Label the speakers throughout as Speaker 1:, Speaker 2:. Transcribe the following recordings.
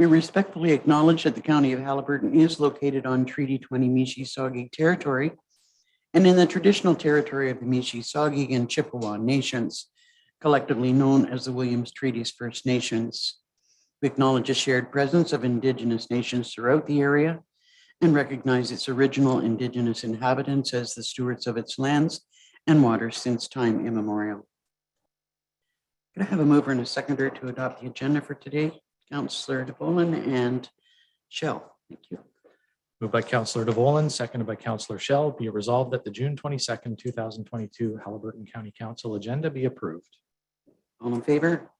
Speaker 1: We respectfully acknowledge that the County of Hellbert is located on Treaty 20 Mississauga territory and in the traditional territory of the Mississauga and Chippewa Nations, collectively known as the Williams Treaties First Nations. We acknowledge a shared presence of Indigenous nations throughout the area and recognize its original Indigenous inhabitants as the stewards of its lands and waters since time immemorial. Could I have a mover and a seconder to adopt the agenda for today? Councillor DeVolen and Shell. Thank you.
Speaker 2: Moved by Councillor DeVolen, seconded by Councillor Shell. Be it resolved that the June 22nd, 2022 Haliburton County Council agenda be approved.
Speaker 1: All in favor?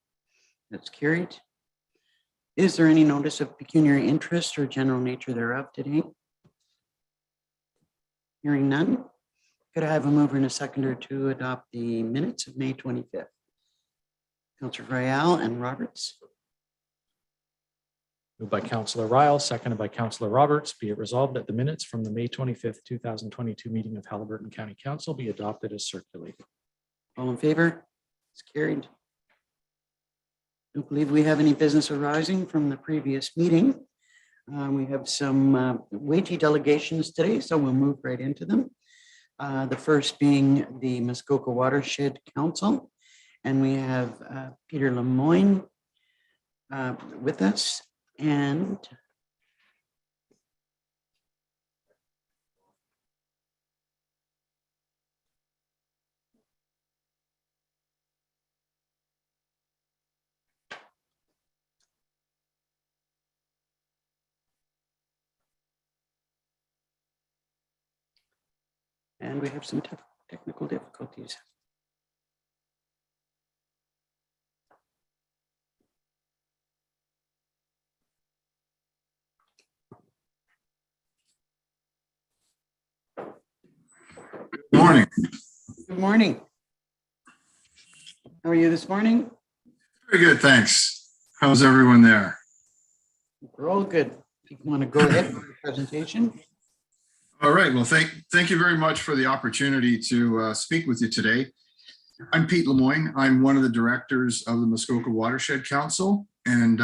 Speaker 1: That's carried. Is there any notice of pecuniary interest or general nature thereof today? Hearing none. Could I have a mover and a seconder to adopt the minutes of May 25th? Councillor Royale and Roberts.
Speaker 2: Moved by Councillor Ryle, seconded by Councillor Roberts. Be it resolved that the minutes from the May 25th, 2022 meeting of Haliburton County Council be adopted as circulated.
Speaker 1: All in favor? It's carried. Don't believe we have any business arising from the previous meeting. We have some weighty delegations today, so we'll move right into them. The first being the Muskoka Watershed Council, and we have Peter Lemoyne with us, and we have some technical difficulties.
Speaker 3: Good morning.
Speaker 1: Good morning. How are you this morning?
Speaker 3: Very good, thanks. How's everyone there?
Speaker 1: We're all good. If you want to go ahead with your presentation.
Speaker 3: All right, well, thank you very much for the opportunity to speak with you today. I'm Pete Lemoyne. I'm one of the directors of the Muskoka Watershed Council, and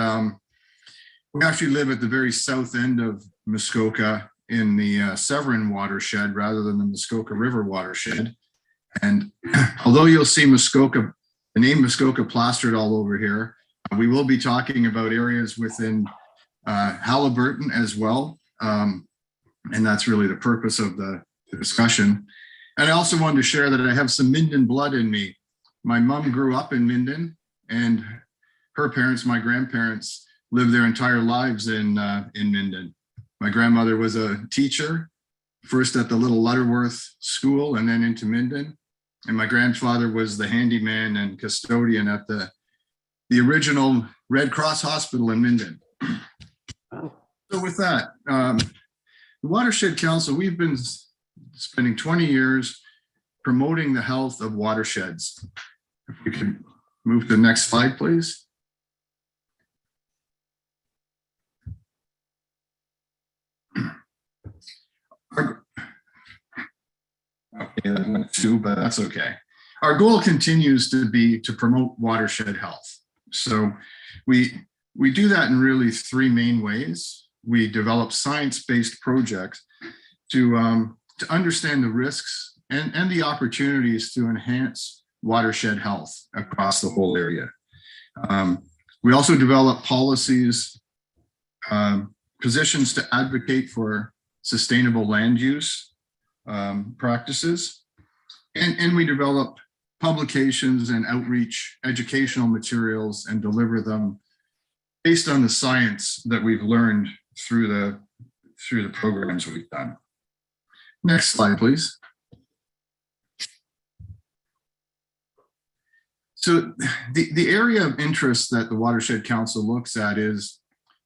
Speaker 3: we actually live at the very south end of Muskoka in the Severn watershed rather than the Muskoka River watershed. And although you'll see Muskoka, the name Muskoka plastered all over here, we will be talking about areas within Haliburton as well. And that's really the purpose of the discussion. And I also wanted to share that I have some Minden blood in me. My mom grew up in Minden, and her parents, my grandparents, lived their entire lives in Minden. My grandmother was a teacher, first at the Little Lutterworth School and then into Minden. And my grandfather was the handyman and custodian at the original Red Cross Hospital in Minden. So with that, the Watershed Council, we've been spending 20 years promoting the health of watersheds. If we could move to the next slide, please. Okay, that went too, but that's okay. Our goal continues to be to promote watershed health. So we do that in really three main ways. We develop science-based projects to understand the risks and the opportunities to enhance watershed health across the whole area. We also develop policies, positions to advocate for sustainable land use practices, and we develop publications and outreach educational materials and deliver them based on the science that we've learned through the programs we've done. Next slide, please. So the area of interest that the Watershed Council looks at is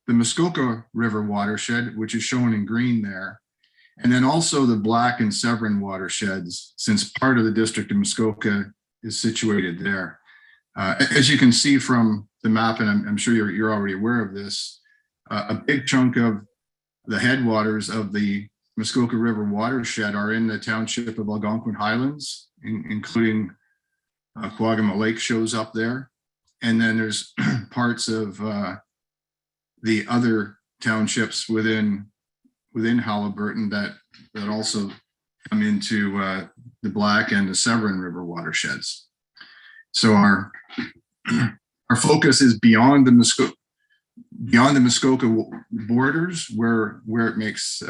Speaker 3: the Muskoka River watershed, which is shown in green there, and then also the Black and Severn watersheds, since part of the district of Muskoka is situated there. As you can see from the map, and I'm sure you're already aware of this, a big chunk of the headwaters of the Muskoka River watershed are in the township of Algonquin Highlands, including Quagama Lake shows up there. And then there's parts of the other townships within Haliburton that also come into the Black and the Severn River watersheds. So our focus is beyond the Muskoka borders, where it makes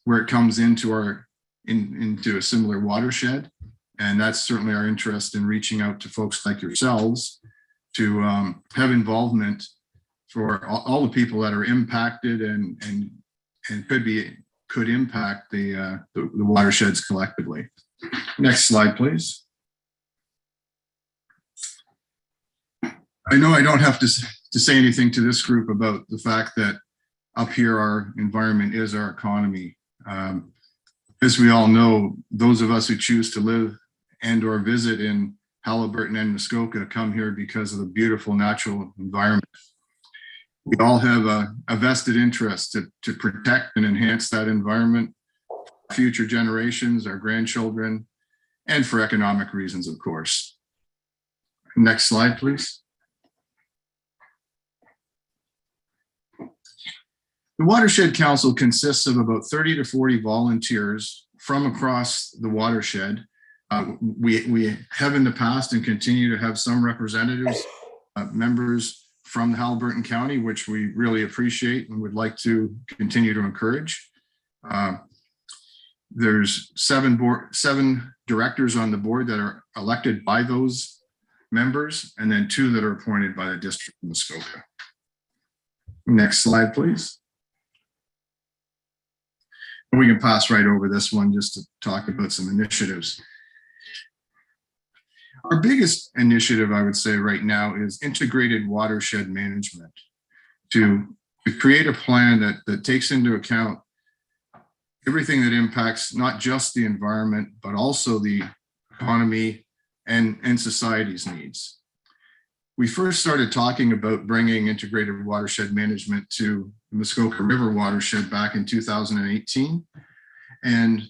Speaker 3: where it comes into into a similar watershed, and that's certainly our interest in reaching out to folks like yourselves to have involvement for all the people that are impacted and could impact the watersheds collectively. Next slide, please. I know I don't have to say anything to this group about the fact that up here our environment is our economy. As we all know, those of us who choose to live and or visit in Haliburton and Muskoka come here because of the beautiful natural environment. We all have a vested interest to protect and enhance that environment for future generations, our grandchildren, and for economic reasons, of course. Next slide, please. The Watershed Council consists of about 30 to 40 volunteers from across the watershed. We have in the past and continue to have some representatives, members from Haliburton County, which we really appreciate and would like to continue to encourage. There's seven directors on the board that are elected by those members, and then 2 that are appointed by the District of Muskoka. Next slide, please. We can pass right over this one just to talk about some initiatives. Our biggest initiative, I would say right now, is integrated watershed management, to create a plan that takes into account everything that impacts not just the environment, but also the economy and society's needs. We first started talking about bringing integrated watershed management to the Muskoka River watershed back in 2018. And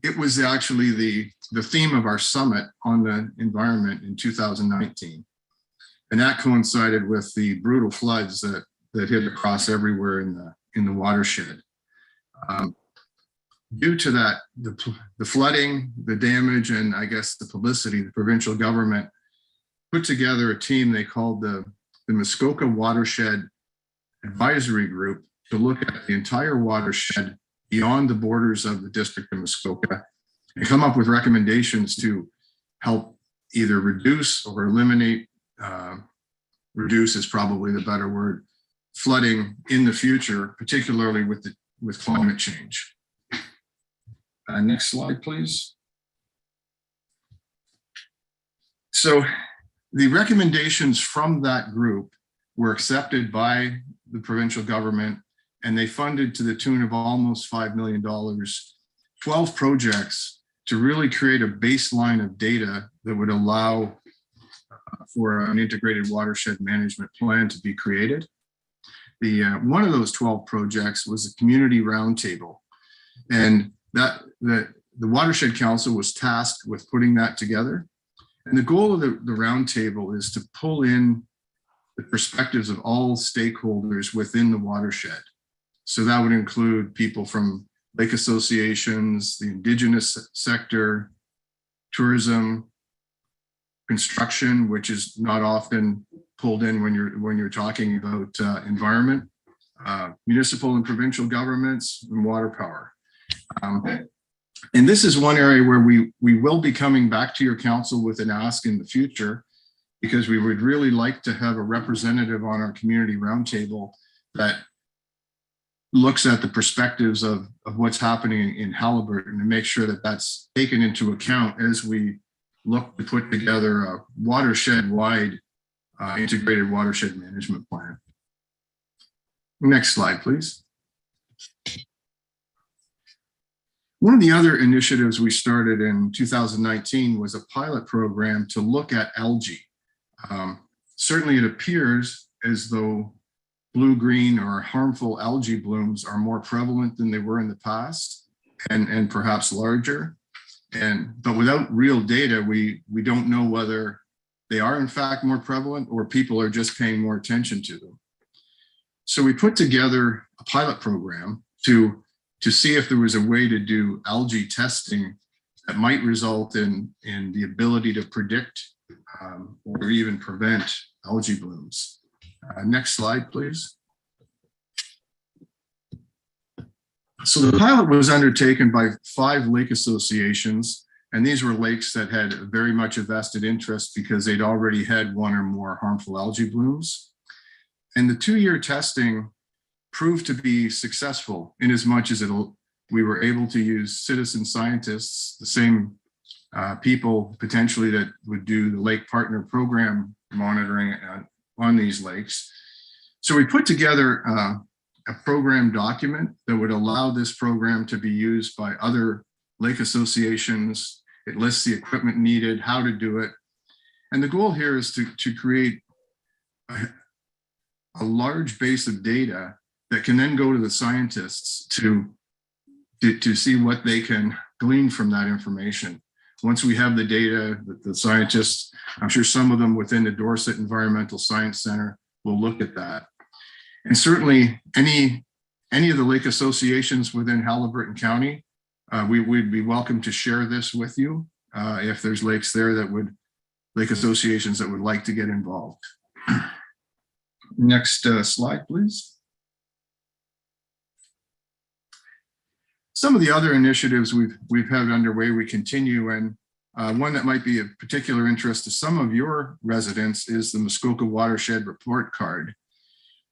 Speaker 3: it was actually the theme of our summit on the environment in 2019. And that coincided with the brutal floods that hit across everywhere in the watershed. Due to that, the flooding, the damage, and I guess the publicity, the provincial government put together a team they called the Muskoka Watershed Advisory Group to look at the entire watershed beyond the borders of the District of Muskoka and come up with recommendations to help either reduce or eliminate, reduce is probably the better word, flooding in the future, particularly with climate change. Next slide, please. So the recommendations from that group were accepted by the provincial government, and they funded to the tune of almost $5 million, 12 projects to really create a baseline of data that would allow for an integrated watershed management plan to be created. One of those 12 projects was a community roundtable, and the Watershed Council was tasked with putting that together. And the goal of the roundtable is to pull in the perspectives of all stakeholders within the watershed. So that would include people from lake associations, the Indigenous sector, tourism, construction, which is not often pulled in when you're talking about environment, municipal and provincial governments, and water power. And this is one area where we will be coming back to your council with an ask in the future, because we would really like to have a representative on our community roundtable that looks at the perspectives of what's happening in Haliburton and make sure that that's taken into account as we look to put together a watershed-wide integrated watershed management plan. Next slide, please. One of the other initiatives we started in 2019 was a pilot program to look at algae. Certainly it appears as though blue-green or harmful algae blooms are more prevalent than they were in the past, and perhaps larger. But without real data, we don't know whether they are in fact more prevalent or people are just paying more attention to them. So we put together a pilot program to see if there was a way to do algae testing that might result in the ability to predict or even prevent algae blooms. Next slide, please. So the pilot was undertaken by 5 lake associations, and these were lakes that had very much a vested interest because they'd already had 1 or more harmful algae blooms. And the 2-year testing proved to be successful in as much as we were able to use citizen scientists, the same people potentially that would do the Lake Partner Program monitoring on these lakes. So we put together a program document that would allow this program to be used by other lake associations. It lists the equipment needed, how to do it. And the goal here is to create a large base of data that can then go to the scientists to see what they can glean from that information. Once we have the data, the scientists, I'm sure some of them within the Dorset Environmental Science Center will look at that. And certainly any of the lake associations within Hellbert County, we'd be welcome to share this with you if there's lakes there lake associations that would like to get involved. Next slide, please. Some of the other initiatives we've had underway, we continue, and one that might be of particular interest to some of your residents is the Muskoka Watershed Report Card.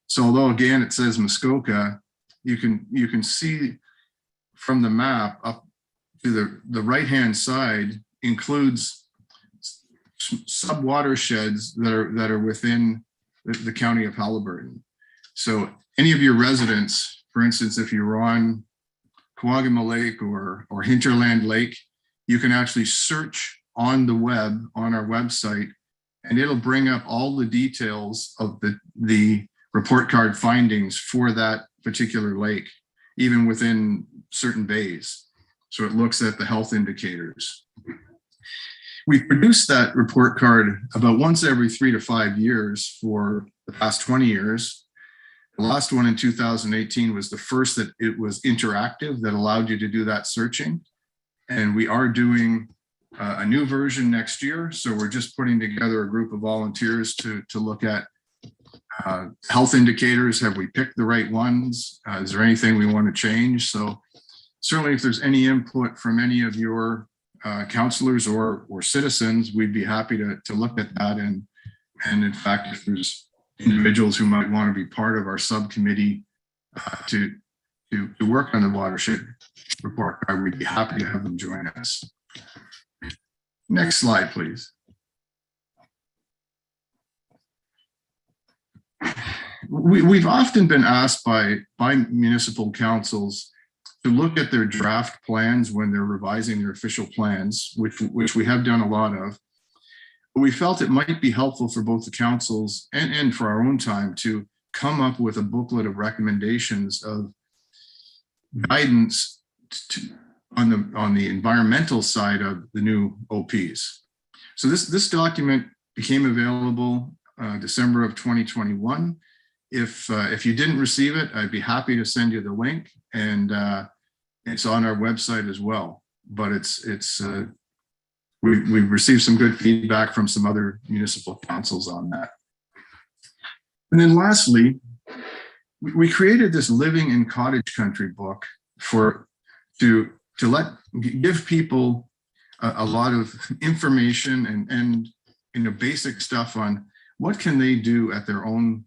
Speaker 3: So although again it says Muskoka, you can see from the map up to the right-hand side includes sub-watersheds that are within the county of Hellbert. So any of your residents, for instance, if you're on Kawagama Lake or Hinterland Lake, you can actually search on the web, on our website, and it'll bring up all the details of the report card findings for that particular lake, even within certain bays. So it looks at the health indicators. We've produced that report card about once every 3 to 5 years for the past 20 years. The last one in 2018 was the first that it was interactive, that allowed you to do that searching. And we are doing a new version next year. So we're just putting together a group of volunteers to look at health indicators. Have we picked the right ones? Is there anything we want to change? So certainly if there's any input from any of your counselors or citizens, we'd be happy to look at that. And in fact, if there's individuals who might want to be part of our subcommittee to work on the watershed report card, we'd be happy to have them join us. Next slide, please. We've often been asked by municipal councils to look at their draft plans when they're revising their official plans, which we have done a lot of. But we felt it might be helpful for both the councils and for our own time to come up with a booklet of recommendations of guidance on the environmental side of the new OPs. So this document became available December of 2021. If you didn't receive it, I'd be happy to send you the link, and it's on our website as well. But we've received some good feedback from some other municipal councils on that. And then lastly, we created this Living in Cottage Country book to give people a lot of information and basic stuff on what can they do at their own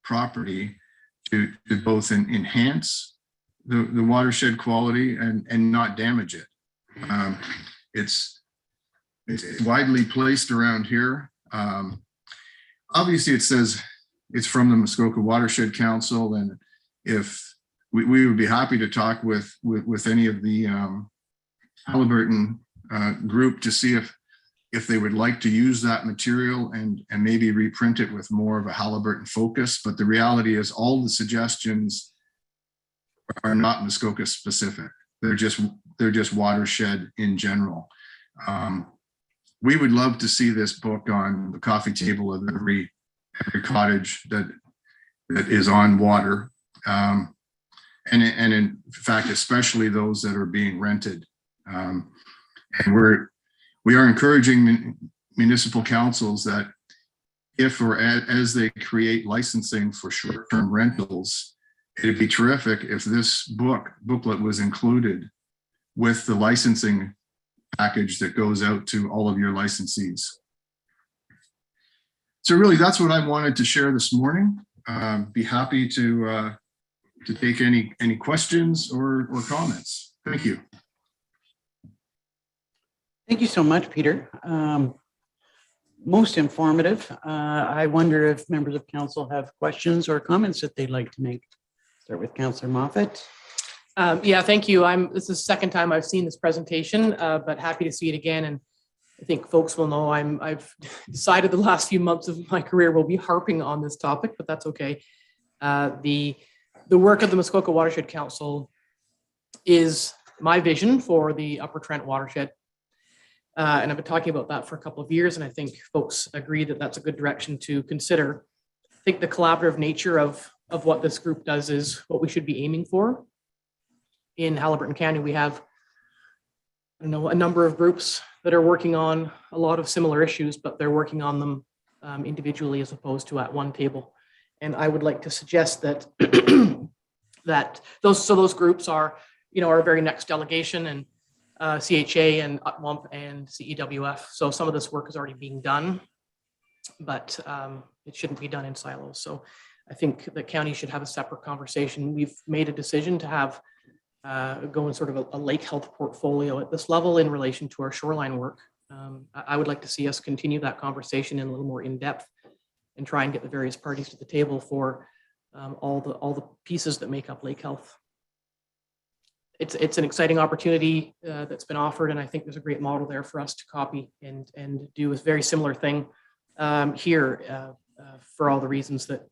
Speaker 3: property to both enhance the watershed quality and not damage it. It's widely placed around here. Obviously, it says it's from the Muskoka Watershed Council, and if we would be happy to talk with any of the Hellbert group to see if they would like to use that material and maybe reprint it with more of a Hellbert focus. But the reality is all the suggestions are not Muskoka specific. They're just watershed in general. We would love to see this book on the coffee table of every cottage that that is on water. And in fact, especially those that are being rented. And we are encouraging municipal councils that if or as they create licensing for short-term rentals, it'd be terrific if this booklet was included with the licensing package that goes out to all of your licensees. So really, that's what I wanted to share this morning. Be happy to take any questions or comments. Thank you.
Speaker 1: Thank you so much, Peter. Most informative. I wonder if members of council have questions or comments that they'd like to make. Start with Councillor Moffat.
Speaker 4: Yeah, thank you. This is the second time I've seen this presentation, but happy to see it again. And I think folks will know I've decided the last few months of my career will be harping on this topic, but that's okay. The work of the Muskoka Watershed Council is my vision for the Upper Trent watershed. And I've been talking about that for a couple of years, and I think folks agree that that's a good direction to consider. I think the collaborative nature of what this group does is what we should be aiming for. In Hellbert County, we have, I don't know, a number of groups that are working on a lot of similar issues, but they're working on them individually as opposed to at one table. And I would like to suggest that those groups are, our very next delegation, and CHA and UTWUMP and CEWF. So some of this work is already being done, but it shouldn't be done in silos. So I think the county should have a separate conversation. We've made a decision to have go in sort of a lake health portfolio at this level in relation to our shoreline work. I would like to see us continue that conversation in a little more in depth and try and get the various parties to the table for all the pieces that make up lake health. It's an exciting opportunity that's been offered, and I think there's a great model there for us to copy and do a very similar thing here for all the reasons that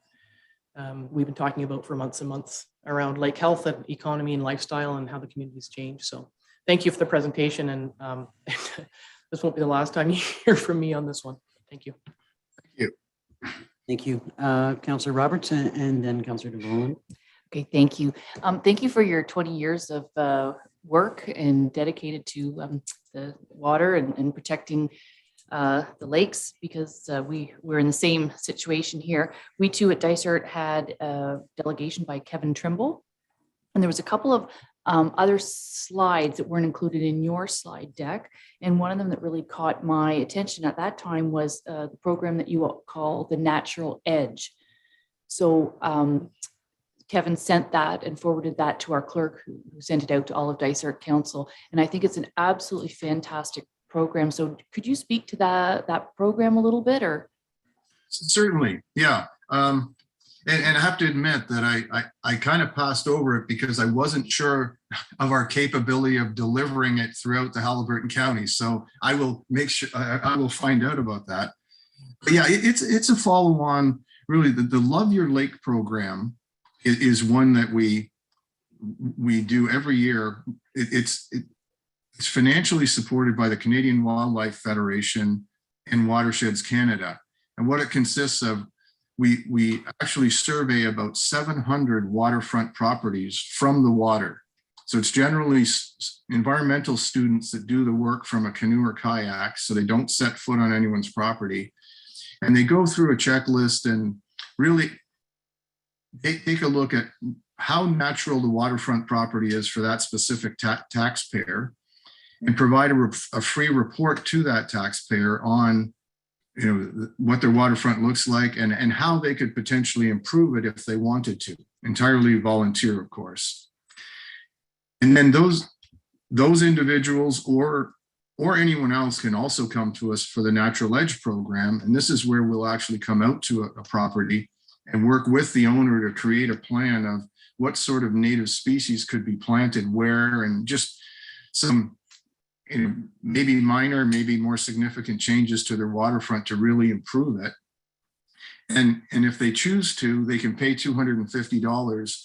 Speaker 4: we've been talking about for months and months around lake health and economy and lifestyle and how the community's changed. So thank you for the presentation, and this won't be the last time you hear from me on this one. Thank you.
Speaker 3: Thank you.
Speaker 1: Thank you. Councillor Roberts and then Councillor DeVolen.
Speaker 5: Okay, thank you. Thank you for your 20 years of work and dedicated to the water and protecting the lakes, because we're in the same situation here. We too at Dysart had a delegation by Kevin Trimble, and there was a couple of other slides that weren't included in your slide deck. And one of them that really caught my attention at that time was the program that you call the Natural Edge. So Kevin sent that and forwarded that to our clerk, who sent it out to all of Dysart Council. And I think it's an absolutely fantastic program. So could you speak to that program a little bit, or?
Speaker 3: Certainly, yeah. And I have to admit that I kind of passed over it because I wasn't sure of our capability of delivering it throughout the Hellbert County. So I will make sure I will find out about that. But yeah, it's a follow on. Really, the Love Your Lake program is one that we do every year. It's financially supported by the Canadian Wildlife Federation and Watersheds Canada. And what it consists of, we actually survey about 700 waterfront properties from the water. So it's generally environmental students that do the work from a canoe or kayak, so they don't set foot on anyone's property. And they go through a checklist and really take a look at how natural the waterfront property is for that specific taxpayer, and provide a free report to that taxpayer on what their waterfront looks like and how they could potentially improve it if they wanted to. Entirely volunteer, of course. And then those individuals or anyone else can also come to us for the Natural Edge program. And this is where we'll actually come out to a property and work with the owner to create a plan of what sort of native species could be planted where, and just some maybe minor, maybe more significant changes to their waterfront to really improve it. And if they choose to, they can pay $250,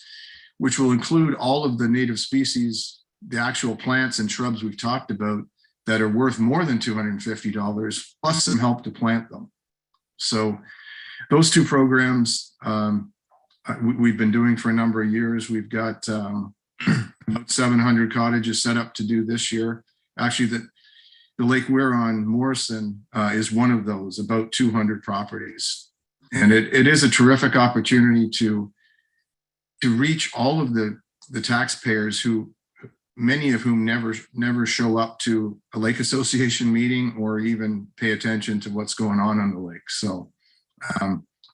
Speaker 3: which will include all of the native species, the actual plants and shrubs we've talked about that are worth more than $250, plus some help to plant them. So those two programs we've been doing for a number of years. We've got about 700 cottages set up to do this year. Actually, the lake we're on, Morrison, is one of those, about 200 properties. And it is a terrific opportunity to reach all of the taxpayers who, many of whom never show up to a lake association meeting or even pay attention to what's going on the lake. So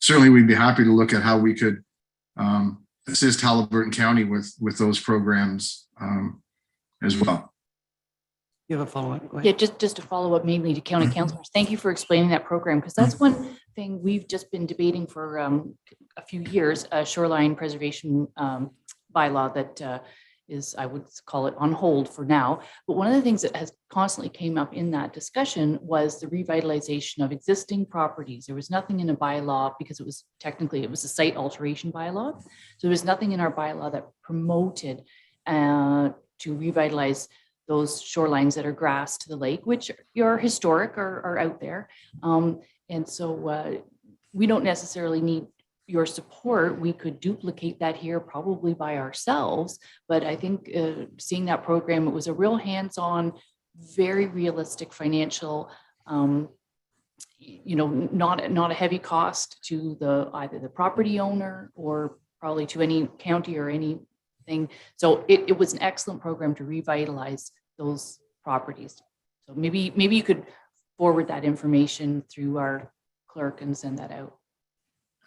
Speaker 3: certainly we'd be happy to look at how we could assist Hellbert County with those programs as well.
Speaker 1: You have a follow-up? Go
Speaker 5: Yeah,
Speaker 1: ahead.
Speaker 5: just to follow up mainly to county councilors. Thank you for explaining that program, because that's one thing we've just been debating for a few years, a shoreline preservation bylaw that is, I would call it, on hold for now. But one of the things that has constantly came up in that discussion was the revitalization of existing properties. There was nothing in a bylaw because it was a site alteration bylaw. So there was nothing in our bylaw that promoted to revitalize those shorelines that are grass to the lake, which are historic or are out there. And so we don't necessarily need your support. We could duplicate that here probably by ourselves. But I think seeing that program, it was a real hands-on, very realistic financial, not a heavy cost to either the property owner or probably to any county or anything. So it was an excellent program to revitalize those properties. So maybe you could forward that information through our clerk and send that out.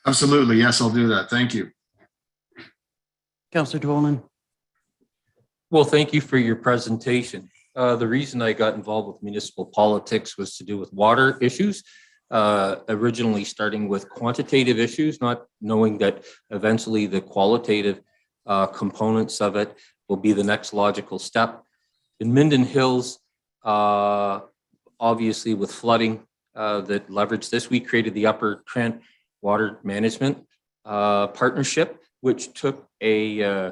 Speaker 3: Absolutely. Yes, I'll do that. Thank you.
Speaker 1: Councillor Dolan.
Speaker 6: Well, thank you for your presentation. The reason I got involved with municipal politics was to do with water issues, originally starting with quantitative issues, not knowing that eventually the qualitative components of it will be the next logical step. In Minden Hills, obviously with flooding that leveraged this, we created the Upper Trent Water Management Partnership, which took a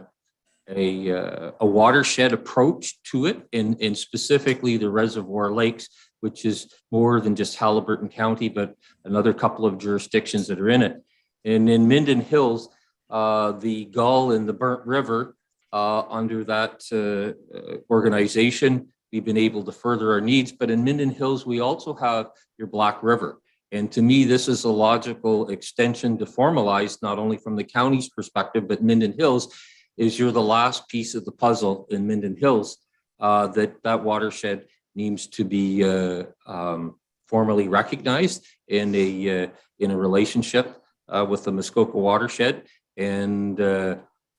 Speaker 6: watershed approach to it, and specifically the reservoir lakes, which is more than just Hellbert County, but another couple of jurisdictions that are in it. And in Minden Hills, the Gull and the Burnt River, under that organization, we've been able to further our needs. But in Minden Hills, we also have your Black River. And to me, this is a logical extension to formalize, not only from the county's perspective, but Minden Hills is you're the last piece of the puzzle in Minden Hills that watershed needs to be formally recognized in a relationship with the Muskoka watershed. And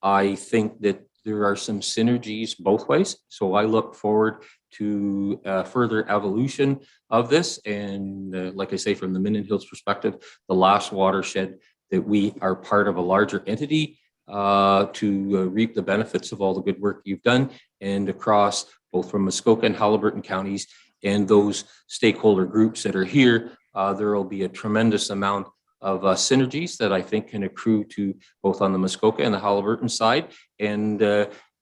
Speaker 6: I think that there are some synergies both ways. So I look forward to further evolution of this. And like I say, from the Minden Hills perspective, the last watershed that we are part of a larger entity to reap the benefits of all the good work you've done, and across both from Muskoka and Hellbert counties and those stakeholder groups that are here, there will be a tremendous amount of synergies that I think can accrue to both on the Muskoka and the Hellbert side. And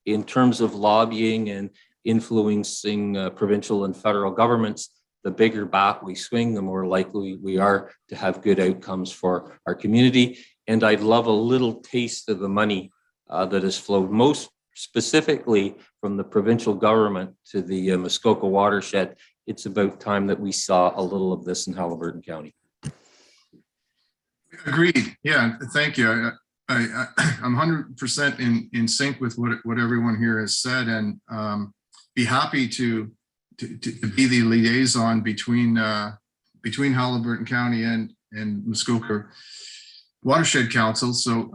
Speaker 6: in terms of lobbying and influencing provincial and federal governments, the bigger bat we swing, the more likely we are to have good outcomes for our community. And I'd love a little taste of the money that has flowed, most specifically from the provincial government to the Muskoka watershed. It's about time that we saw a little of this in Hellbert County.
Speaker 3: Agreed. Yeah, thank you. I'm 100% in sync with what everyone here has said, and be happy to be the liaison between Hellbert County and Muskoka Watershed Council. So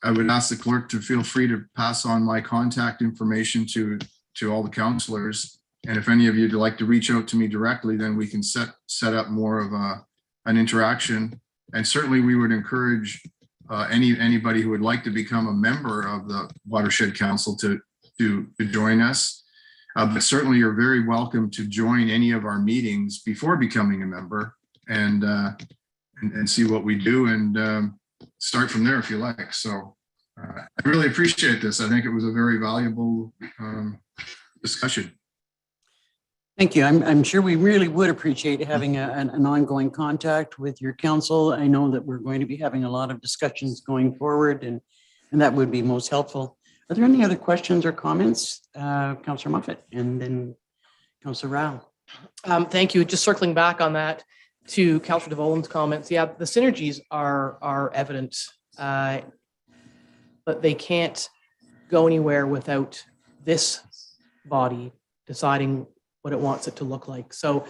Speaker 3: I would ask the clerk to feel free to pass on my contact information to all the councilors. And if any of you would like to reach out to me directly, then we can set up more of an interaction. And certainly we would encourage anybody who would like to become a member of the Watershed Council to join us. But certainly you're very welcome to join any of our meetings before becoming a member and see what we do, and start from there if you like. So I really appreciate this. I think it was a very valuable discussion.
Speaker 1: Thank you. I'm sure we really would appreciate having an ongoing contact with your council. I know that we're going to be having a lot of discussions going forward, and that would be most helpful. Are there any other questions or comments? Councillor Moffat and then Councillor Rao.
Speaker 4: Thank you. Just circling back on that to Councillor DeVolen's comments. Yeah, the synergies are evident, but they can't go anywhere without this body deciding what it wants it to look like. So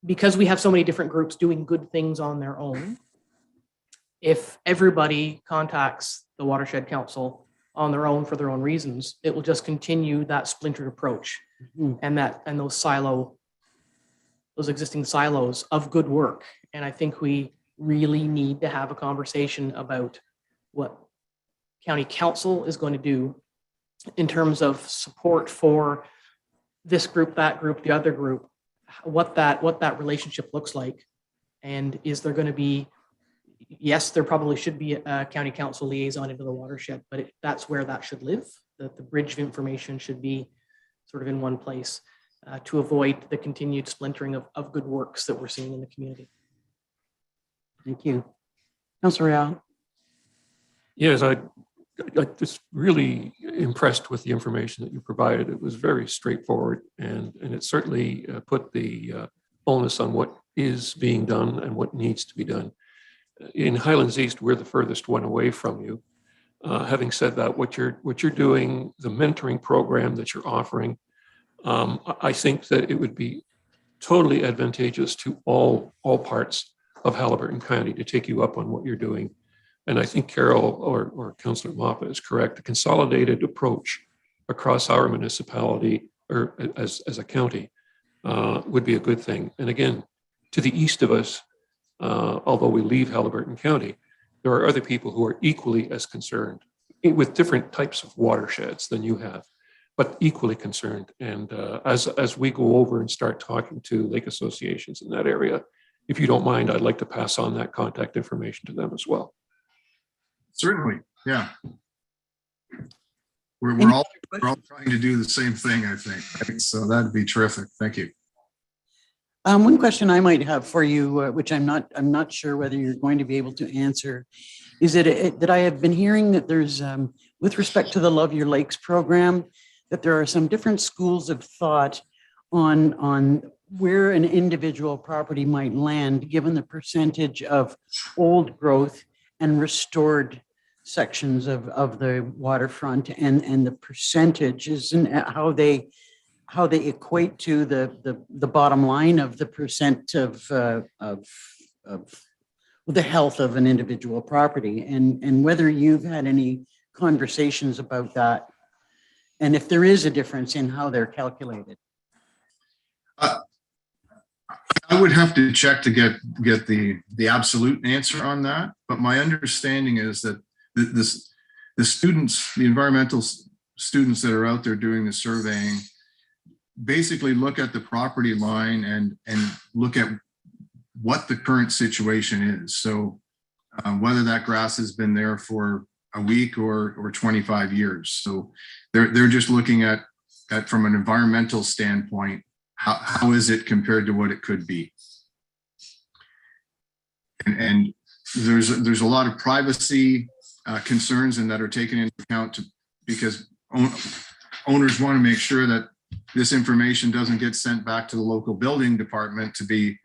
Speaker 4: because we have so many different groups doing good things on their own, if everybody contacts the Watershed Council on their own for their own reasons, it will just continue that splintered approach and those existing silos of good work. And I think we really need to have a conversation about what county council is going to do in terms of support for this group, that group, the other group, what that relationship looks like. And is there going to be, yes, there probably should be a county council liaison into the watershed, but that's where that should live. The bridge of information should be sort of in one place to avoid the continued splintering of good works that we're seeing in the community.
Speaker 1: Thank you. Councillor Rao.
Speaker 7: Yes, I just really impressed with the information that you provided. It was very straightforward, and it certainly put the onus on what is being done and what needs to be done. In Highlands East, we're the furthest one away from you. Having said that, what you're doing, the mentoring program that you're offering, I think that it would be totally advantageous to all parts of Hellbert County to take you up on what you're doing. And I think Carol or Councillor Moffat is correct. The consolidated approach across our municipality or as a county would be a good thing. And again, to the east of us, although we leave Hellbert County, there are other people who are equally as concerned with different types of watersheds than you have, but equally concerned. And as we go over and start talking to lake associations in that area, if you don't mind, I'd like to pass on that contact information to them as well.
Speaker 3: Certainly, yeah. We're all trying to do the same thing, I think. Right? So that'd be terrific. Thank you.
Speaker 1: One question I might have for you, which I'm not sure whether you're going to be able to answer, is that I have been hearing that there's, with respect to the Love Your Lakes program, that there are some different schools of thought on where an individual property might land, given the percentage of old growth and restored sections of the waterfront and the percentages and how they equate to the bottom line of the percent of the health of an individual property, and whether you've had any conversations about that, and if there is a difference in how they're calculated.
Speaker 3: I would have to check to get the absolute answer on that, but my understanding is that the students, the environmental students that are out there doing the surveying, basically look at the property line and look at what the current situation is. So whether that grass has been there for a week or 25 years. So they're just looking at from an environmental standpoint, how is it compared to what it could be? And there's a lot of privacy concerns and that are taken into account because owners want to make sure that this information doesn't get sent back to the local building department to be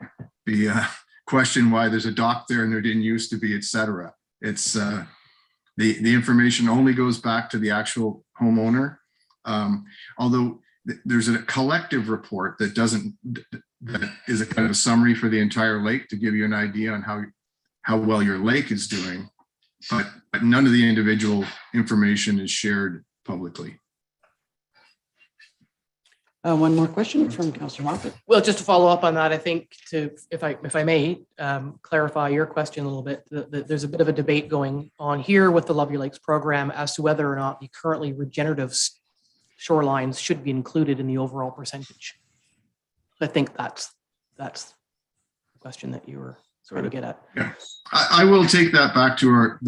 Speaker 3: questioned why there's a dock there and there didn't used to be, et cetera. It's the information only goes back to the actual homeowner. Although there's a collective report that is a kind of a summary for the entire lake to give you an idea on how well your lake is doing, but none of the individual information is shared publicly.
Speaker 1: One more question from Councillor Moffat.
Speaker 4: Well, just to follow up on that, I think if I may clarify your question a little bit, there's a bit of a debate going on here with the Love Your Lakes program as to whether or not the currently regenerative shorelines should be included in the overall percentage. I think that's the question that you were trying to get at.
Speaker 3: Yeah, I will take that back to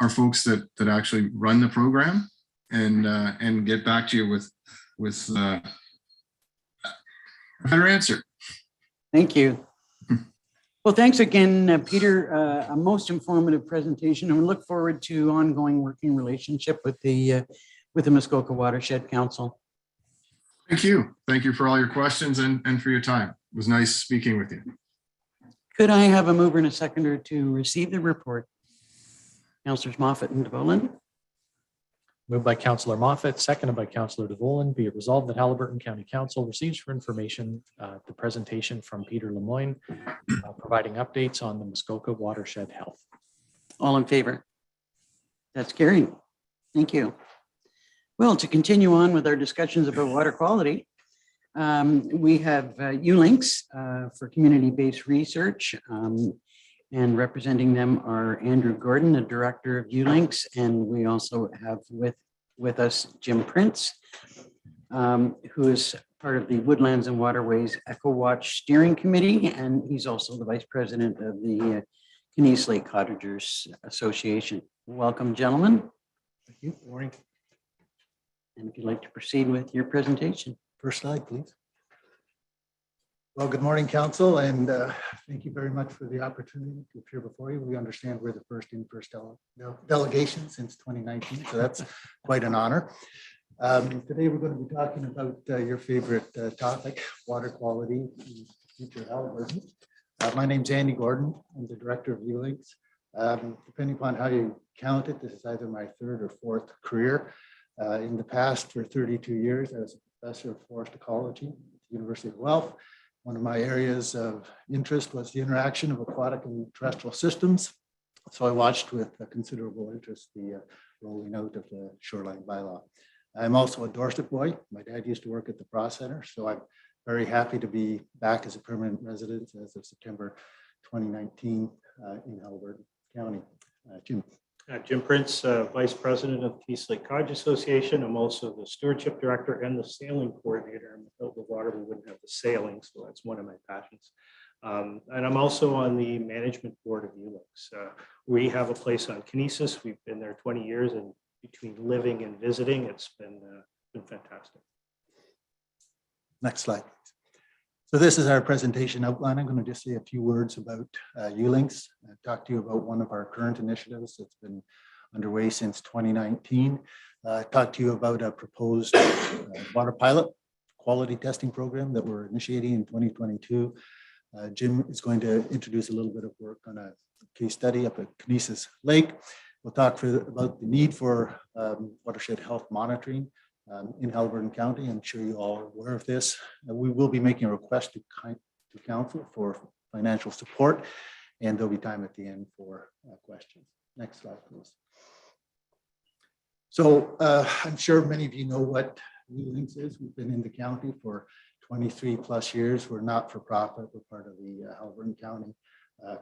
Speaker 3: our folks that actually run the program and get back to you with Better answer.
Speaker 1: Thank you. Well, thanks again, Peter. A most informative presentation, and we look forward to ongoing working relationship with the Muskoka Watershed Council.
Speaker 3: Thank you. Thank you for all your questions and for your time. It was nice speaking with you.
Speaker 1: Could I have a mover and a seconder to receive the report? Councillors Moffat and DeVolen.
Speaker 2: Moved by Councillor Moffat, seconded by Councillor DeVolen. Be it resolved that Hellbert County Council receives for information the presentation from Peter Lemoyne, providing updates on the Muskoka watershed health.
Speaker 1: All in favor? That's carried. Thank you. Well, to continue on with our discussions about water quality, we have ULinks for community-based research, and representing them are Andrew Gordon, the director of ULinks, and we also have with us Jim Prince, who is part of the Woodlands and Waterways Eco Watch Steering Committee, and he's also the vice president of the Kenesaw Lake Cottagers Association. Welcome, gentlemen.
Speaker 8: Thank you. Good morning.
Speaker 1: And if you'd like to proceed with your presentation.
Speaker 8: First slide, please. Well, good morning, Council, and thank you very much for the opportunity to appear before you. We understand we're the first delegation since 2019, so that's quite an honor. Today, we're going to be talking about your favorite topic, water quality in future Hellbert. My name's Andy Gordon. I'm the director of ULinks. Depending upon how you count it, this is either my third or fourth career. In the past, for 32 years, I was a professor of forest ecology at the University of Guelph. One of my areas of interest was the interaction of aquatic and terrestrial systems. So I watched with considerable interest the rolling out of the shoreline bylaw. I'm also a Dorset boy. My dad used to work at the Pro Center, so I'm very happy to be back as a permanent resident as of September 2019 in Hellbert County. Jim.
Speaker 9: Jim Prince, Vice President of the Kenesaw Lake Cottage Association. I'm also the Stewardship Director and the Sailing Coordinator. And without the water, we wouldn't have the sailing, so that's one of my passions. And I'm also on the Management Board of ULinks. We have a place on Kenesaw. We've been there 20 years, and between living and visiting, it's been fantastic.
Speaker 8: Next slide, please. So this is our presentation outline. I'm going to just say a few words about ULinks, talk to you about one of our current initiatives that's been underway since 2019, talk to you about a proposed water pilot quality testing program that we're initiating in 2022. Jim is going to introduce a little bit of work on a case study up at Kenesaw Lake. We'll talk about the need for watershed health monitoring in Hellbert County. I'm sure you all are aware of this. We will be making a request to council for financial support, and there'll be time at the end for questions. Next slide, please. So I'm sure many of you know what ULinks is. We've been in the county for 23 plus years. We're not for profit. We're part of the Hellbert County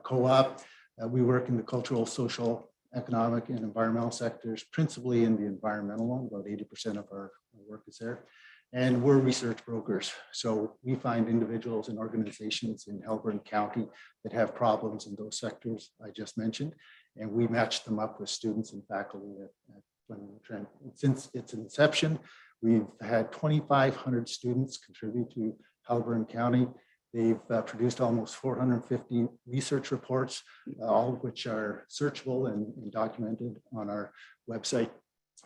Speaker 8: Co-op. We work in the cultural, social, economic and environmental sectors, principally in the environmental one. About 80% of our work is there. And we're research brokers. So we find individuals and organizations in Hellbert County that have problems in those sectors I just mentioned. And we match them up with students and faculty at Trent. Since its inception, we've had 2,500 students contribute to Hellbert County. They've produced almost 450 research reports, all of which are searchable and documented on our website.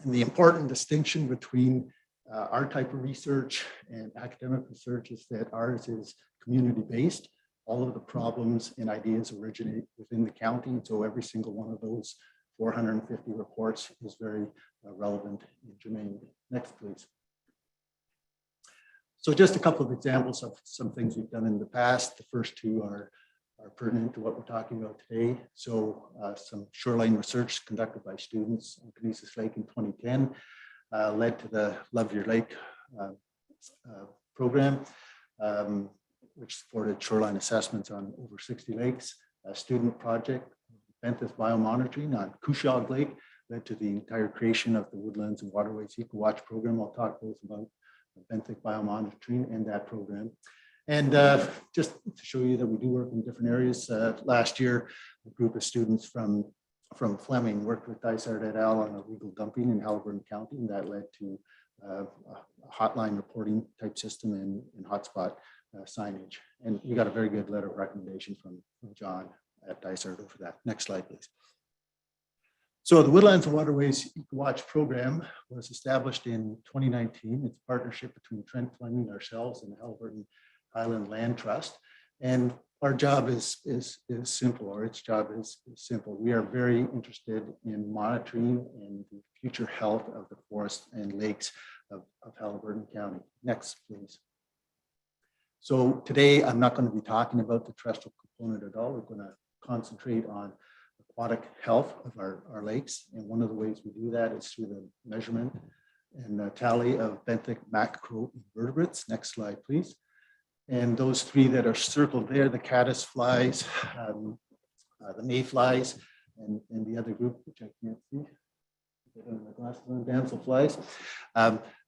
Speaker 8: And the important distinction between our type of research and academic research is that ours is community-based. All of the problems and ideas originate within the county. And so every single one of those 450 reports is very relevant and germane. Next, please. So just a couple of examples of some things we've done in the past. The first two are pertinent to what we're talking about today. So some shoreline research conducted by students on Kenesaw Lake in 2010 led to the Love Your Lake program, which supported shoreline assessments on over 60 lakes. A student project, Benthic biomonitoring on Cushog Lake, led to the entire creation of the Woodlands and Waterways Eco Watch program. I'll talk both about Benthic biomonitoring and that program. And just to show you that we do work in different areas, last year, a group of students from Fleming worked with Dysart et al. On illegal dumping in Hellbert County, and that led to a hotline reporting type system and hotspot signage. And we got a very good letter of recommendation from John at Dysart for that. Next slide, please. So the Woodlands and Waterways Watch program was established in 2019. It's a partnership between Trent, Fleming, ourselves, and the Hellbert Highland Land Trust. And our job is simple, or its job is simple. We are very interested in monitoring and the future health of the forests and lakes of Hellbert County. Next, please. So today, I'm not going to be talking about the terrestrial component at all. We're going to concentrate on aquatic health of our lakes. And one of the ways we do that is through the measurement and the tally of benthic macroinvertebrates. Next slide, please. And those three that are circled there, the caddis flies, the mayflies, and the other group, which I can't see, my glasses on, damsel flies,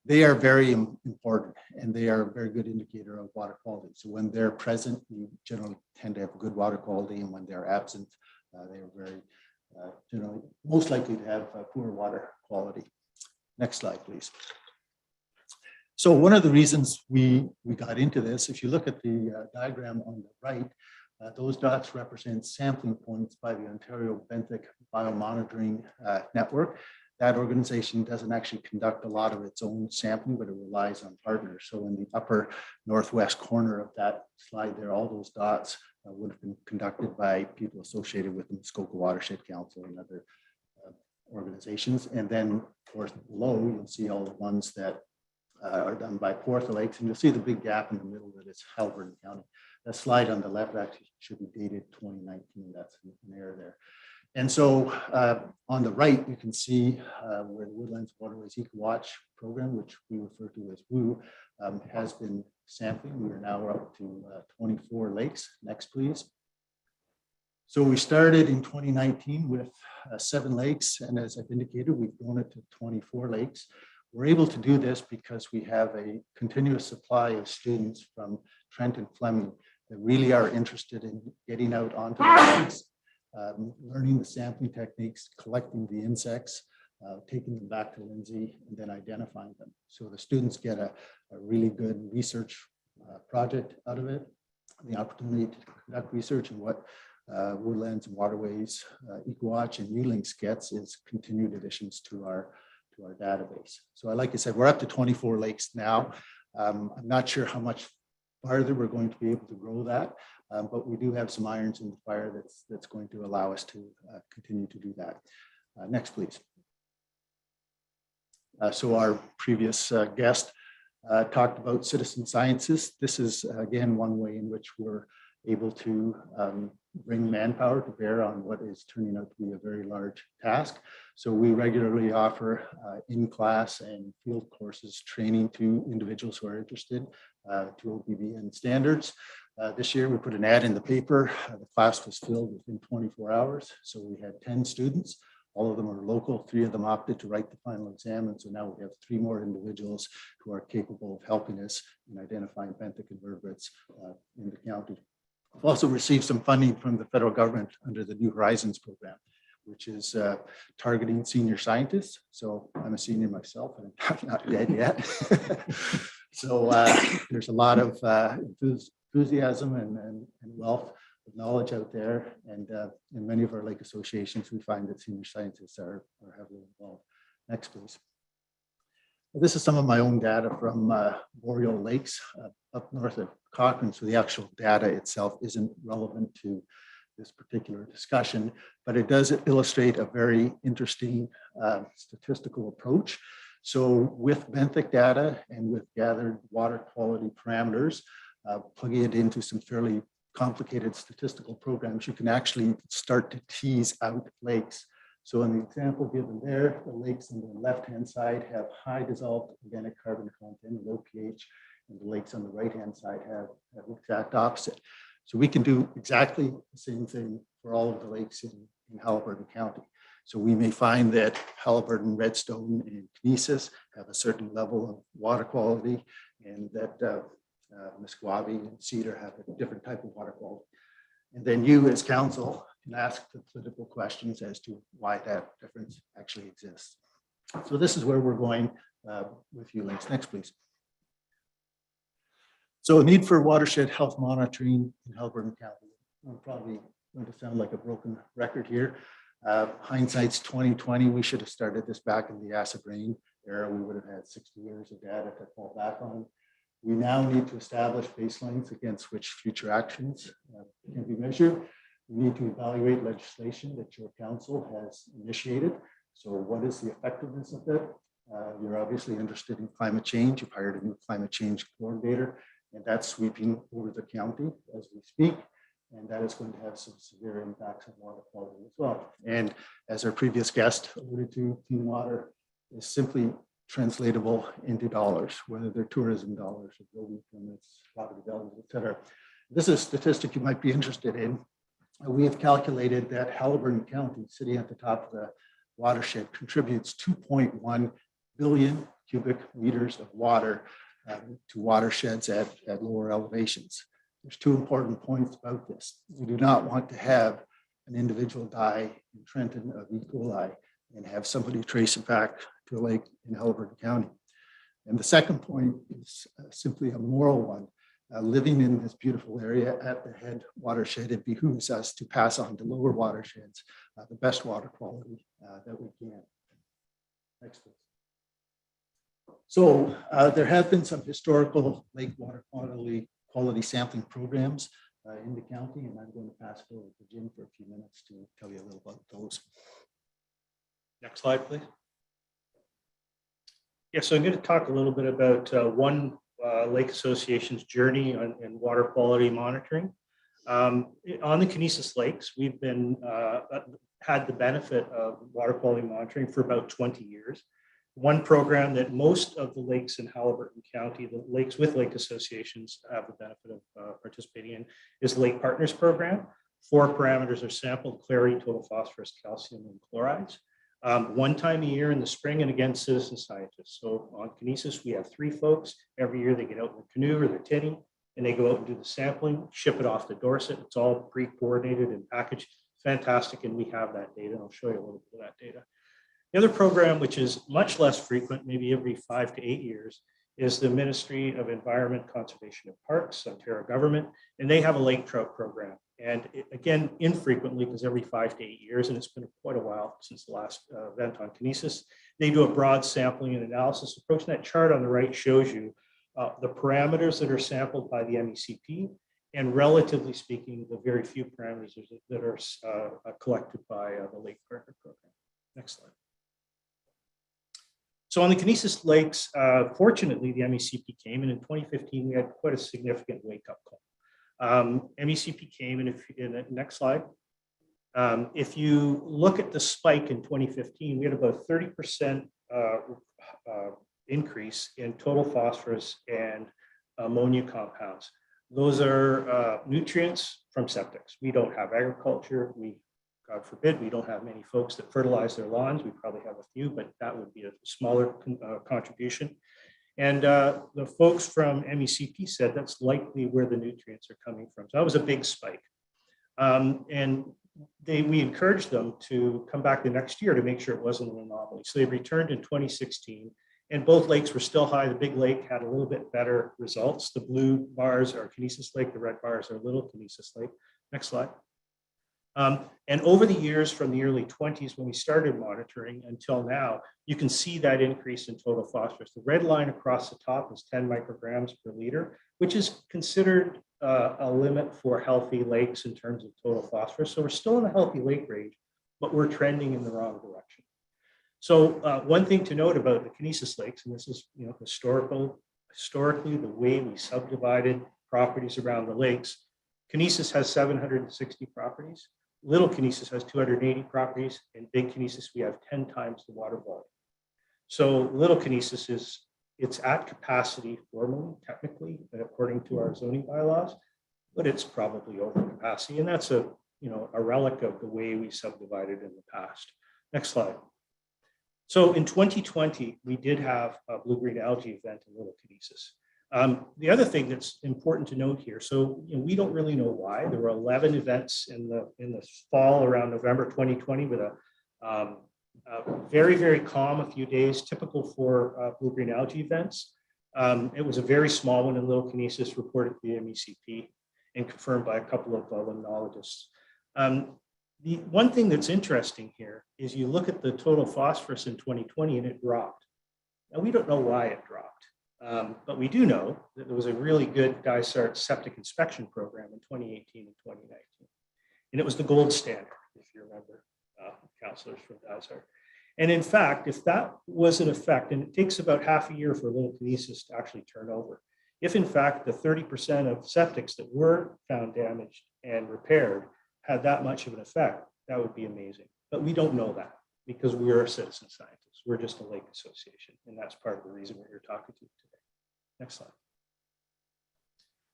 Speaker 8: they are very important, and they are a very good indicator of water quality. So when they're present, we generally tend to have good water quality, and when they're absent, they are very generally most likely to have poor water quality. Next slide, please. So one of the reasons we got into this, if you look at the diagram on the right, those dots represent sampling points by the Ontario Benthic Biomonitoring Network. That organization doesn't actually conduct a lot of its own sampling, but it relies on partners. So in the upper northwest corner of that slide there, all those dots would have been conducted by people associated with the Muskoka Watershed Council and other organizations. And then, of course, below, you'll see all the ones that are done by Portha Lakes, and you'll see the big gap in the middle that is Hellbert County. That slide on the left actually should be dated 2019. That's an error there. And so on the right, you can see where the Woodlands Waterways Eco-Watch program, which we refer to as WOO, has been sampling. We are now up to 24 lakes. Next, please. So we started in 2019 with 7 lakes, and as I've indicated, we've grown it to 24 lakes. We're able to do this because we have a continuous supply of students from Trent and Fleming that really are interested in getting out onto the lakes, learning the sampling techniques, collecting the insects, taking them back to Lindsay, and then identifying them. So the students get a really good research project out of it, the opportunity to conduct research, and what Woodlands and Waterways Eco-Watch and ULinks gets is continued additions to our database. So like I said, we're up to 24 lakes now. I'm not sure how much farther we're going to be able to grow that, but we do have some irons in the fire that's going to allow us to continue to do that. Next, please. So our previous guest talked about citizen sciences. This is, again, one way in which we're able to bring manpower to bear on what is turning out to be a very large task. So we regularly offer in-class and field courses training to individuals who are interested to OBBN standards. This year we put an ad in the paper. The class was filled within 24 hours. So we had 10 students. All of them are local. 3 of them opted to write the final exam. And so now we have 3 more individuals who are capable of helping us in identifying benthic invertebrates in the county. We've also received some funding from the federal government under the New Horizons program, which is targeting senior scientists. So I'm a senior myself, and I'm not dead yet. So there's a lot of enthusiasm and wealth of knowledge out there. And in many of our lake associations, we find that senior scientists are heavily involved. Next, please. This is some of my own data from boreal lakes up north of Cochrane. So the actual data itself isn't relevant to this particular discussion, but it does illustrate a very interesting statistical approach. So with benthic data and with gathered water quality parameters, plugging it into some fairly complicated statistical programs, you can actually start to tease out lakes. So in the example given there, the lakes on the left-hand side have high dissolved organic carbon content, low pH, and the lakes on the right-hand side have the exact opposite. So we can do exactly the same thing for all of the lakes in Hellbert County. So we may find that Hellbert, Redstone, and Kinesis have a certain level of water quality, and that Musquavi and Cedar have a different type of water quality. And then you as council can ask the political questions as to why that difference actually exists. So this is where we're going with ULinks. Next, please. So need for watershed health monitoring in Hellbert County. I'm probably going to sound like a broken record here. Hindsight's 2020. We should have started this back in the acid rain era. We would have had 60 years of data to fall back on. We now need to establish baselines against which future actions can be measured. We need to evaluate legislation that your council has initiated. So what is the effectiveness of it? You're obviously interested in climate change. You've hired a new climate change coordinator, and that's sweeping over the county as we speak. And that is going to have some severe impacts on water quality as well. And as our previous guest alluded to, clean water is simply translatable into dollars, whether they're tourism dollars or building permits, property development, et cetera. This is a statistic you might be interested in. We have calculated that Hellbert County, sitting at the top of the watershed, contributes 2.1 billion cubic meters of water to watersheds at lower elevations. There's two important points about this. We do not want to have an individual die in Trenton of E. coli and have somebody trace it back to a lake in Hellbert County. And the second point is simply a moral one. Living in this beautiful area at the head watershed, it behooves us to pass on to lower watersheds the best water quality that we can. Next, please. So there have been some historical lake water quality sampling programs in the county, and I'm going to pass it over to Jim for a few minutes to tell you a little about those.
Speaker 9: Next slide, please. Yeah, so I'm going to talk a little bit about one lake association's journey in water quality monitoring. On the Kinesis Lakes, we've been had the benefit of water quality monitoring for about 20 years. One program that most of the lakes in Hellbert County, the lakes with lake associations, have the benefit of participating in is the Lake Partners Program. 4 parameters are sampled: clarity, total phosphorus, calcium, and chlorides. One time a year in the spring, and again, citizen scientists. So on Kinesis, we have 3 folks. Every year they get out in their canoe or their tinny, and they go out and do the sampling, ship it off to Dorset. It's all pre-coordinated and packaged. Fantastic, and we have that data. I'll show you a little bit of that data. The other program, which is much less frequent, maybe every 5 to 8 years, is the Ministry of Environment, Conservation and Parks, Ontario government, and they have a lake trout program. And again, infrequently, because every 5 to 8 years, and it's been quite a while since the last event on Kinesis, they do a broad sampling and analysis approach. And that chart on the right shows you the parameters that are sampled by the MECP, and relatively speaking, the very few parameters that are collected by the Lake Partner program. Next slide. So on the Kinesis Lakes, fortunately, the MECP came, and in 2015, we had quite a significant wake-up call. MECP came, and in the next slide, if you look at the spike in 2015, we had about 30% increase in total phosphorus and ammonia compounds. Those are nutrients from septics. We don't have agriculture. God forbid, we don't have many folks that fertilize their lawns. We probably have a few, but that would be a smaller contribution. And the folks from MECP said that's likely where the nutrients are coming from. So that was a big spike. And we encouraged them to come back the next year to make sure it wasn't an anomaly. So they returned in 2016, and both lakes were still high. The big lake had a little bit better results. The blue bars are Kinesis Lake, the red bars are Little Kinesis Lake. Next slide. And over the years from the early 20s, when we started monitoring until now, you can see that increase in total phosphorus. The red line across the top is 10 micrograms per liter, which is considered a limit for healthy lakes in terms of total phosphorus. So we're still in the healthy lake range, but we're trending in the wrong direction. So one thing to note about the Kinesis Lakes, and this is historically the way we subdivided properties around the lakes, Kinesis has 760 properties. Little Kinesis has 280 properties, and Big Kinesis, we have 10 times the water volume. So Little Kinesis it's at capacity formally, technically, according to our zoning bylaws, but it's probably over capacity. And that's a relic of the way we subdivided in the past. Next slide. So in 2020, we did have a blue-green algae event in Little Kinesis. The other thing that's important to note here, so we don't really know why. There were 11 events in the fall around November 2020 with a very, very calm a few days, typical for blue-green algae events. It was a very small one in Little Kinesis, reported to the MECP and confirmed by a couple of limnologists. The one thing that's interesting here is you look at the total phosphorus in 2020 and it dropped. Now, we don't know why it dropped, but we do know that there was a really good DISART septic inspection program in 2018 and 2019. And it was the gold standard, if you remember, counselors from DISART. And in fact, if that was an effect, and it takes about half a year for Little Kinesis to actually turn over, if in fact the 30% of septics that were found damaged and repaired had that much of an effect, that would be amazing. But we don't know that because we're citizen scientists. We're just a lake association. And that's part of the reason we're here talking to you today. Next slide.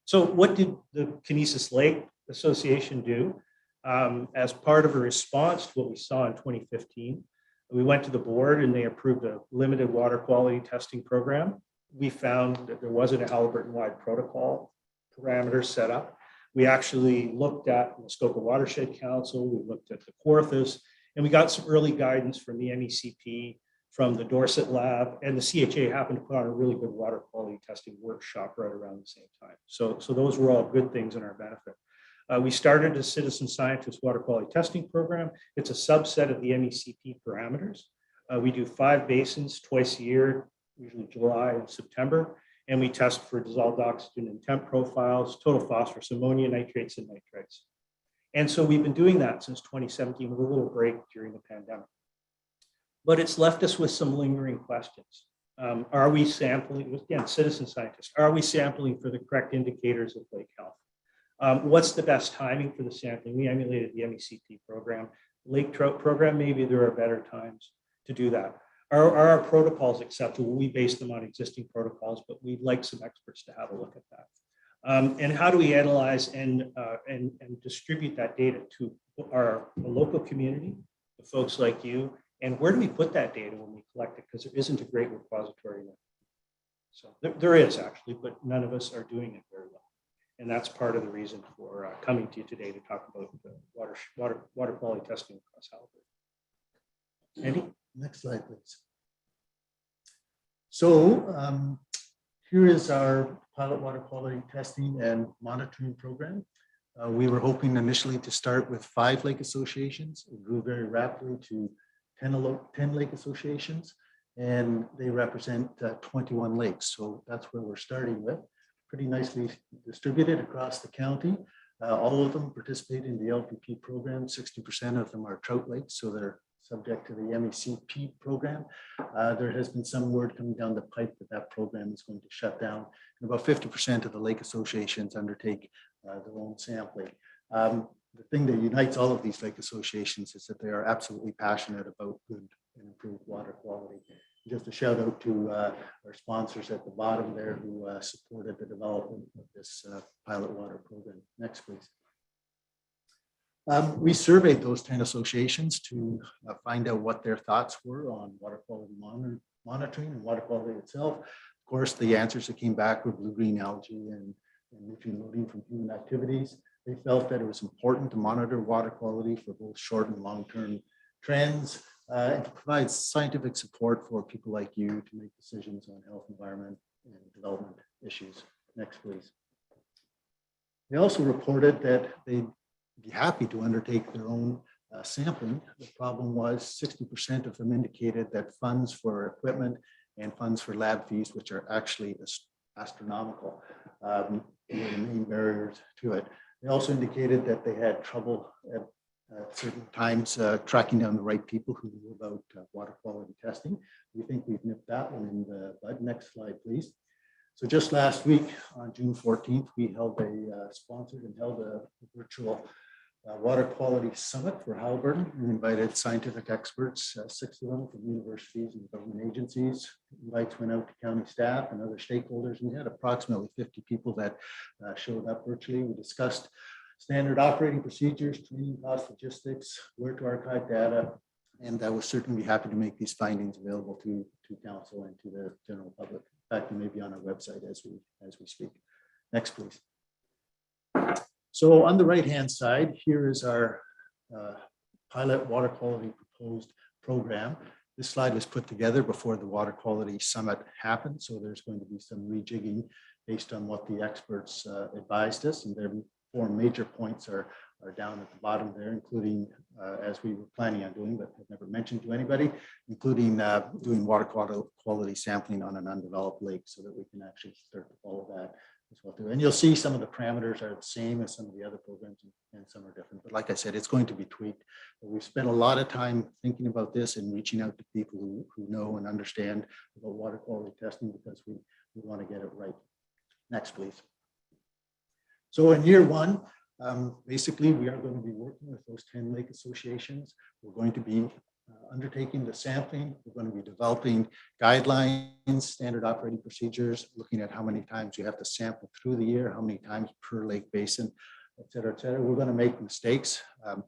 Speaker 9: So what did the Kinesis Lake Association do? As part of a response to what we saw in 2015, we went to the board and they approved a limited water quality testing program. We found that there wasn't a Hellbert-wide protocol parameter set up. We actually looked at Muskoka Watershed Council, we looked at the Kawarthas, and we got some early guidance from the MECP, from the Dorset lab, and the CHA happened to put on a really good water quality testing workshop right around the same time. So those were all good things in our benefit. We started a citizen scientist water quality testing program. It's a subset of the MECP parameters. We do 5 basins twice a year, usually July and September. And we test for dissolved oxygen and temp profiles, total phosphorus, ammonia, nitrates, and nitrites. And so we've been doing that since 2017 with a little break during the pandemic. But it's left us with some lingering questions. Are we sampling, again, citizen scientists, are we sampling for the correct indicators of lake health? What's the best timing for the sampling? We emulated the MECP program. Lake trout program, maybe there are better times to do that. Are our protocols acceptable? We base them on existing protocols, but we'd like some experts to have a look at that. And how do we analyze and distribute that data to our local community, the folks like you, and where do we put that data when we collect it? Because there isn't a great repository now. So there is actually, but none of us are doing it very well. And that's part of the reason for coming to you today to talk about water quality testing across Hellbert. Andy?
Speaker 8: Next slide, please. So here is our pilot water quality testing and monitoring program. We were hoping initially to start with 5 lake associations. It grew very rapidly to 10 lake associations, and they represent 21 lakes. So that's where we're starting with. Pretty nicely distributed across the county. All of them participate in the LPP program. 60% of them are trout lakes, so they're subject to the MECP program. There has been some word coming down the pipe that that program is going to shut down. And about 50% of the lake associations undertake their own sampling. The thing that unites all of these lake associations is that they are absolutely passionate about good and improved water quality. Just a shout out to our sponsors at the bottom there who supported the development of this pilot water program. Next, please. We surveyed those 10 associations to find out what their thoughts were on water quality monitoring and water quality itself. Of course, the answers that came back were blue-green algae and nutrient loading from human activities. They felt that it was important to monitor water quality for both short and long-term trends and to provide scientific support for people like you to make decisions on health, environment, and development issues. Next, please. They also reported that they'd be happy to undertake their own sampling. The problem was 60% of them indicated that funds for equipment and funds for lab fees, which are actually astronomical, were the main barriers to it. They also indicated that they had trouble at certain times tracking down the right people who knew about water quality testing. We think we've nipped that one in the bud. Next slide, please. So just last week, on June 14th, we held a virtual water quality summit for Hellbert. We invited scientific experts, 6 of them from universities and government agencies. Invites went out to county staff and other stakeholders. We had approximately 50 people that showed up virtually. We discussed standard operating procedures, training cost, logistics, where to archive data, and I will certainly be happy to make these findings available to council and to the general public. In fact, it may be on our website as we speak. Next, please. So on the right-hand side, here is our pilot water quality proposed program. This slide was put together before the Water Quality Summit happened, so there's going to be some rejigging based on what the experts advised us, and their 4 major points are down at the bottom there, including, as we were planning on doing, but have never mentioned to anybody, including doing water quality sampling on an undeveloped lake so that we can actually start to follow that as well too. And you'll see some of the parameters are the same as some of the other programs and some are different. But like I said, it's going to be tweaked. But we've spent a lot of time thinking about this and reaching out to people who know and understand about water quality testing because we want to get it right. Next, please. So in year 1, basically, we are going to be working with those 10 lake associations. We're going to be undertaking the sampling. We're going to be developing guidelines, standard operating procedures, looking at how many times you have to sample through the year, how many times per lake basin, et cetera, et cetera. We're going to make mistakes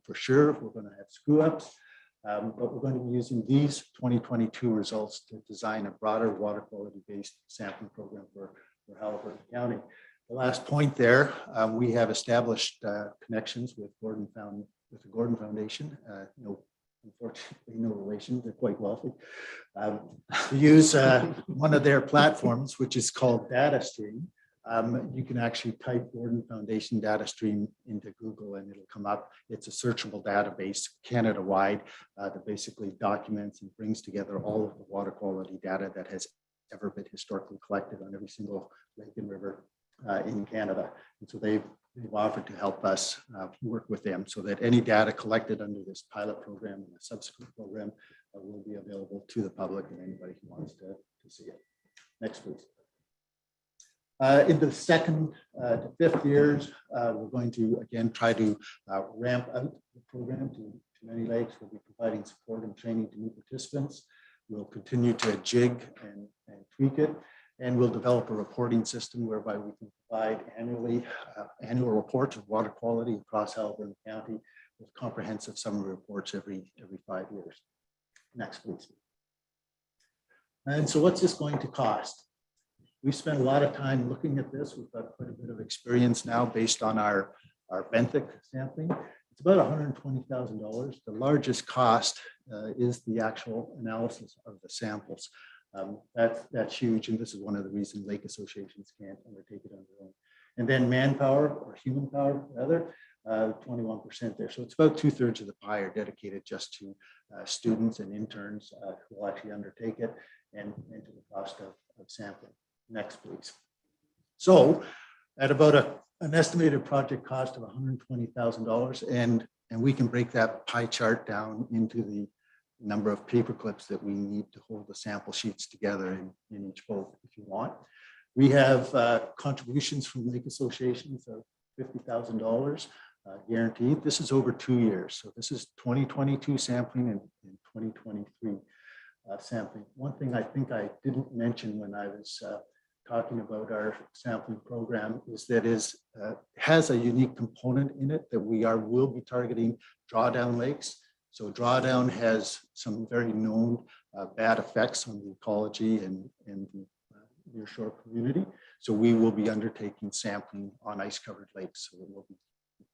Speaker 8: for sure. We're going to have screw ups, but we're going to be using these 2022 results to design a broader water quality based sampling program for Hellbert County. The last point there, we have established connections with the Gordon Foundation. Unfortunately, no relation. They're quite wealthy. To use one of their platforms, which is called DataStream. You can actually type Gordon Foundation DataStream into Google and it'll come up. It's a searchable database Canada-wide that basically documents and brings together all of the water quality data that has ever been historically collected on every single lake and river in Canada. And so they've offered to help us work with them so that any data collected under this pilot program and the subsequent program will be available to the public and anybody who wants to see it. Next, please. In the 2nd to 5th years, we're going to, again, try to ramp out the program to many lakes. We'll be providing support and training to new participants. We'll continue to jig and tweak it. And we'll develop a reporting system whereby we can provide annual reports of water quality across Hellbert County with comprehensive summary reports every 5 years. Next, please. And so what's this going to cost? We've spent a lot of time looking at this. We've got quite a bit of experience now based on our Benthic sampling. It's about $120,000. The largest cost is the actual analysis of the samples. That's huge, and this is one of the reasons lake associations can't undertake it on their own. And then manpower or human power, rather, 21% there. So it's about 2/3 of the pie are dedicated just to students and interns who will actually undertake it and to the cost of sampling. Next, please. So at about an estimated project cost of $120,000, and we can break that pie chart down into the number of paper clips that we need to hold the sample sheets together in each boat if you want. We have contributions from lake associations of $50,000 guaranteed. This is over 2 years. So this is 2022 sampling and 2023 sampling. One thing I think I didn't mention when I was talking about our sampling program is that it has a unique component in it that will be targeting drawdown lakes. So drawdown has some very known bad effects on the ecology and the nearshore community. So we will be undertaking sampling on ice-covered lakes. So we'll be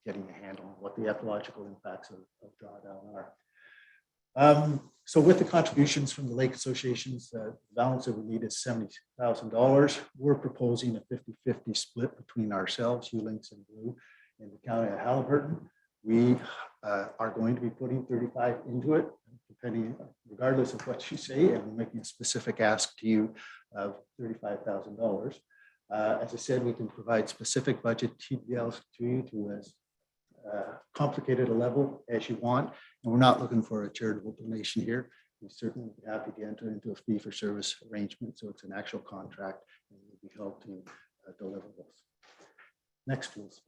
Speaker 8: getting a handle on what the ecological impacts of drawdown are. So with the contributions from the lake associations, the balance that we need is $70,000. We're proposing a 50-50 split between ourselves, ULinks and Blue, in the county of Haliburton. We are going to be putting 35 into it, depending, regardless of what you say, and we're making a specific ask to you of $35,000. As I said, we can provide specific budget TDLs to you to as complicated a level as you want, and we're not looking for a charitable donation here. We certainly be happy to enter into a fee-for-service arrangement, so it's an actual contract, and we'll be held to deliverables. Next, please.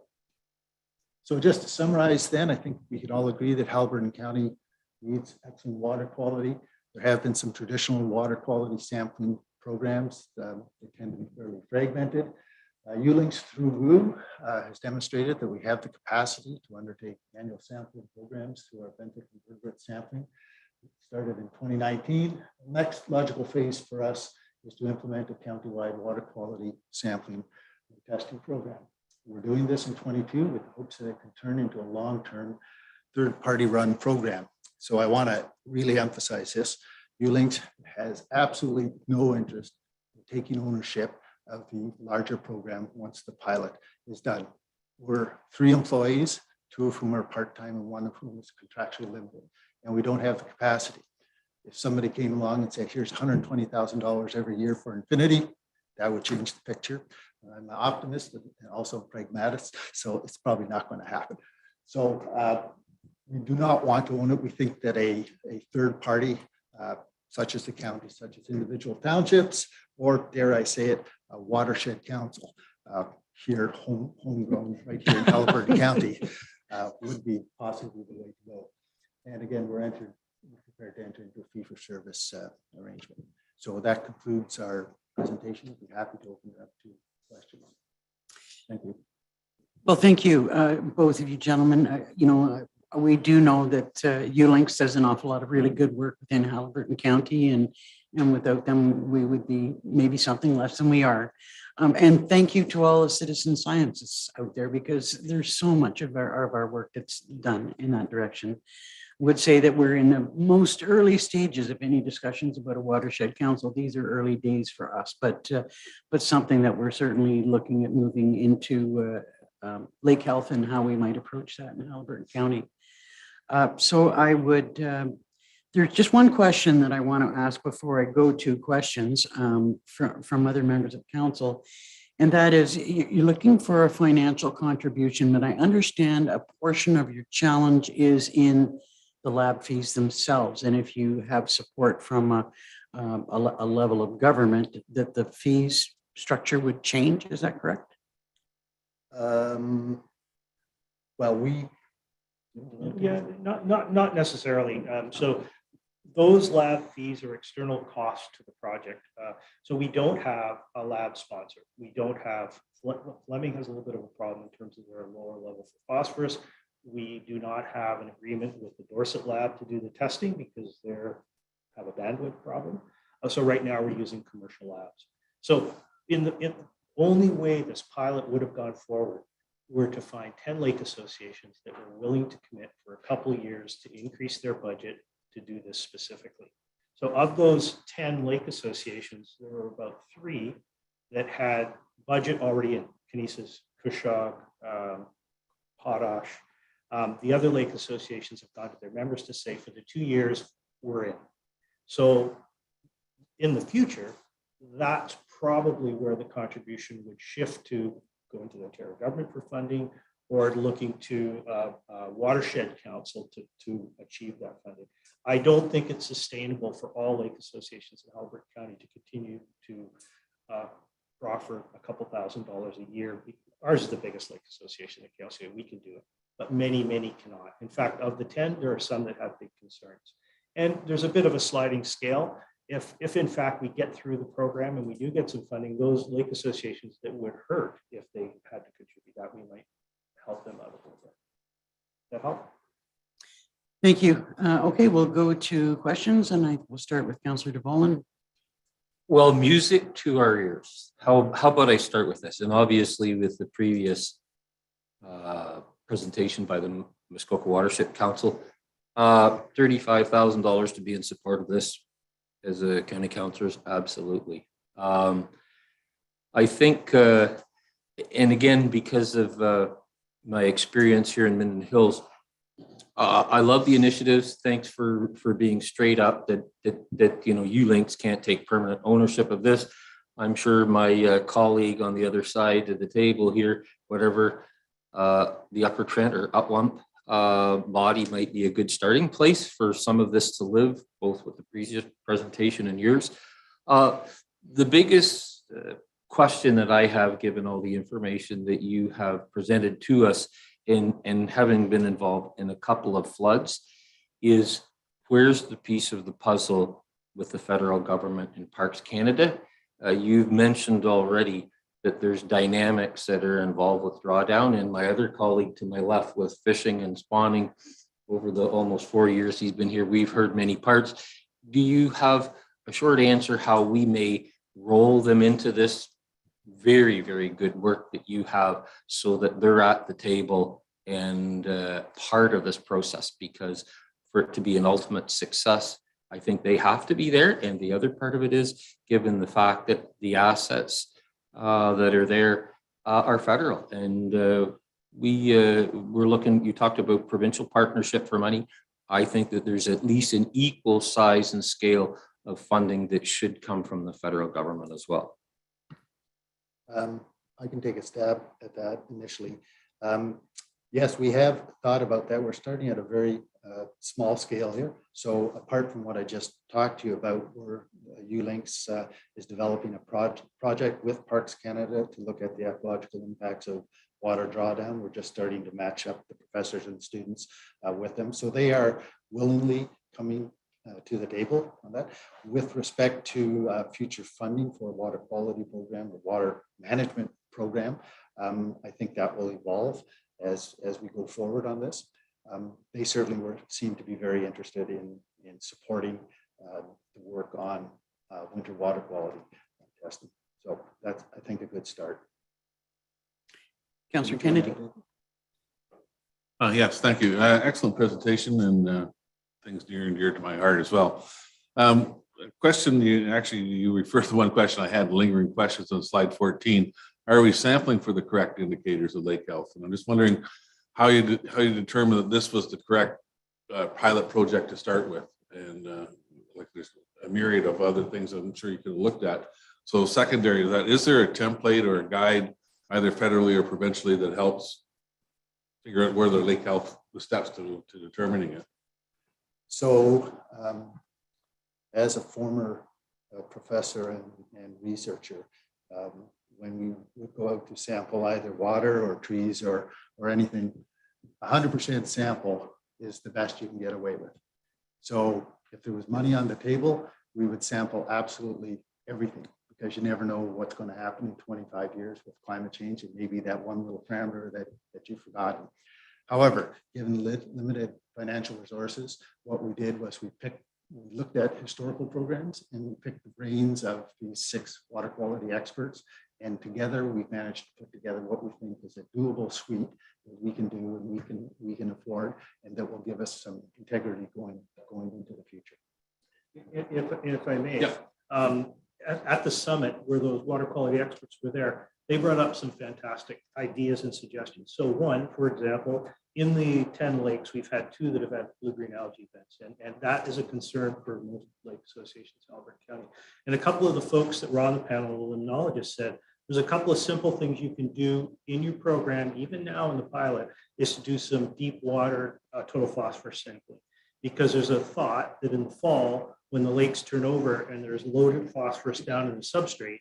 Speaker 8: So just to summarize then, I think we could all agree that Hellbert County needs excellent water quality. There have been some traditional water quality sampling programs. They tend to be fairly fragmented. ULinks through WU has demonstrated that we have the capacity to undertake annual sampling programs through our Benthic and Hellbert sampling. It started in 2019. The next logical phase for us is to implement a countywide water quality sampling and testing program. We're doing this in 22 with hopes that it can turn into a long-term third-party run program. So I want to really emphasize this. Ulinks has absolutely no interest in taking ownership of the larger program once the pilot is done. We're 3 employees, 2 of whom are part-time and 1 of whom is contractually limited, and we don't have the capacity. If somebody came along and said, here's $120,000 every year for infinity, that would change the picture. I'm an optimist and also a pragmatist, so it's probably not going to happen. So we do not want to own it. We think that a third party, such as the county, such as individual townships, or dare I say it, a watershed council here, homegrown right here in Hellbert County, would be possibly the way to go. And again, we're prepared to enter into a fee-for-service arrangement. So that concludes our presentation. I'd be happy to open it up to questions. Thank you.
Speaker 1: Well, thank you, both of you gentlemen. We do know that Ulinks does an awful lot of really good work within Haliburton County, and without them, we would be maybe something less than we are. And thank you to all the citizen scientists out there, because there's so much of our work that's done in that direction. Would say that we're in the most early stages of any discussions about a watershed council. These are early days for us, but something that we're certainly looking at moving into lake health and how we might approach that in Haliburton County. So I would, there's just one question that I want to ask before I go to questions from other members of council. And that is, you're looking for a financial contribution, but I understand a portion of your challenge is in the lab fees themselves. And if you have support from a level of government, that the fees structure would change, is that correct?
Speaker 8: Well,
Speaker 9: Yeah, not necessarily. So those lab fees are external costs to the project. So we don't have a lab sponsor. We don't have, Fleming has a little bit of a problem in terms of their lower level for phosphorus. We do not have an agreement with the Dorset lab to do the testing because they have a bandwidth problem. So right now we're using commercial labs. So in the only way this pilot would have gone forward were to find 10 lake associations that were willing to commit for a couple of years to increase their budget to do this specifically. So of those 10 lake associations, there were about 3 that had budget already in: Kinesis, Kushog, Potash. The other lake associations have gone to their members to say for the 2 years we're in. So in the future, that's probably where the contribution would shift to, going to the Ontario government for funding, or looking to Watershed Council to achieve that funding. I don't think it's sustainable for all lake associations in Hellbert County to continue to offer a couple $1,000s a year. Ours is the biggest lake association in Calgary. We can do it, but many cannot. In fact, of the 10, there are some that have big concerns. And there's a bit of a sliding scale. If in fact we get through the program and we do get some funding, those lake associations that would hurt if they had to contribute, that we might help them out a little bit. That help?
Speaker 1: Thank you. Okay, we'll go to questions, and I will start with Councillor DeVolen.
Speaker 6: Well, music to our ears. How about I start with this? And obviously with the previous presentation by the Muskoka Watershed Council, $35,000 to be in support of this as a county councillors, absolutely. I think, and again, because of my experience here in Minden Hills, I love the initiatives. Thanks for being straight up that Ulinks can't take permanent ownership of this. I'm sure my colleague on the other side of the table here, whatever the Upper Trent or Upwump body might be a good starting place for some of this to live, both with the previous presentation and yours. The biggest question that I have, given all the information that you have presented to us and having been involved in a couple of floods, is where's the piece of the puzzle with the federal government and Parks Canada? You've mentioned already that there's dynamics that are involved with drawdown, and my other colleague to my left with fishing and spawning over the almost 4 years he's been here, we've heard many parts. Do you have a short answer how we may roll them into this very, very good work that you have so that they're at the table and part of this process? Because for it to be an ultimate success, I think they have to be there. And the other part of it is, given the fact that the assets that are there are federal. And we're looking, you talked about provincial partnership for money. I think that there's at least an equal size and scale of funding that should come from the federal government as well.
Speaker 8: I can take a stab at that initially. Yes, we have thought about that. We're starting at a very small scale here. So apart from what I just talked to you about, where ULinks is developing a project with Parks Canada to look at the ecological impacts of water drawdown. We're just starting to match up the professors and students with them. So they are willingly coming to the table on that. With respect to future funding for a water quality program, or water management program, I think that will evolve as we go forward on this. They certainly seem to be very interested in supporting the work on winter water quality testing. So that's, I think, a good start.
Speaker 1: Councillor Kennedy.
Speaker 10: Yes, thank you. Excellent presentation, and things near and dear to my heart as well. Question, you referred to one question I had, lingering questions on slide 14. Are we sampling for the correct indicators of lake health? And I'm just wondering how you determine that this was the correct pilot project to start with. And like there's a myriad of other things I'm sure you could have looked at. So secondary to that, is there a template or a guide, either federally or provincially, that helps figure out where the lake health, the steps to determining it?
Speaker 8: So as a former professor and researcher, when we would go out to sample either water or trees or anything, 100% sample is the best you can get away with. So if there was money on the table, we would sample absolutely everything, because you never know what's going to happen in 25 years with climate change, and maybe that one little parameter that you've forgotten. However, given limited financial resources, what we did was we looked at historical programs and we picked the brains of these 6 water quality experts. And together we managed to put together what we think is a doable suite that we can do and we can afford, and that will give us some integrity going into the future.
Speaker 9: If I may,
Speaker 10: Yeah.
Speaker 9: At the summit where those water quality experts were there, they brought up some fantastic ideas and suggestions. So one, for example, in the 10 lakes, we've had 2 that have had blue-green algae events, and that is a concern for most lake associations in Alberta County. And a couple of the folks that were on the panel, the limnologists, said there's a couple of simple things you can do in your program, even now in the pilot, is to do some deep water total phosphorus sampling. Because there's a thought that in the fall, when the lakes turn over and there's loaded phosphorus down in the substrate,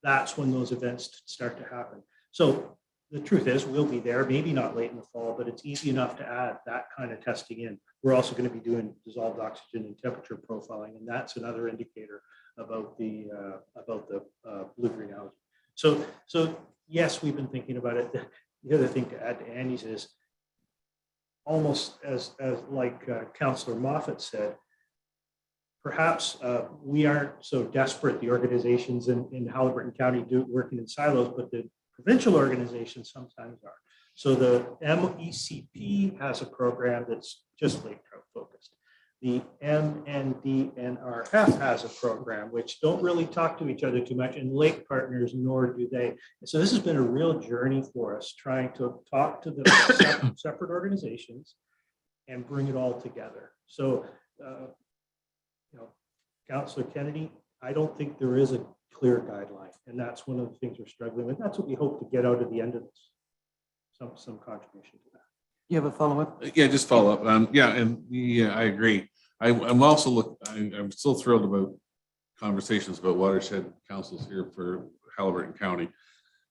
Speaker 9: that's when those events start to happen. So the truth is, we'll be there, maybe not late in the fall, but it's easy enough to add that kind of testing in. We're also going to be doing dissolved oxygen and temperature profiling, and that's another indicator about the blue-green algae. So yes, we've been thinking about it. The other thing to add to Annie's is almost as like Councillor Moffat said, perhaps we aren't so desperate, the organizations in Hellbert County working in silos, but the provincial organizations sometimes are. So the MECP has a program that's just lake trout focused. The MNDNRF has a program which don't really talk to each other too much, and lake partners, nor do they. And so this has been a real journey for us, trying to talk to the separate organizations and bring it all together. So, Councillor Kennedy, I don't think there is a clear guideline, and that's one of the things we're struggling with. That's what we hope to get out of the end of this, some contribution to that.
Speaker 1: You have a follow-up?
Speaker 10: Yeah, just follow up. I agree. I'm still thrilled about conversations about watershed councils here for Hellbert County.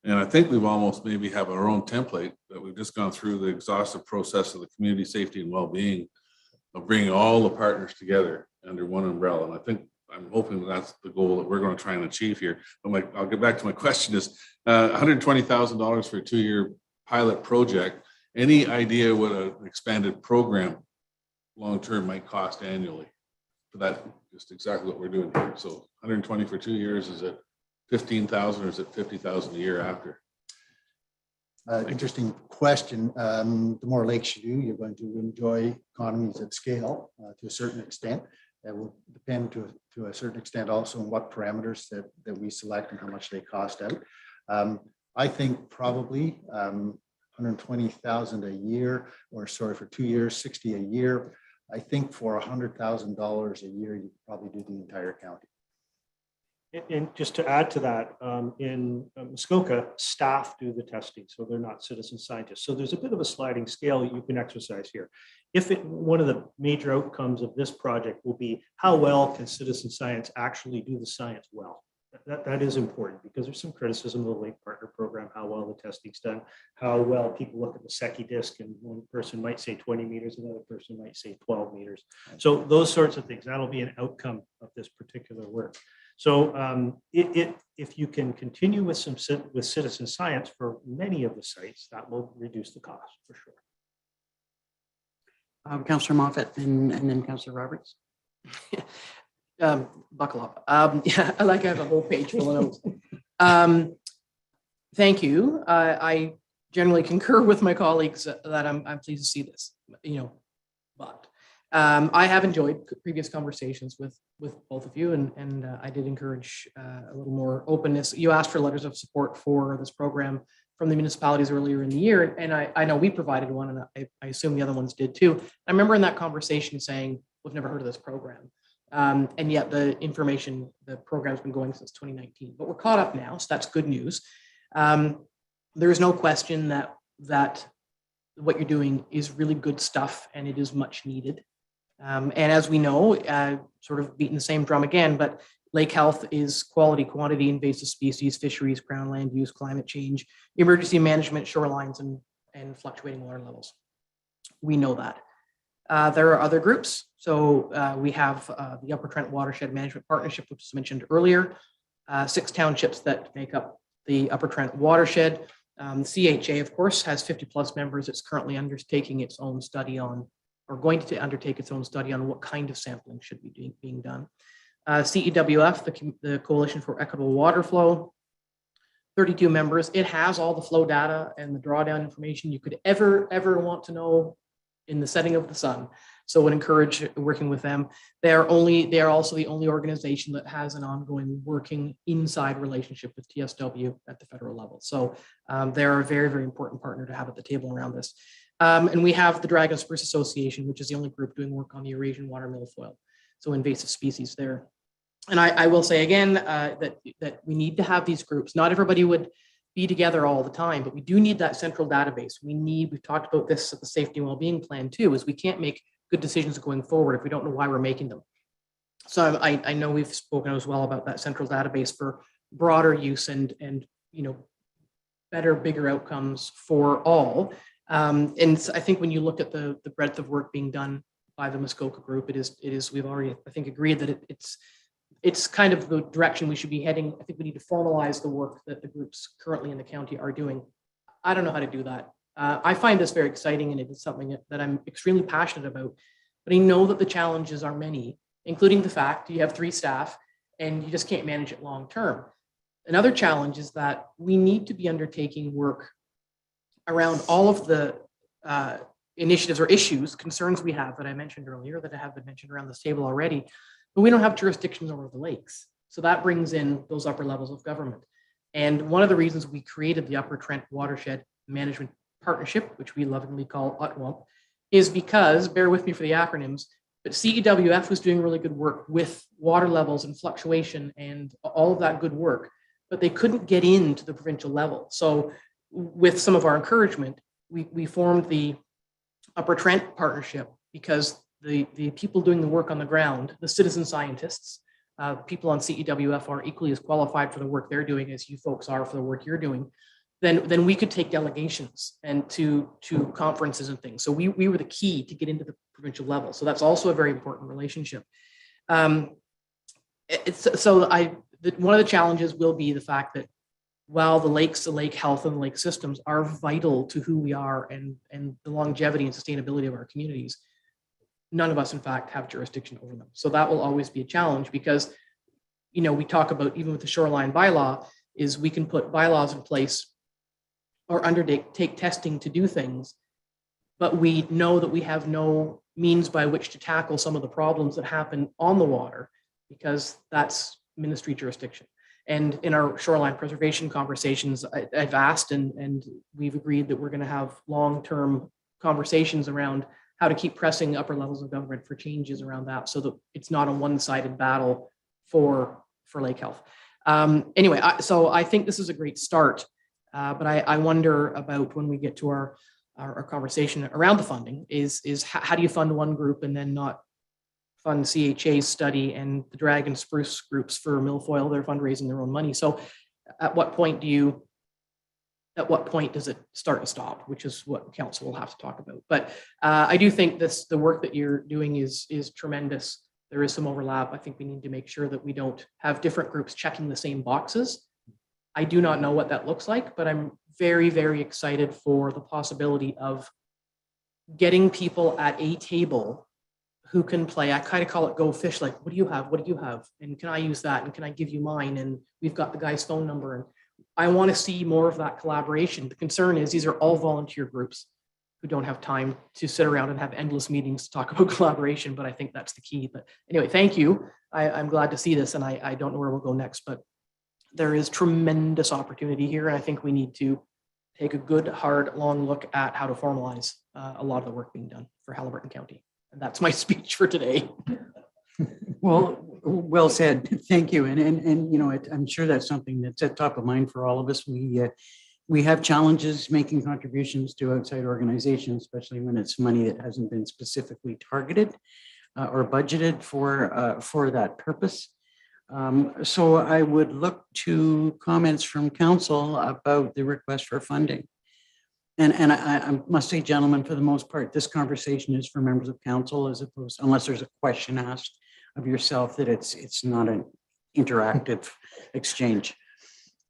Speaker 10: And I think we've almost maybe have our own template that we've just gone through the exhaustive process of the community safety and well-being of bringing all the partners together under one umbrella. And I'm hoping that's the goal that we're going to try and achieve here. But I'll get back to my question is $120,000 for a 2-year pilot project. Any idea what an expanded program long-term might cost annually for that? Just exactly what we're doing here. So 120 for 2 years, is it 15,000 or is it 50,000 a year after?
Speaker 8: Interesting question. The more lakes you do, you're going to enjoy economies of scale to a certain extent. It will depend to a certain extent also on what parameters that we select and how much they cost out. I think probably 120,000 a year, or sorry, for 2 years, 60 a year. I think for $100,000 a year, you probably do the entire county.
Speaker 9: And just to add to that, in Muskoka, staff do the testing, so they're not citizen scientists. So there's a bit of a sliding scale you can exercise here. One of the major outcomes of this project will be how well can citizen science actually do the science well. That is important because there's some criticism of the Lake Partner Program, how well the testing's done, how well people look at the Secchi disc, and one person might say 20 meters, another person might say 12 meters. So those sorts of things, that'll be an outcome of this particular work. So if you can continue with citizen science for many of the sites, that will reduce the cost for sure.
Speaker 1: Councillor Moffat and then Councillor Roberts.
Speaker 4: Buckle up. Yeah, I have a whole page full of notes. Thank you. I generally concur with my colleagues that I'm pleased to see this, but I have enjoyed previous conversations with both of you, and I did encourage a little more openness. You asked for letters of support for this program from the municipalities earlier in the year, and I know we provided one, and I assume the other ones did too. I remember in that conversation saying, we've never heard of this program. And yet the program's been going since 2019, but we're caught up now, so that's good news. There is no question that what you're doing is really good stuff, and it is much needed. And as we know, sort of beating the same drum again, but lake health is quality, quantity, invasive species, fisheries, ground land use, climate change, emergency management, shorelines, and fluctuating water levels. We know that. There are other groups. So we have the Upper Trent Watershed Management Partnership, which was mentioned earlier, 6 townships that make up the Upper Trent Watershed. CHA, of course, has 50 plus members. It's currently undertaking its own study on, or going to undertake its own study on what kind of sampling should be being done. CEWF, the Coalition for Equitable Water Flow, 32 members. It has all the flow data and the drawdown information you could ever want to know in the setting of the sun. So I would encourage working with them. They are also the only organization that has an ongoing working inside relationship with TSW at the federal level. So they're a very, very important partner to have at the table around this. And we have the Dragon Spruce Association, which is the only group doing work on the Eurasian water milfoil, so invasive species there. And I will say again that we need to have these groups. Not everybody would be together all the time, but we do need that central database. We've talked about this at the Safety and Wellbeing Plan too, is we can't make good decisions going forward if we don't know why we're making them. So I know we've spoken as well about that central database for broader use and better, bigger outcomes for all. And I think when you look at the breadth of work being done by the Muskoka group, it is we've already, I think, agreed that it's kind of the direction we should be heading. I think we need to formalize the work that the groups currently in the county are doing. I don't know how to do that. I find this very exciting, and it is something that I'm extremely passionate about, but I know that the challenges are many, including the fact you have 3 staff and you just can't manage it long term. Another challenge is that we need to be undertaking work around all of the initiatives or issues, concerns we have that I mentioned earlier, that have been mentioned around this table already, but we don't have jurisdictions over the lakes. So that brings in those upper levels of government. And one of the reasons we created the Upper Trent Watershed Management Partnership, which we lovingly call UTWAMP, is because, bear with me for the acronyms, but CEWF was doing really good work with water levels and fluctuation and all of that good work, but they couldn't get into the provincial level. So with some of our encouragement, we formed the Upper Trent Partnership because the people doing the work on the ground, the citizen scientists, people on CEWF are equally as qualified for the work they're doing as you folks are for the work you're doing. Then we could take delegations and to conferences and things. So we were the key to get into the provincial level. So that's also a very important relationship. One of the challenges will be the fact that while the lakes, the lake health and the lake systems are vital to who we are and the longevity and sustainability of our communities, none of us in fact have jurisdiction over them. So that will always be a challenge because, we talk about, even with the shoreline bylaw, is we can put bylaws in place or undertake testing to do things, but we know that we have no means by which to tackle some of the problems that happen on the water, because that's ministry jurisdiction. And in our shoreline preservation conversations, I've asked and we've agreed that we're going to have long-term conversations around how to keep pressing upper levels of government for changes around that, so that it's not a one-sided battle for lake health. Anyway, so I think this is a great start, but I wonder about when we get to our conversation around the funding is how do you fund one group and then not fund CHA's study and the Dragon Spruce groups for milfoil? They're fundraising their own money. So at what point does it start and stop, which is what council will have to talk about. But I do think the work that you're doing is tremendous. There is some overlap. I think we need to make sure that we don't have different groups checking the same boxes. I do not know what that looks like, but I'm very, very excited for the possibility of getting people at a table who can play. I kind of call it go fish, like, what do you have? What do you have? And can I use that? And can I give you mine? And we've got the guy's phone number. And I want to see more of that collaboration. The concern is these are all volunteer groups who don't have time to sit around and have endless meetings to talk about collaboration, but I think that's the key. But anyway, thank you. I'm glad to see this, and I don't know where we'll go next, but there is tremendous opportunity here, and I think we need to take a good, hard, long look at how to formalize a lot of the work being done for Hellbert County. And that's my speech for today.
Speaker 1: Well said. Thank you. And you know, I'm sure that's something that's at top of mind for all of us. We have challenges making contributions to outside organizations, especially when it's money that hasn't been specifically targeted or budgeted for that purpose. So I would look to comments from council about the request for funding. And I must say, gentlemen, for the most part, this conversation is for members of council, as opposed, unless there's a question asked of yourself, that it's not an interactive exchange.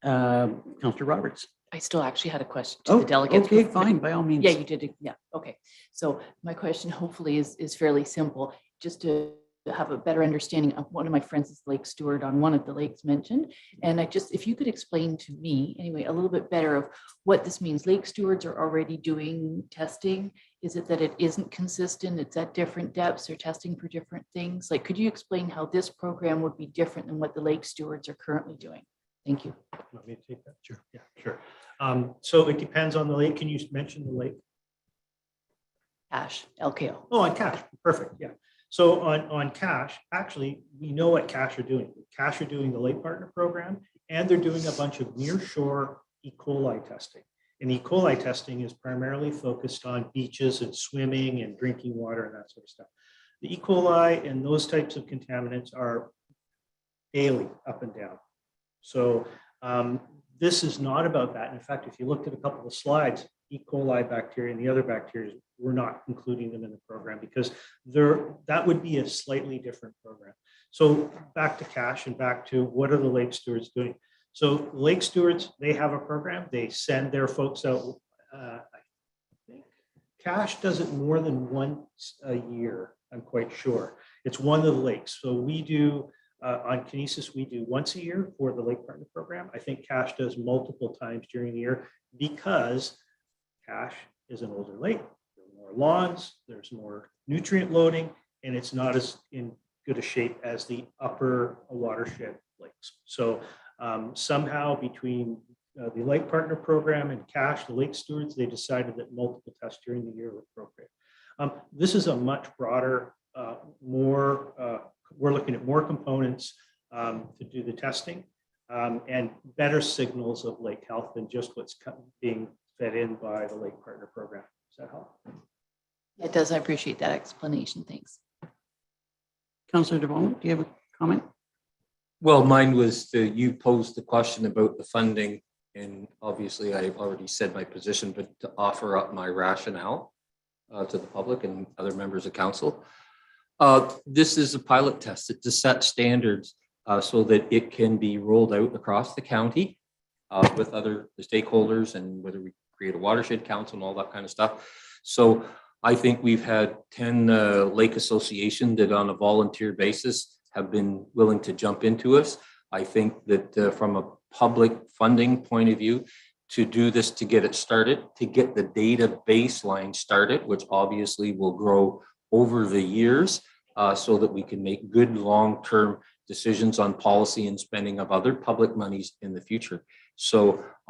Speaker 1: Councillor Roberts.
Speaker 5: I still actually had a question to the delegates.
Speaker 1: Okay, fine, by all means.
Speaker 5: Yeah, you did. Yeah, okay. So my question hopefully is fairly simple, just to have a better understanding of. One of my friends is lake steward on one of the lakes mentioned. And if you could explain to me anyway, a little bit better of what this means. Lake stewards are already doing testing. Is it that it isn't consistent? It's at different depths or testing for different things? Like, could you explain how this program would be different than what the lake stewards are currently doing? Thank you.
Speaker 9: Want me to take that? Sure. Yeah, sure. So it depends on the lake. Can you mention the lake?
Speaker 5: Cache, LKO.
Speaker 9: Oh, on Cache. Perfect. Yeah. So on Cache, actually, we know what Cache are doing. Cache are doing the Lake Partner Program, and they're doing a bunch of nearshore E. coli testing. And E. coli testing is primarily focused on beaches and swimming and drinking water and that sort of stuff. The E. coli and those types of contaminants are daily up and down. So this is not about that. In fact, if you looked at a couple of slides, E. coli bacteria and the other bacteria, we're not including them in the program because that would be a slightly different program. So back to Cache and back to what are the lake stewards doing? So lake stewards, they have a program. They send their folks out. I think Cache does it more than once a year, I'm quite sure. It's one of the lakes. So we do, on Kinesis, we do once a year for the Lake Partner Program. I think Cache does multiple times during the year because Cache is an older lake. There are more lawns, there's more nutrient loading, and it's not as in good a shape as the upper watershed lakes. So somehow between the Lake Partner Program and Cache, the lake stewards, they decided that multiple tests during the year were appropriate. This is a much broader, we're looking at more components to do the testing and better signals of lake health than just what's being fed in by the Lake Partner Program. Does that help?
Speaker 5: It does. I appreciate that explanation. Thanks.
Speaker 1: Councillor DeVoe, do you have a comment?
Speaker 6: Well, mine was you posed the question about the funding, and obviously I've already said my position, but to offer up my rationale to the public and other members of council. This is a pilot test to set standards so that it can be rolled out across the county with other stakeholders, and whether we create a watershed council and all that kind of stuff. So I think we've had 10 lake associations that on a volunteer basis have been willing to jump into us. I think that from a public funding point of view, to do this, to get it started, to get the data baseline started, which obviously will grow over the years so that we can make good long-term decisions on policy and spending of other public monies in the future. So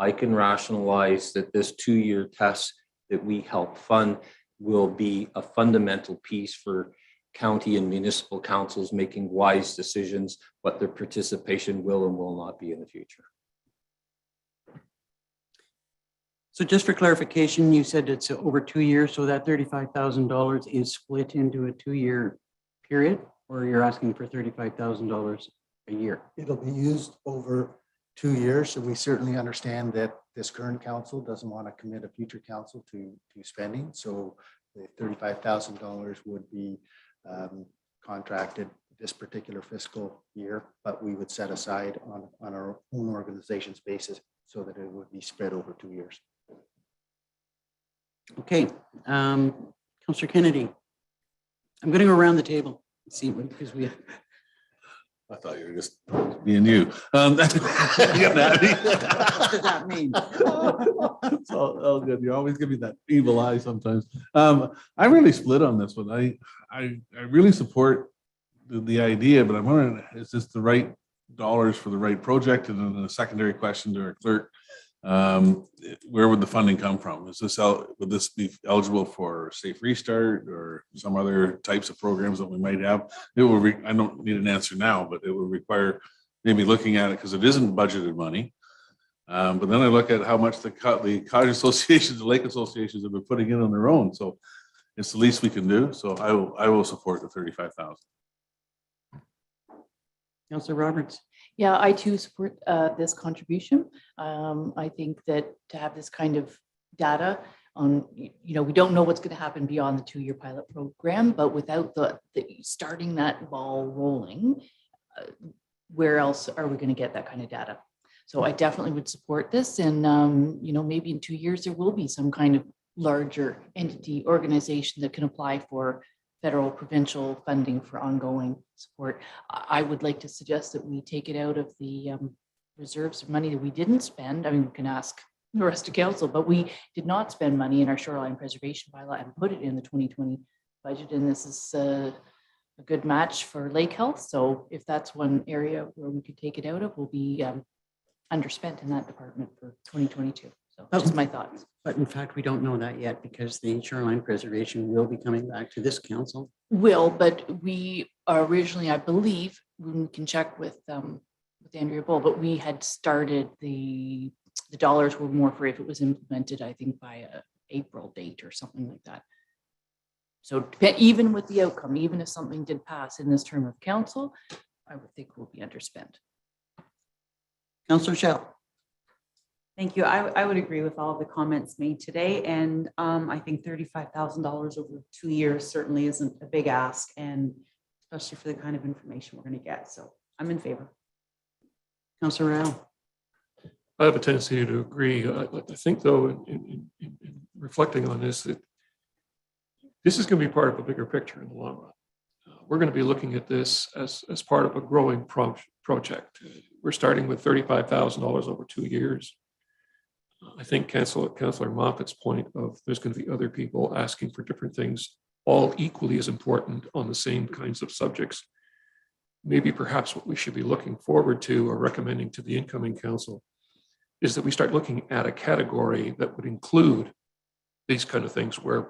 Speaker 6: I can rationalize that this 2-year test that we help fund will be a fundamental piece for county and municipal councils making wise decisions, what their participation will and will not be in the future.
Speaker 1: So just for clarification, you said it's over 2 years, so that $35,000 is split into a 2-year period, or you're asking for $35,000 a year?
Speaker 8: It'll be used over 2 years, so we certainly understand that this current council doesn't want to commit a future council to spending. So the $35,000 would be contracted this particular fiscal year, but we would set aside on our own organization's basis so that it would be spread over 2 years.
Speaker 1: Okay, Councillor Kennedy. I'm going to go around the table, see, because we.
Speaker 10: I thought you were just being you.
Speaker 1: What does that mean?
Speaker 10: It's all good. You always give me that evil eye sometimes. I'm really split on this one. I really support the idea, but I'm wondering, is this the right dollars for the right project? And then a secondary question to our clerk, where would the funding come from? Would this be eligible for Safe Restart or some other types of programs that we might have? It will. I don't need an answer now, but it would require maybe looking at it because it isn't budgeted money. But then I look at how much the cottage associations, the lake associations have been putting in on their own. So it's the least we can do. So I will support the 35,000.
Speaker 1: Councillor Roberts.
Speaker 5: Yeah, I too support this contribution. I think that to have this kind of data on, we don't know what's going to happen beyond the 2-year pilot program, but without the starting that ball rolling, where else are we going to get that kind of data? So I definitely would support this. And, maybe in 2 years, there will be some kind of larger entity organization that can apply for federal, provincial funding for ongoing support. I would like to suggest that we take it out of the reserves of money that we didn't spend. I mean, we can ask the rest of council, but we did not spend money in our shoreline preservation bylaw and put it in the 2020 budget. And this is a good match for lake health. So if that's one area where we could take it out of, we'll be underspent in that department for 2022. So just my thoughts.
Speaker 1: But in fact, we don't know that yet because the shoreline preservation will be coming back to this council.
Speaker 5: But we originally, I believe, we can check with Andrea Bull, but we had started the dollars were more for if it was implemented, I think by a April date or something like that. So even with the outcome, even if something did pass in this term of council, I would think we'll be underspent.
Speaker 1: Councillor Shell.
Speaker 11: Thank you. I would agree with all of the comments made today. And I think $35,000 over 2 years certainly isn't a big ask, and especially for the kind of information we're going to get. So I'm in favor.
Speaker 1: Councillor Rao.
Speaker 7: I have a tendency to agree. I think, though, in reflecting on this, that this is going to be part of a bigger picture in the long run. We're going to be looking at this as part of a growing project. We're starting with $35,000 over 2 years. I think Councillor Moffat's point of there's going to be other people asking for different things, all equally as important on the same kinds of subjects. Maybe perhaps what we should be looking forward to or recommending to the incoming council is that we start looking at a category that would include these kind of things where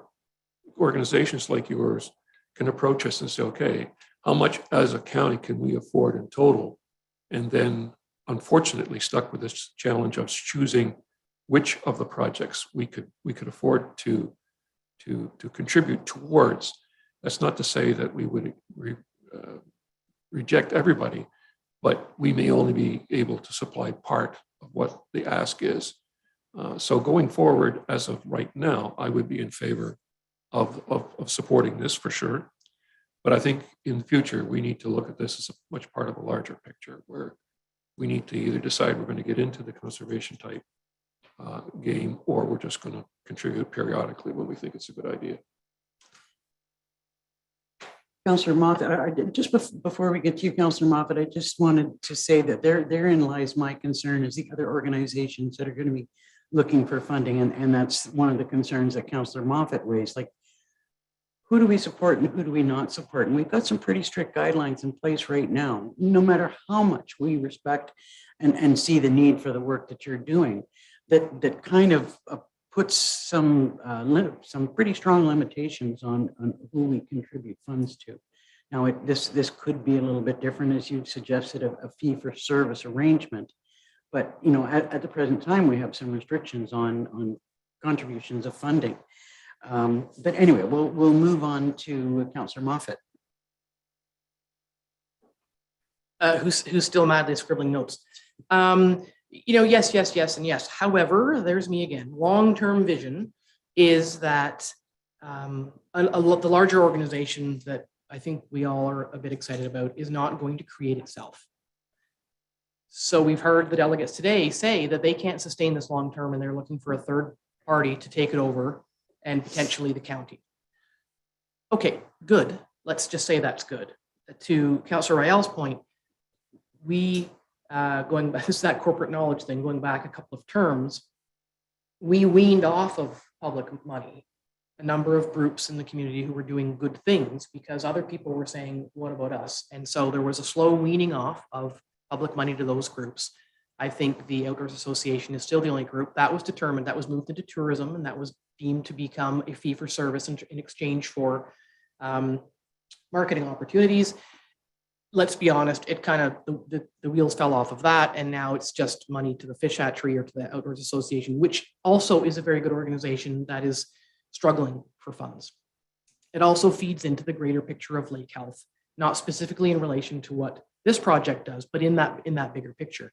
Speaker 7: organizations like yours can approach us and say, okay, how much as a county can we afford in total? And then unfortunately stuck with this challenge of choosing which of the projects we could afford to contribute towards. That's not to say that we would reject everybody, but we may only be able to supply part of what the ask is. So going forward, as of right now, I would be in favor of supporting this for sure. But I think in the future, we need to look at this as much part of a larger picture where we need to either decide we're going to get into the conservation type game, or we're just going to contribute periodically when we think it's a good idea.
Speaker 1: Councillor Moffat, just before we get to you, Councillor Moffat, I just wanted to say that therein lies my concern is the other organizations that are going to be looking for funding. And that's one of the concerns that Councillor Moffat raised. Like, who do we support and who do we not support? And we've got some pretty strict guidelines in place right now, no matter how much we respect and see the need for the work that you're doing, that kind of puts some pretty strong limitations on who we contribute funds to. Now, this could be a little bit different, as you suggested, a fee for service arrangement. But, you know, at the present time, we have some restrictions on contributions of funding. But anyway, we'll move on to Councillor Moffat.
Speaker 4: Who's still madly scribbling notes. You know, yes, and yes. However, there's me again. Long-term vision is that the larger organization that I think we all are a bit excited about is not going to create itself. So we've heard the delegates today say that they can't sustain this long-term and they're looking for a third party to take it over and potentially the county. Okay, good. Let's just say that's good. To Councillor Rael's point, we, going back, this is that corporate knowledge thing, going back a couple of terms, we weaned off of public money a number of groups in the community who were doing good things because other people were saying, what about us? And so there was a slow weaning off of public money to those groups. I think the Outdoors Association is still the only group that was determined, that was moved into tourism, and that was deemed to become a fee for service in exchange for marketing opportunities. Let's be honest, it kind of, the wheels fell off of that, and now it's just money to the fish hatchery or to the Outdoors Association, which also is a very good organization that is struggling for funds. It also feeds into the greater picture of lake health, not specifically in relation to what this project does, but in that bigger picture.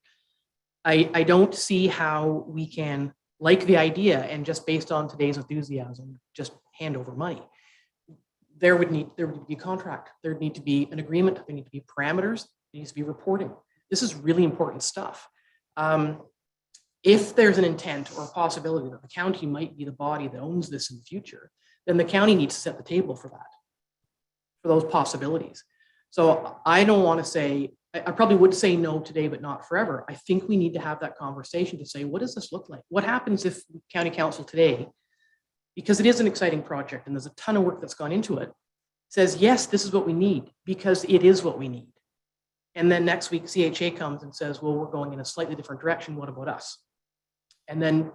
Speaker 4: I don't see how we can like the idea and just based on today's enthusiasm, just hand over money. There would need to be a contract. There would need to be an agreement. There need to be parameters. There needs to be reporting. This is really important stuff. If there's an intent or a possibility that the county might be the body that owns this in the future, then the county needs to set the table for that, for those possibilities. So I don't want to say, I probably would say no today, but not forever. I think we need to have that conversation to say, what does this look like? What happens if county council today, because it is an exciting project and there's a ton of work that's gone into it, says, yes, this is what we need because it is what we need. And then next week, CHA comes and says, well, we're going in a slightly different direction. What about us? And then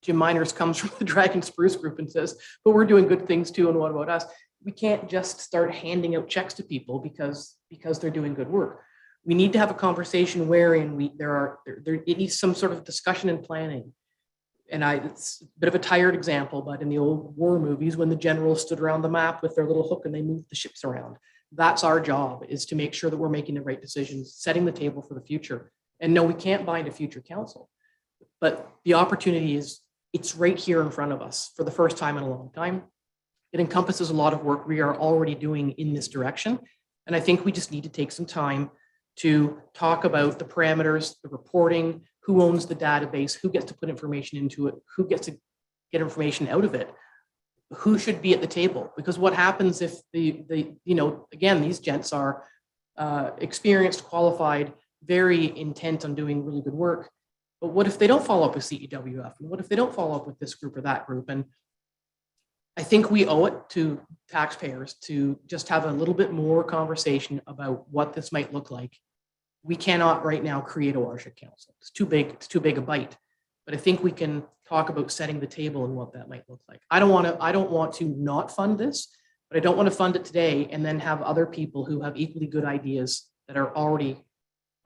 Speaker 4: Jim Miners comes from the Dragon Spruce Group and says, but we're doing good things too. And what about us? We can't just start handing out checks to people because they're doing good work. We need to have a conversation wherein it needs some sort of discussion and planning. And it's a bit of a tired example, but in the old war movies, when the generals stood around the map with their little hook and they moved the ships around, that's our job, is to make sure that we're making the right decisions, setting the table for the future. And no, we can't bind a future council, but the opportunity it's right here in front of us for the first time in a long time. It encompasses a lot of work we are already doing in this direction. And I think we just need to take some time to talk about the parameters, the reporting, who owns the database, who gets to put information into it, who gets to get information out of it, who should be at the table. Because what happens if again, these gents are experienced, qualified, very intent on doing really good work. But what if they don't follow up with CEWF? And what if they don't follow up with this group or that group? And I think we owe it to taxpayers to just have a little bit more conversation about what this might look like. We cannot right now create a watershed council. It's too big a bite. But I think we can talk about setting the table and what that might look like. I don't want to not fund this, but I don't want to fund it today and then have other people who have equally good ideas that are already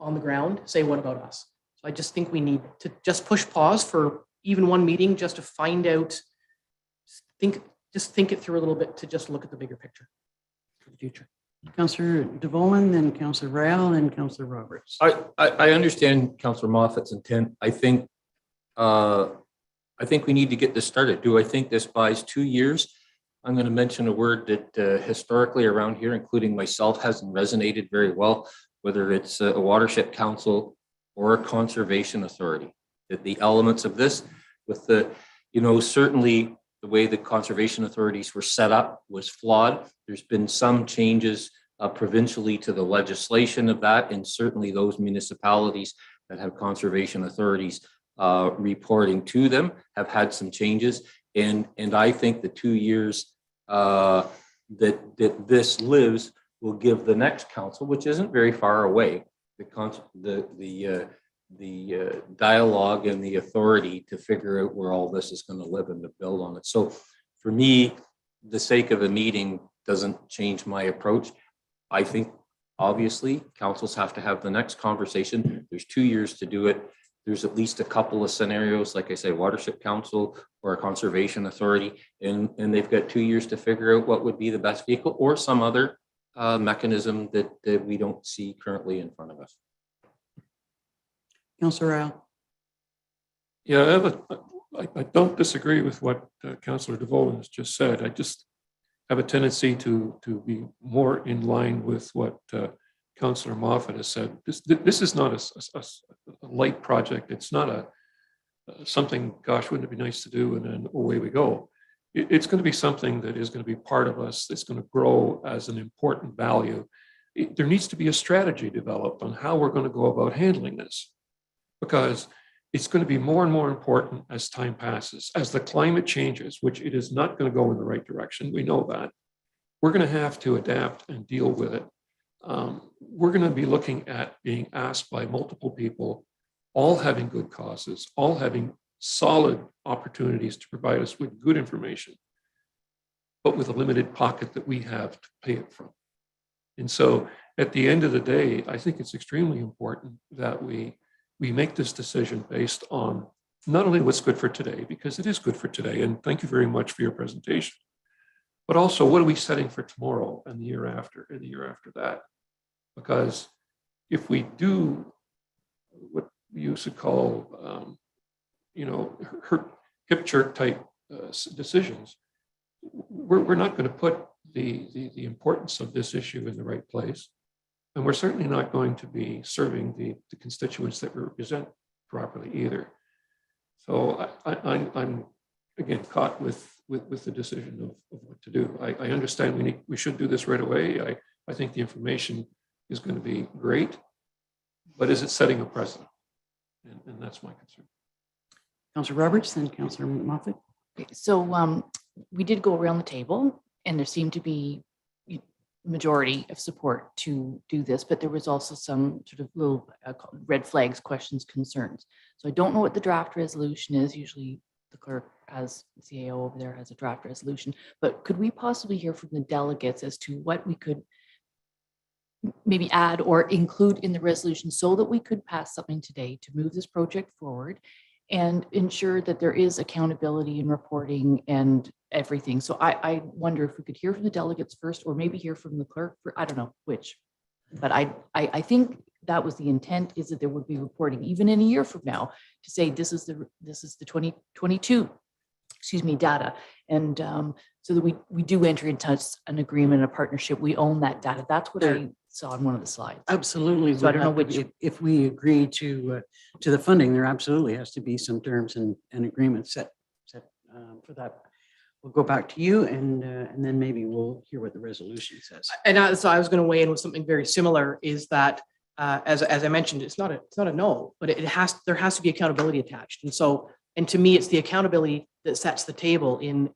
Speaker 4: on the ground say, what about us? So I just think we need to just push pause for even one meeting just to find out, think it through a little bit, to just look at the bigger picture for the future.
Speaker 1: Councillor DeVolen, then Councillor Rael, and Councillor Roberts.
Speaker 6: I understand Councillor Moffat's intent. I think we need to get this started. Do I think this buys 2 years? I'm going to mention a word that historically around here, including myself, hasn't resonated very well, whether it's a watershed council or a conservation authority. That the elements of this, with certainly the way the conservation authorities were set up was flawed. There's been some changes provincially to the legislation of that, and certainly those municipalities that have conservation authorities reporting to them have had some changes. And I think the 2 years that this lives will give the next council, which isn't very far away, the dialogue and the authority to figure out where all this is going to live and to build on it. So for me, the sake of a meeting doesn't change my approach. I think obviously councils have to have the next conversation. There's 2 years to do it. There's at least a couple of scenarios, like I say, Watershed Council or a conservation authority, and they've got 2 years to figure out what would be the best vehicle or some other mechanism that we don't see currently in front of us.
Speaker 1: Councillor Rao.
Speaker 7: Yeah, I don't disagree with what Councillor DeVolen has just said. I just have a tendency to be more in line with what Councillor Moffat has said. This is not a light project. It's not something, gosh, wouldn't it be nice to do, and then away we go. It's going to be something that is going to be part of us. It's going to grow as an important value. There needs to be a strategy developed on how we're going to go about handling this, because it's going to be more and more important as time passes, as the climate changes, which it is not going to go in the right direction. We know that. We're going to have to adapt and deal with it. We're going to be looking at being asked by multiple people, all having good causes, all having solid opportunities to provide us with good information, but with a limited pocket that we have to pay it from. And so at the end of the day, I think it's extremely important that we make this decision based on not only what's good for today, because it is good for today, and thank you very much for your presentation, but also what are we setting for tomorrow and the year after and the year after that? Because if we do what we used to call, hip jerk type decisions, we're not going to put the importance of this issue in the right place. And we're certainly not going to be serving the constituents that we represent properly either. So I'm again caught with the decision of what to do. I understand we should do this right away. I think the information is going to be great, but is it setting a precedent? And that's my concern.
Speaker 1: Councillor Roberts, then Councillor Moffat.
Speaker 5: Okay, so we did go around the table, and there seemed to be majority of support to do this, but there was also some sort of little red flags, questions, concerns. So I don't know what the draft resolution is. Usually the clerk, as CAO over there, has a draft resolution, but could we possibly hear from the delegates as to what we could maybe add or include in the resolution so that we could pass something today to move this project forward and ensure that there is accountability and reporting and everything. So I wonder if we could hear from the delegates first, or maybe hear from the clerk. I don't know which, but I think that was the intent, is that there would be reporting even in a year from now to say this is the 2022, data, and so that we do enter into an agreement, a partnership. We own that data. That's what I saw on one of the slides.
Speaker 1: Absolutely.
Speaker 5: So I don't know which.
Speaker 1: If we agree to the funding, there absolutely has to be some terms and agreements set for that. We'll go back to you, and then maybe we'll hear what the resolution says.
Speaker 4: And so I was going to weigh in with something very similar, is that as I mentioned, it's not a no, but there has to be accountability attached. And to me, it's the accountability that sets the table in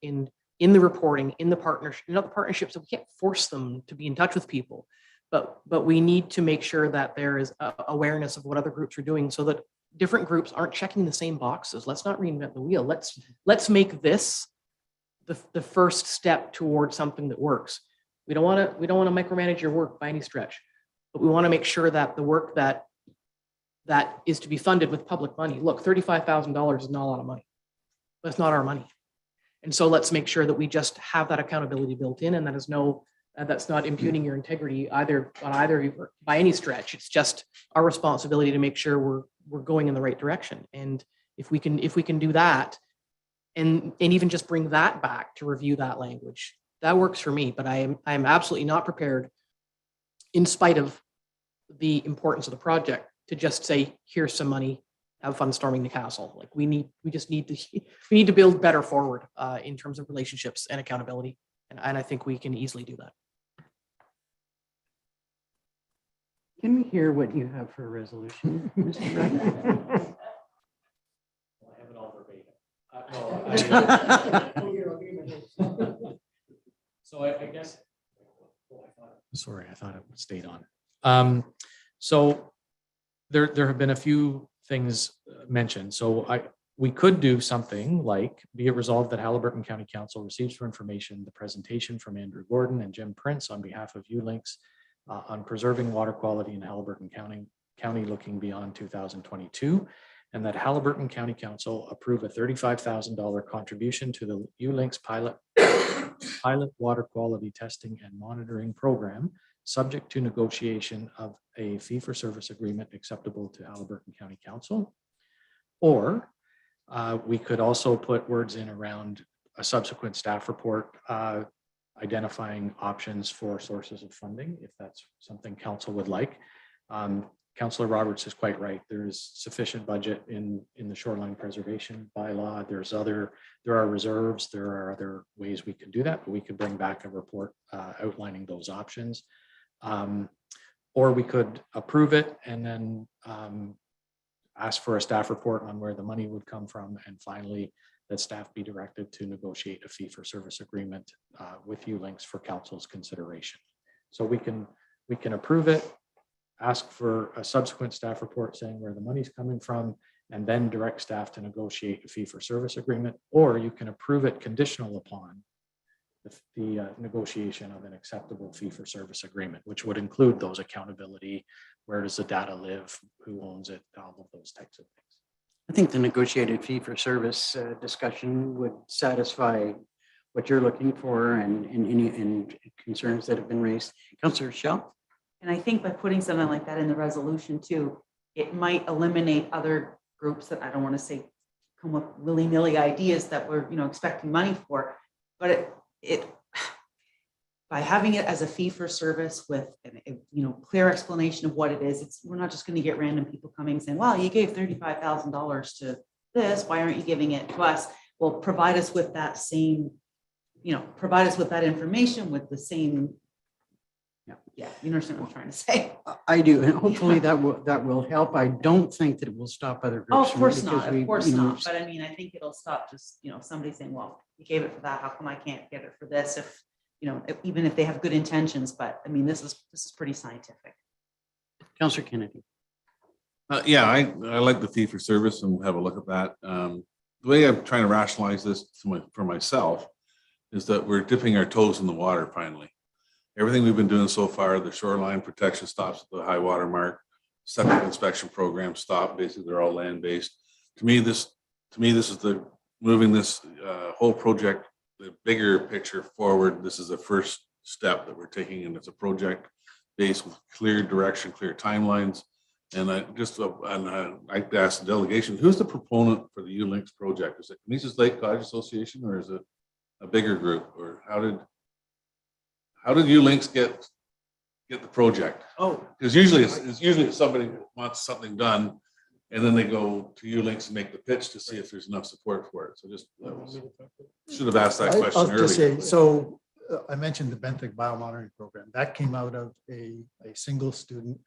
Speaker 4: the reporting, in the partnership, the partnerships. So we can't force them to be in touch with people, but we need to make sure that there is awareness of what other groups are doing, so that different groups aren't checking the same boxes. Let's not reinvent the wheel. Let's make this the first step towards something that works. We don't want to micromanage your work by any stretch, but we want to make sure that the work that is to be funded with public money. Look, $35,000 is not a lot of money, but it's not our money. And so let's make sure that we just have that accountability built in, and that is that's not impugning your integrity by any stretch. It's just our responsibility to make sure we're going in the right direction. And if we can do that, and even just bring that back to review that language, that works for me. But I am absolutely not prepared, in spite of the importance of the project, to just say, here's some money, have fun storming the castle. Like we need to build better forward in terms of relationships and accountability. And I think we can easily do that.
Speaker 1: Can we hear what you have for a resolution, Mr. Wright?
Speaker 2: I have it all verbatim. So So I guess, sorry, I thought it stayed on. So there have been a few things mentioned. So we could do something like, be it resolved that Haliburton County Council receives for information the presentation from Andrew Gordon and Jim Prince on behalf of ULinks on preserving water quality in Haliburton County looking beyond 2022, and that Haliburton County Council approve a $35,000 contribution to the ULinks pilot water quality testing and monitoring program, subject to negotiation of a fee-for-service agreement acceptable to Haliburton County Council. Or we could also put words in around a subsequent staff report identifying options for sources of funding, if that's something council would like. Councillor Roberts is quite right. There is sufficient budget in the shoreline preservation bylaw. There are reserves. There are other ways we could do that, but we could bring back a report outlining those options. Or we could approve it and then ask for a staff report on where the money would come from. And finally, that staff be directed to negotiate a fee for service agreement with ULinks for council's consideration. So we can approve it, ask for a subsequent staff report saying where the money's coming from, and then direct staff to negotiate a fee for service agreement, or you can approve it conditional upon the negotiation of an acceptable fee for service agreement, which would include those accountability, where does the data live, who owns it, all of those types of things.
Speaker 1: I think the negotiated fee for service discussion would satisfy what you're looking for and any concerns that have been raised. Councillor Shell?
Speaker 11: And I think by putting something like that in the resolution too, it might eliminate other groups that I don't want to say come up willy-nilly ideas that we're, expecting money for, but it by having it as a fee for service with clear explanation of what it is, we're not just going to get random people coming saying, well, you gave $35,000 to this, why aren't you giving it to us? Well, provide us with that same, provide us with that information with the same. Yeah, you understand what I'm trying to say.
Speaker 1: I do, and hopefully that will help. I don't think that it will stop other groups.
Speaker 11: Oh, of course
Speaker 1: because
Speaker 11: not, of course not. But I mean, I think it'll stop just, somebody saying, well, you gave it for that, how come I can't get it for this? If, even if they have good intentions, but I mean, this is pretty scientific.
Speaker 1: Councillor Kennedy.
Speaker 10: Yeah, I like the fee for service, and we'll have a look at that. The way I'm trying to rationalize this for myself is that we're dipping our toes in the water finally. Everything we've been doing so far, the shoreline protection stops at the high water mark, septic inspection program stop, basically they're all land-based. To me, this is the moving this whole project, the bigger picture forward. This is the first step that we're taking, and it's a project based with clear direction, clear timelines. And I like to ask the delegation, who's the proponent for the ULinks project? Is it Canisius Lake Cottage Association, or is it a bigger group? Or how did ULinks get the project?
Speaker 1: Oh,
Speaker 10: because usually it's somebody wants something done, and then they go to ULinks and make the pitch to see if there's enough support for it. So should have asked that question
Speaker 8: I'll just say,
Speaker 10: earlier.
Speaker 8: so I mentioned the Benthic biomonitoring program that came out of a single student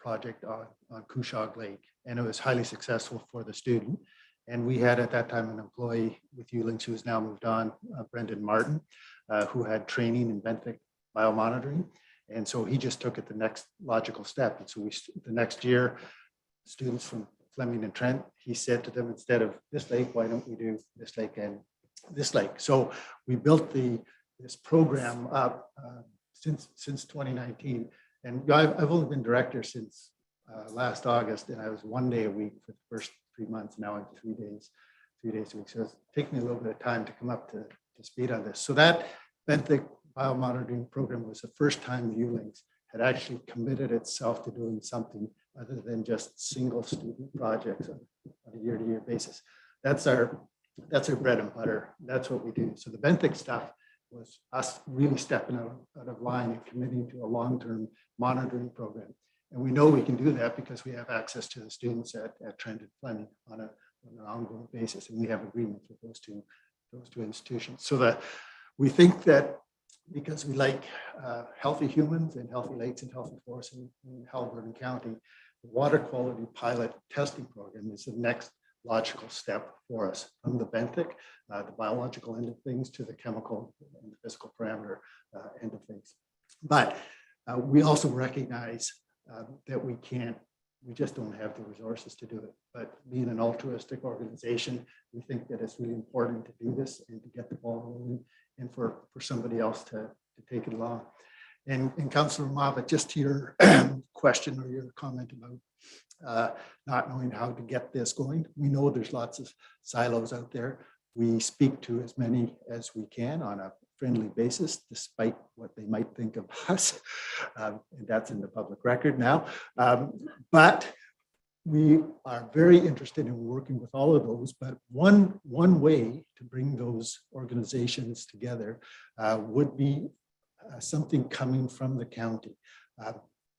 Speaker 8: project on Cushog Lake, and it was highly successful for the student. And we had at that time an employee with ULinks who has now moved on, Brendan Martin, who had training in Benthic biomonitoring. And so he just took it the next logical step. And so the next year, students from Fleming and Trent, he said to them, instead of this lake, why don't we do this lake and this lake? So we built this program up since 2019. And I've only been director since last August, and I was 1 day a week for the first 3 months. Now I'm 3 days a week. So it's taken me a little bit of time to come up to speed on this. So that Benthic biomonitoring program was the first time ULinks had actually committed itself to doing something other than just single student projects on a year-to-year basis. That's our bread and butter. That's what we do. So the Benthic stuff was us really stepping out of line and committing to a long-term monitoring program. And we know we can do that because we have access to the students at Trent and Fleming on an ongoing basis. And we have agreements with those two institutions. So that we think that because we like healthy humans and healthy lakes and healthy forests in Hellbert County, the water quality pilot testing program is the next logical step for us from the benthic, the biological end of things, to the chemical and the physical parameter end of things. But we also recognize that we just don't have the resources to do it. But being an altruistic organization, we think that it's really important to do this and to get the ball rolling, and for somebody else to take it along. And Councillor Moffatt, just to your question or your comment about not knowing how to get this going, we know there's lots of silos out there. We speak to as many as we can on a friendly basis, despite what they might think of us. And that's in the public record now. But we are very interested in working with all of those. But one way to bring those organizations together would be something coming from the county.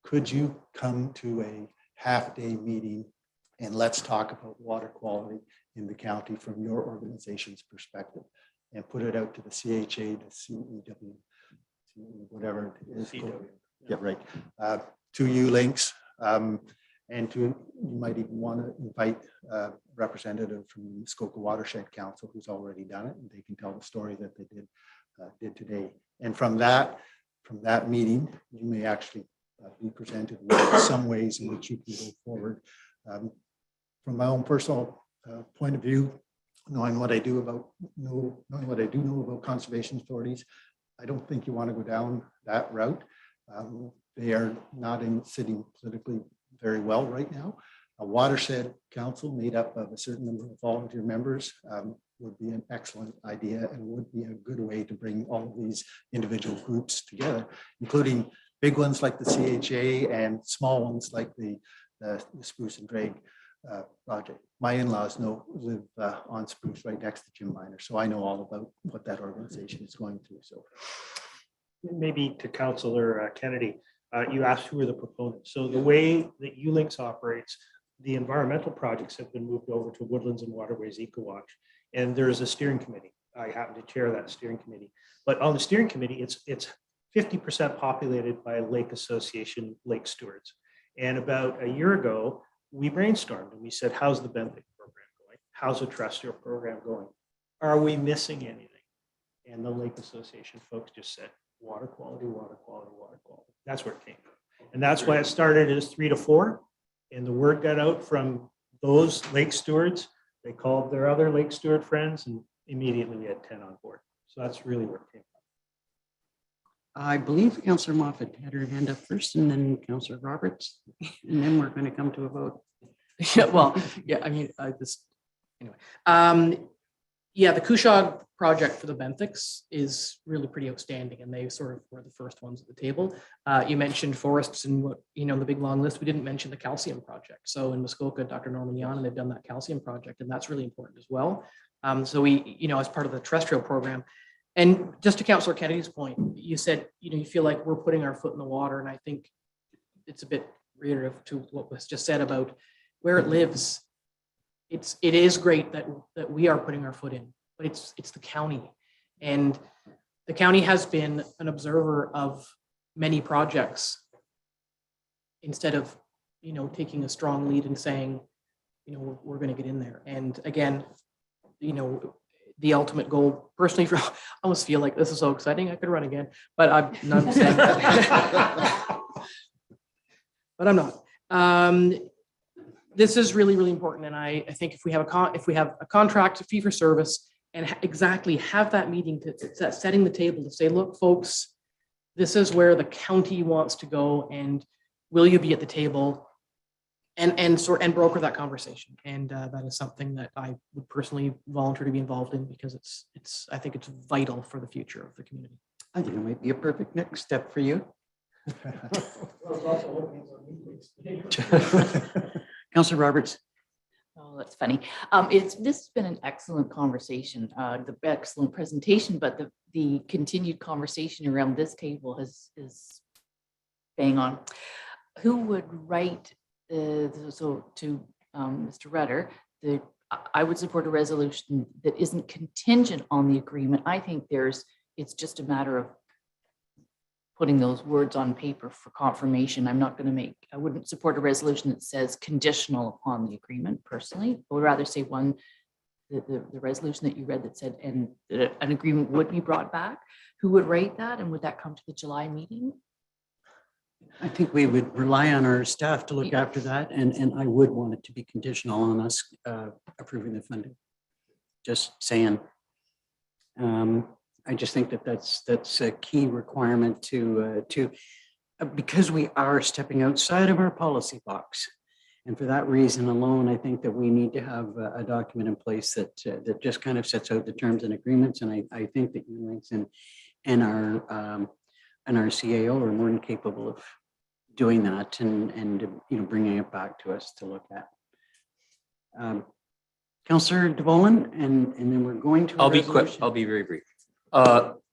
Speaker 8: Could you come to a half-day meeting and let's talk about water quality in the county from your organization's perspective, and put it out to the CHA, the CEW, whatever it is. Yeah, right. To you links, and you might even want to invite a representative from the Muskoka Watershed Council who's already done it, and they can tell the story that they did today. And from that meeting, you may actually be presented with some ways in which you can go forward. From my own personal point of view, knowing what I do know about conservation authorities, I don't think you want to go down that route. They are not sitting politically very well right now. A watershed council made up of a certain number of volunteer members would be an excellent idea, and would be a good way to bring all of these individual groups together, including big ones like the CHA and small ones like the Spruce and Drag project. My in-laws live on Spruce, right next to Jim Miner, so I know all about what that organization is going through. So
Speaker 9: maybe to Councillor Kennedy, you asked who are the proponents. So the way that ULinks operates, the environmental projects have been moved over to Woodlands and Waterways EcoWatch, and there is a steering committee. I happen to chair that steering committee. But on the steering committee, it's 50% populated by Lake Association lake stewards. And about a year ago, we brainstormed and we said, how's the Benthic program going? How's the terrestrial program going? Are we missing anything? And the Lake Association folks just said, water quality, water quality, water quality. That's where it came from. And that's why it started as 3 to 4. And the word got out from those lake stewards. They called their other lake steward friends, and immediately we had 10 on board. So that's really where it came from.
Speaker 1: I believe Councillor Moffatt had her hand up first, and then Councillor Roberts, and then we're going to come to a vote.
Speaker 4: Yeah, well, yeah, I mean, anyway. Yeah, the Kushag project for the Benthics is really pretty outstanding, and they sort of were the first ones at the table. You mentioned forests and what, the big long list. We didn't mention the calcium project. So in Muskoka, Dr. Norman Yan, they've done that calcium project, and that's really important as well. So we, as part of the terrestrial program. And just to Councillor Kennedy's point, you said, you feel like we're putting our foot in the water, and I think it's a bit reiterative to what was just said about where it lives. It is great that we are putting our foot in, but it's the county, and the county has been an observer of many projects instead of taking a strong lead and saying we're going to get in there. And again, the ultimate goal, personally, I almost feel like this is so exciting I could run again, but I'm not saying that. But I'm not. This is really, really important, and I think if we have a contract, a fee for service, and exactly have that meeting to setting the table to say, look, folks, this is where the county wants to go, and will you be at the table, and broker that conversation. And that is something that I would personally volunteer to be involved in, because I think it's vital for the future of the community.
Speaker 1: I think it might be a perfect next step for you. Councillor Roberts.
Speaker 5: Oh, that's funny. This has been an excellent conversation, the excellent presentation, but the continued conversation around this table is bang on. Who would write to Mr. Rutter? I would support a resolution that isn't contingent on the agreement. I think it's just a matter of putting those words on paper for confirmation. I wouldn't support a resolution that says conditional upon the agreement personally. I would rather say the resolution that you read that said, and that an agreement would be brought back. Who would write that? And would that come to the July meeting?
Speaker 1: I think we would rely on our staff to look after that, and I would want it to be conditional on us approving the funding. Just saying. I just think that that's a key requirement to because we are stepping outside of our policy box. And for that reason alone, I think that we need to have a document in place that just kind of sets out the terms and agreements. And I think that ULINX and our CAO are more than capable of doing that and bringing it back to us to look at. Councillor DeVolen, and then we're going to.
Speaker 6: I'll be quick. I'll be very brief.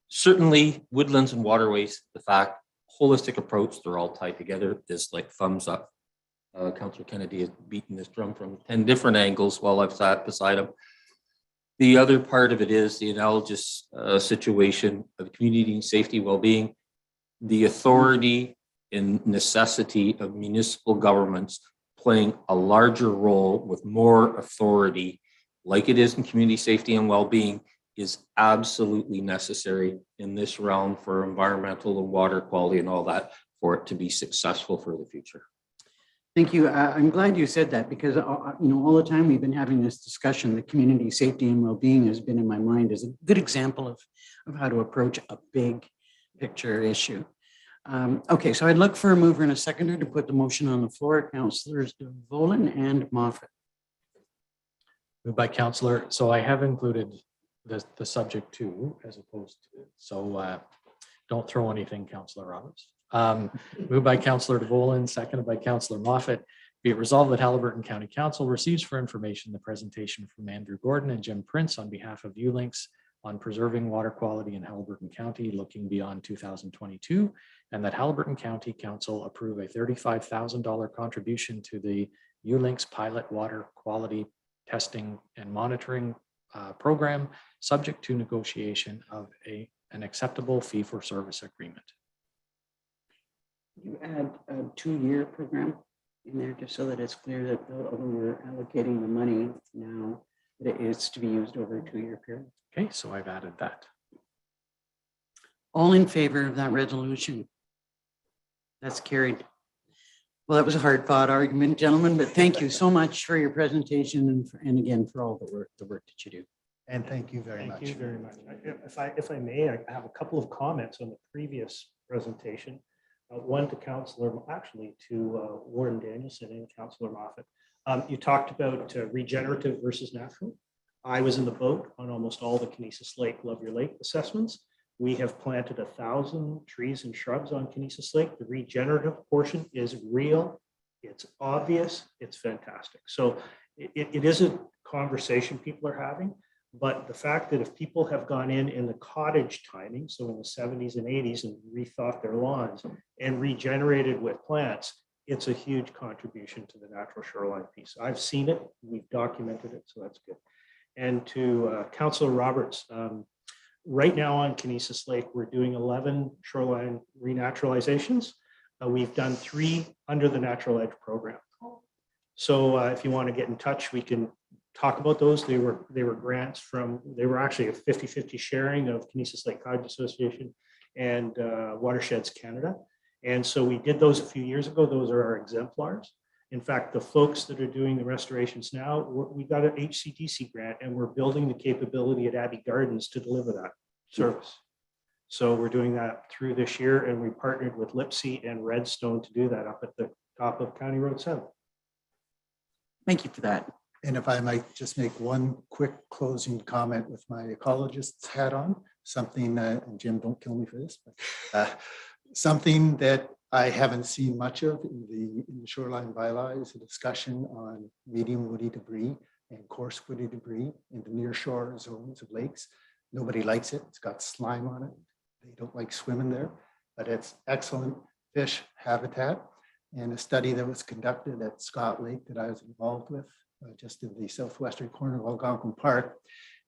Speaker 6: Certainly, Woodlands and Waterways, the fact, holistic approach, they're all tied together, is like thumbs up. Councillor Kennedy has beaten this drum from 10 different angles while I've sat beside him. The other part of it is the analogous situation of community safety, well-being, the authority and necessity of municipal governments playing a larger role with more authority, like it is in community safety and well-being, is absolutely necessary in this realm for environmental and water quality and all that, for it to be successful for the future.
Speaker 1: Thank you. I'm glad you said that, because all the time we've been having this discussion, the community safety and well-being has been in my mind as a good example of how to approach a big picture issue. Okay, so I'd look for a mover and a seconder to put the motion on the floor. Councillors DeVolen and Moffat.
Speaker 2: Moved by Councillor. So I have included the subject to, as opposed to, so don't throw anything, Councillor Roberts. Moved by Councillor DeVolen, seconded by Councillor Moffat. Be it resolved that Hellbert County Council receives for information the presentation from Andrew Gordon and Jim Prince on behalf of ULINX on preserving water quality in Hellbert County looking beyond 2022, and that Hellbert County Council approve a $35,000 contribution to the ULINX pilot water quality testing and monitoring program, subject to negotiation of an acceptable fee-for-service agreement.
Speaker 1: You add a 2-year program in there just so that it's clear that although we're allocating the money now, that it is to be used over a 2-year period.
Speaker 2: Okay, so I've added that.
Speaker 1: All in favor of that resolution? That's carried. Well, that was a hard fought argument, gentlemen, but thank you so much for your presentation and again for all the work that you do.
Speaker 8: And thank you very much.
Speaker 9: Thank you very much. If I may, I have a couple of comments on the previous presentation. One to Warden Danielson and Councillor Moffat. You talked about regenerative versus natural. I was in the boat on almost all the Kinesis Lake, Love Your Lake assessments. We have planted 1,000 trees and shrubs on Kinesis Lake. The regenerative portion is real. It's obvious. It's fantastic. So it is a conversation people are having. But the fact that if people have gone in the cottage timing, so in the 70s and 80s, and rethought their lawns and regenerated with plants, it's a huge contribution to the natural shoreline piece. I've seen it, we've documented it, so that's good. And to Councillor Roberts, right now on Kinesis Lake, we're doing 11 shoreline renaturalizations. We've done 3 under the Natural Edge program. So if you want to get in touch, we can talk about those. They were grants from, they were actually a 50-50 sharing of Kinesis Lake Cottage Association and Watersheds Canada. And so we did those a few years ago. Those are our exemplars. In fact, the folks that are doing the restorations now, we got an HCDC grant and we're building the capability at Abbey Gardens to deliver that service. So we're doing that through this year, and we partnered with Lipsey and Redstone to do that up at the top of County Road 7.
Speaker 1: Thank you for that.
Speaker 8: And if I might just make one quick closing comment with my ecologist's hat on, something, and Jim, don't kill me for this, but something that I haven't seen much of in the shoreline bylaw is a discussion on medium woody debris and coarse woody debris in the near shore zones of lakes. Nobody likes it. It's got slime on it. They don't like swimming there, but it's excellent fish habitat. And a study that was conducted at Scott Lake that I was involved with, just in the southwestern corner of Algonquin Park,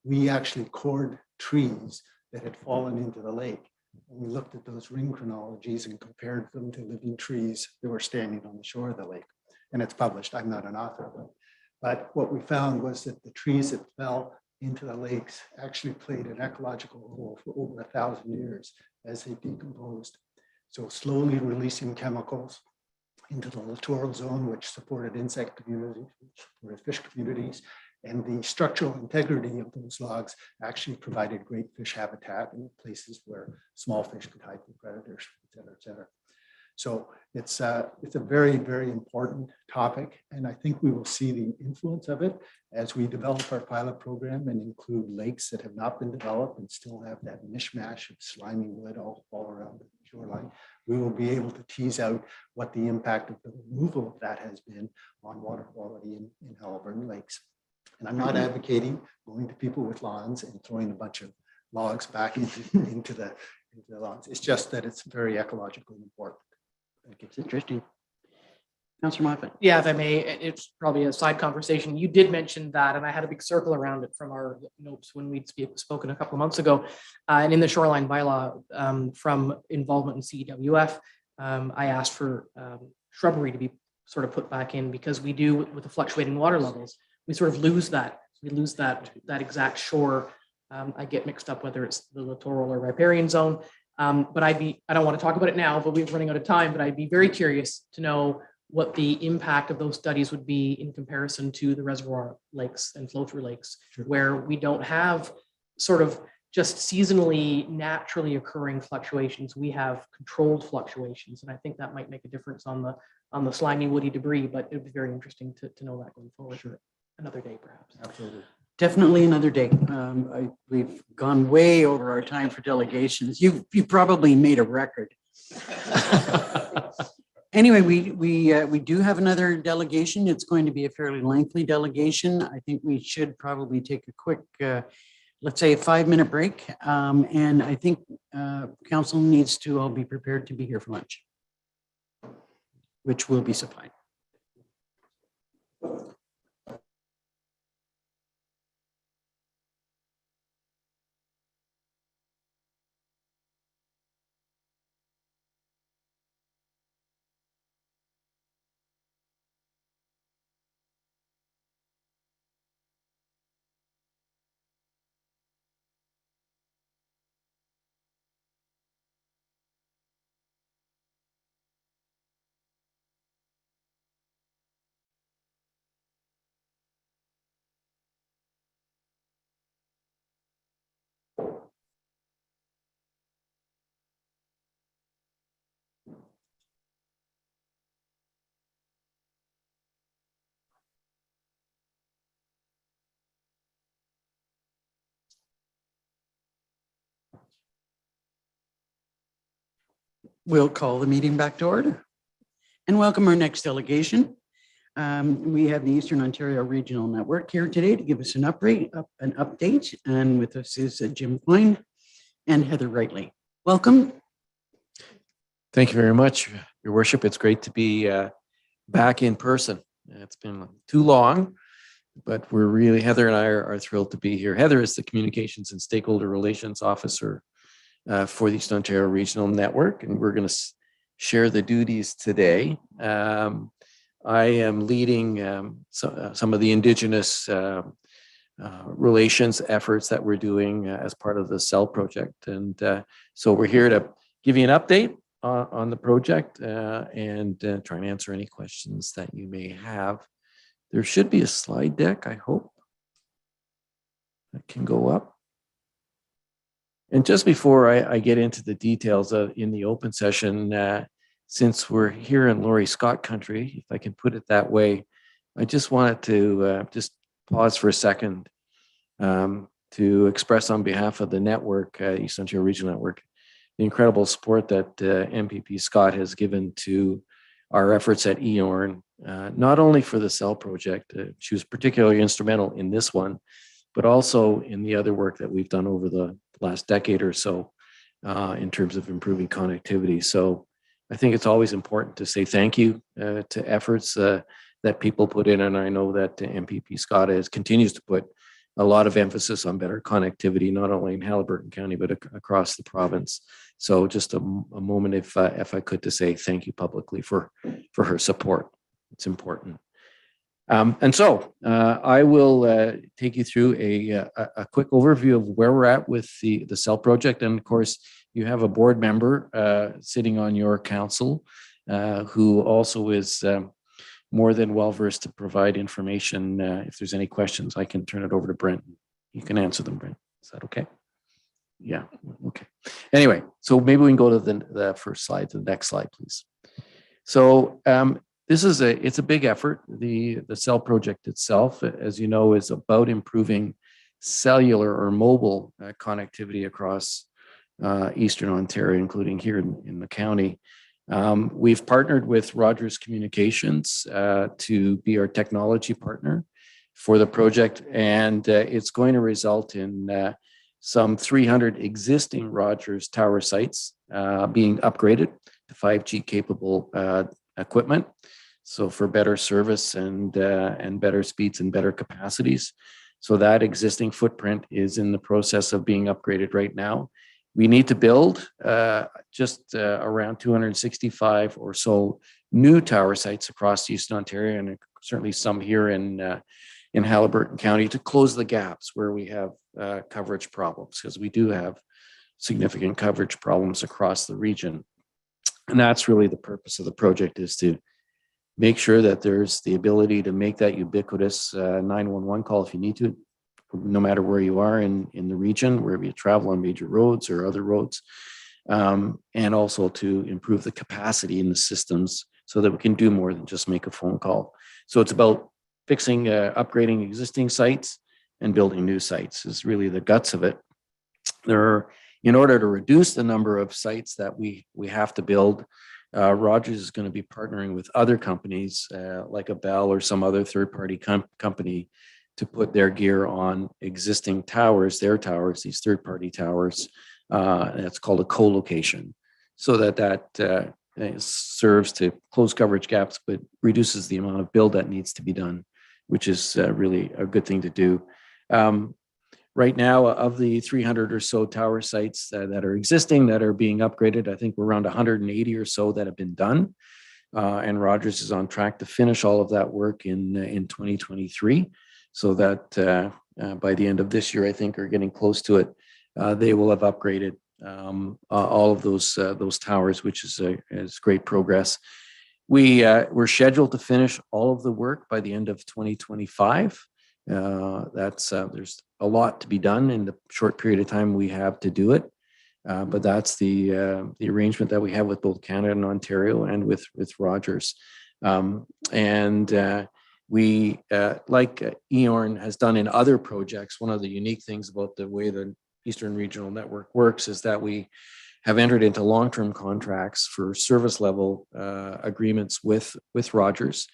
Speaker 8: we actually cored trees that had fallen into the lake. We looked at those ring chronologies and compared them to living trees that were standing on the shore of the lake. And it's published. I'm not an author of it. But what we found was that the trees that fell into the lakes actually played an ecological role for over 1,000 years as they decomposed. So slowly releasing chemicals into the littoral zone, which supported insect communities, which supported fish communities, and the structural integrity of those logs actually provided great fish habitat in places where small fish could hide from predators, et cetera, et cetera. So it's a very, very important topic. And I think we will see the influence of it as we develop our pilot program and include lakes that have not been developed and still have that mishmash of slimy wood all around the shoreline. We will be able to tease out what the impact of the removal of that has been on water quality in Hellbert lakes. And I'm not advocating going to people with lawns and throwing a bunch of logs back into the lawns. It's just that it's very ecologically important.
Speaker 1: It's interesting. Councillor Moffat.
Speaker 4: Yeah, if I may, it's probably a side conversation. You did mention that, and I had a big circle around it from our notes when we'd spoken a couple of months ago. And in the shoreline bylaw from involvement in CEWF, I asked for shrubbery to be sort of put back in because we do with the fluctuating water levels, we sort of lose that. We lose that exact shore. I get mixed up whether it's the littoral or riparian zone. But I don't want to talk about it now, but we're running out of time, but I'd be very curious to know what the impact of those studies would be in comparison to the reservoir lakes and flow-through lakes, where we don't have sort of just seasonally, naturally occurring fluctuations. We have controlled fluctuations, and I think that might make a difference on the slimy, woody debris, but it would be very interesting to know that going forward. Sure. Another day, perhaps.
Speaker 8: Absolutely.
Speaker 1: Definitely another day. We've gone way over our time for delegations. You probably made a record. Anyway, we do have another delegation. It's going to be a fairly lengthy delegation. I think we should probably take a quick, let's say, a 5-minute break. And I think council needs to all be prepared to be here for lunch, which will be supplied. We'll call the meeting back to order and welcome our next delegation. We have the Eastern Ontario Regional Network here today to give us an update. And with us is Jim Coyne and Heather Wrightley. Welcome.
Speaker 12: Thank you very much, Your Worship. It's great to be back in person. It's been too long, but we're really, Heather and I are thrilled to be here. Heather is the Communications and Stakeholder Relations Officer for the Eastern Ontario Regional Network, and we're going to share the duties today. I am leading some of the Indigenous relations efforts that we're doing as part of the CEL project. And so we're here to give you an update on the project and try and answer any questions that you may have. There should be a slide deck, I hope, that can go up. And just before I get into the details in the open session, since we're here in Laurie Scott country, if I can put it that way, I just wanted to just pause for a second to express on behalf of the network, East Ontario Regional Network, the incredible support that MPP Scott has given to our efforts at EORN, not only for the CEL project, she was particularly instrumental in this one, but also in the other work that we've done over the last decade or so in terms of improving connectivity. So I think it's always important to say thank you to efforts that people put in, and I know that MPP Scott continues to put a lot of emphasis on better connectivity, not only in Haliburton County, but across the province. So just a moment, if I could, to say thank you publicly for her support. It's important. And so I will take you through a quick overview of where we're at with the cell project. And of course, you have a board member sitting on your council who also is more than well versed to provide information. If there's any questions, I can turn it over to Brent. You can answer them, Brent. Is that okay? Yeah. Okay. Anyway, so maybe we can go to the first slide, to the next slide, please. So it's a big effort. The cell project itself, as you know, is about improving cellular or mobile connectivity across Eastern Ontario, including here in the county. We've partnered with Rogers Communications to be our technology partner for the project, and it's going to result in some 300 existing Rogers tower sites being upgraded to 5G capable equipment. So for better service and better speeds and better capacities. So that existing footprint is in the process of being upgraded right now. We need to build just around 265 or so new tower sites across Eastern Ontario, and certainly some here in Haliburton County, to close the gaps where we have coverage problems, because we do have significant coverage problems across the region. And that's really the purpose of the project, is to make sure that there's the ability to make that ubiquitous 911 call if you need to, no matter where you are in the region, wherever you travel on major roads or other roads, and also to improve the capacity in the systems so that we can do more than just make a phone call. So it's about fixing, upgrading existing sites and building new sites is really the guts of it. In order to reduce the number of sites that we have to build, Rogers is going to be partnering with other companies like a Bell or some other third-party company to put their gear on existing towers, these third-party towers. That's called a co-location, so that serves to close coverage gaps, but reduces the amount of build that needs to be done, which is really a good thing to do. Right now, of the 300 or so tower sites that are existing, that are being upgraded, I think we're around 180 or so that have been done. And Rogers is on track to finish all of that work in 2023. So that by the end of this year, I think, are getting close to it, they will have upgraded all of those towers, which is great progress. We're scheduled to finish all of the work by the end of 2025. There's a lot to be done in the short period of time we have to do it, but that's the arrangement that we have with both Canada and Ontario, and with Rogers. We, like EORN has done in other projects, one of the unique things about the way the Eastern Regional Network works is that we have entered into long-term contracts for service level agreements with Rogers,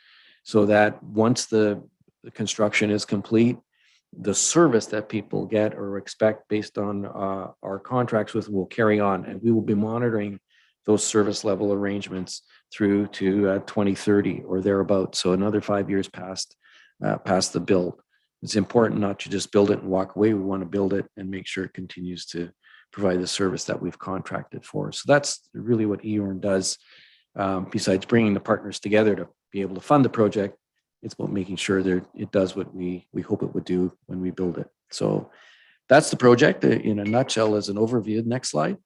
Speaker 12: so that once the construction is complete, the service that people get or expect based on our contracts with will carry on, and we will be monitoring those service level arrangements through to 2030 or thereabouts. So another 5 years past the build. It's important not to just build it and walk away. We want to build it and make sure it continues to provide the service that we've contracted for. So that's really what EORN does. Besides bringing the partners together to be able to fund the project, it's about making sure that it does what we hope it would do when we build it. So that's the project in a nutshell as an overview. Next slide.